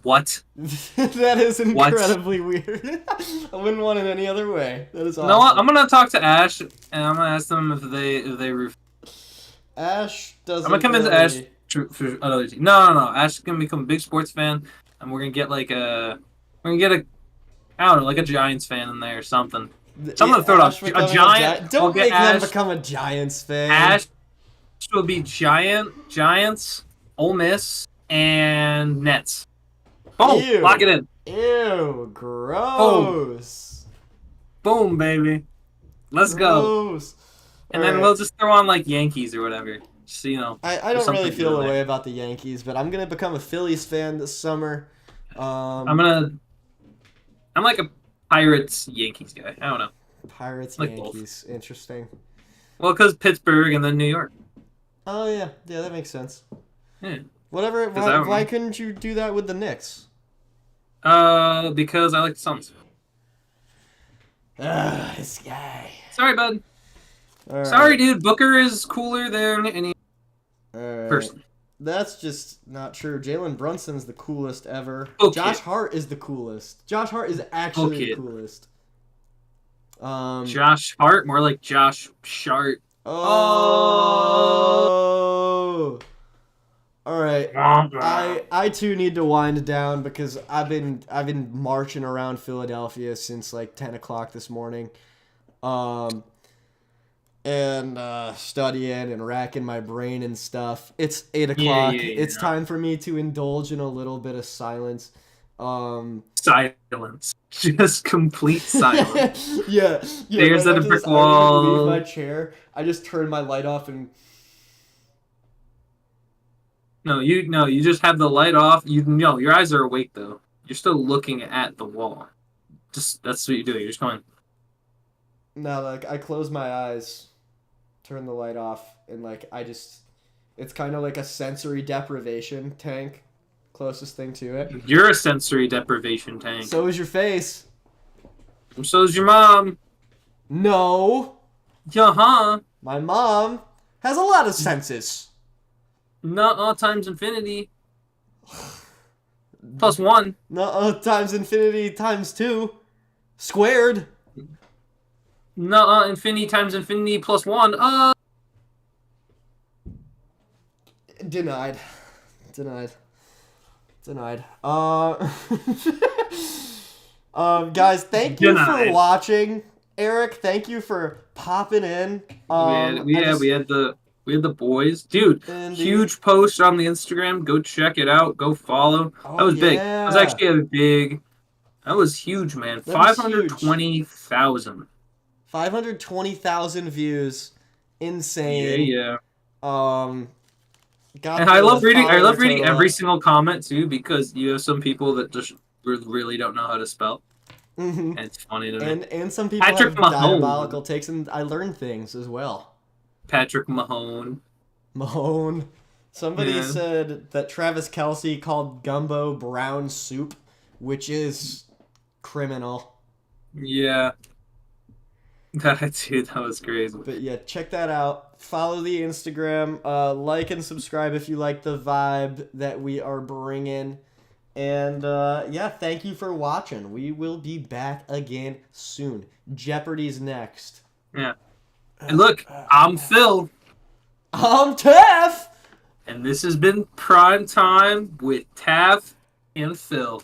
what. That is incredibly weird. I wouldn't want it any other way. That is awesome. You know what? I'm gonna talk to Ash and I'm gonna ask them if they root. Ash doesn't. I'm gonna convince really... Ash for another team. No. Ash is gonna become a big sports fan, and we're gonna get I don't know, like a Giants fan in there or something. Someone throw it Ash off. A becoming Giant. Don't I'll make get them Ash. become a Giants fan. Ash will be Giants, Ole Miss, and Nets. Boom! Ew. Lock it in. Ew, gross. Boom, baby. Let's go. Gross. And then we'll just throw on like Yankees or whatever. Just, you know. I don't really something feel good the there. way about the Yankees, but I'm gonna become a Phillies fan this summer. I'm like a Pirates Yankees guy. I don't know. Pirates, like both. Yankees. Interesting. Well, because Pittsburgh and then New York. Oh yeah, that makes sense. Yeah. Whatever. Why couldn't you do that with the Knicks? Because I like the Suns. This guy. Sorry, bud. All right. Sorry, dude. Booker is cooler than any All right. person. That's just not true. Jalen Brunson's the coolest ever. Okay. Josh Hart is the coolest. Josh Hart is actually Okay. the coolest. Josh Hart, more like Josh Shart. Oh. All right. I too need to wind down because I've been marching around Philadelphia since like 10 o'clock this morning, and studying and racking my brain and stuff. It's 8 o'clock. Yeah. It's time for me to indulge in a little bit of silence. Silence. Just complete silence. yeah. Stares right at a after brick this, I don't even leave wall. my chair. I just turn my light off and. No, you just have the light off. Your eyes are awake though. You're still looking at the wall. Just that's what you do. You're just going. No, like I close my eyes, turn the light off, and like it's kind of like a sensory deprivation tank, closest thing to it. You're a sensory deprivation tank. So is your face. And so is your mom. No, Yeah, my mom has a lot of senses. Not all times infinity. Plus one. No, times infinity times 2, squared. No, infinity times infinity plus one. Denied. Guys, thank you for Denied. watching. Eric, thank you for popping in. We had the boys, dude. Indeed. Huge post on the Instagram. Go check it out. Go follow. That was big. That was actually a big. That was huge, man. That was 520,000. 520,000 views. Insane. Yeah. Got And I love reading. I love follower reading total every up. single comment too, because you have some people that just really don't know how to spell. Mhm. It's funny to me. And some people Patrick have Mahone. diabolical takes, and I learn things as well. Patrick Mahone. Mahone. Somebody Yeah. said that Travis Kelsey called gumbo brown soup, which is criminal. Yeah. Dude, that was crazy. But yeah, check that out. Follow the Instagram. Like and subscribe if you like the vibe that we are bringing. And yeah, thank you for watching. We will be back again soon. Jeopardy's next. Yeah. And look, I'm Phil, I'm Taff! and this has been Prime Time with Taff and Phil.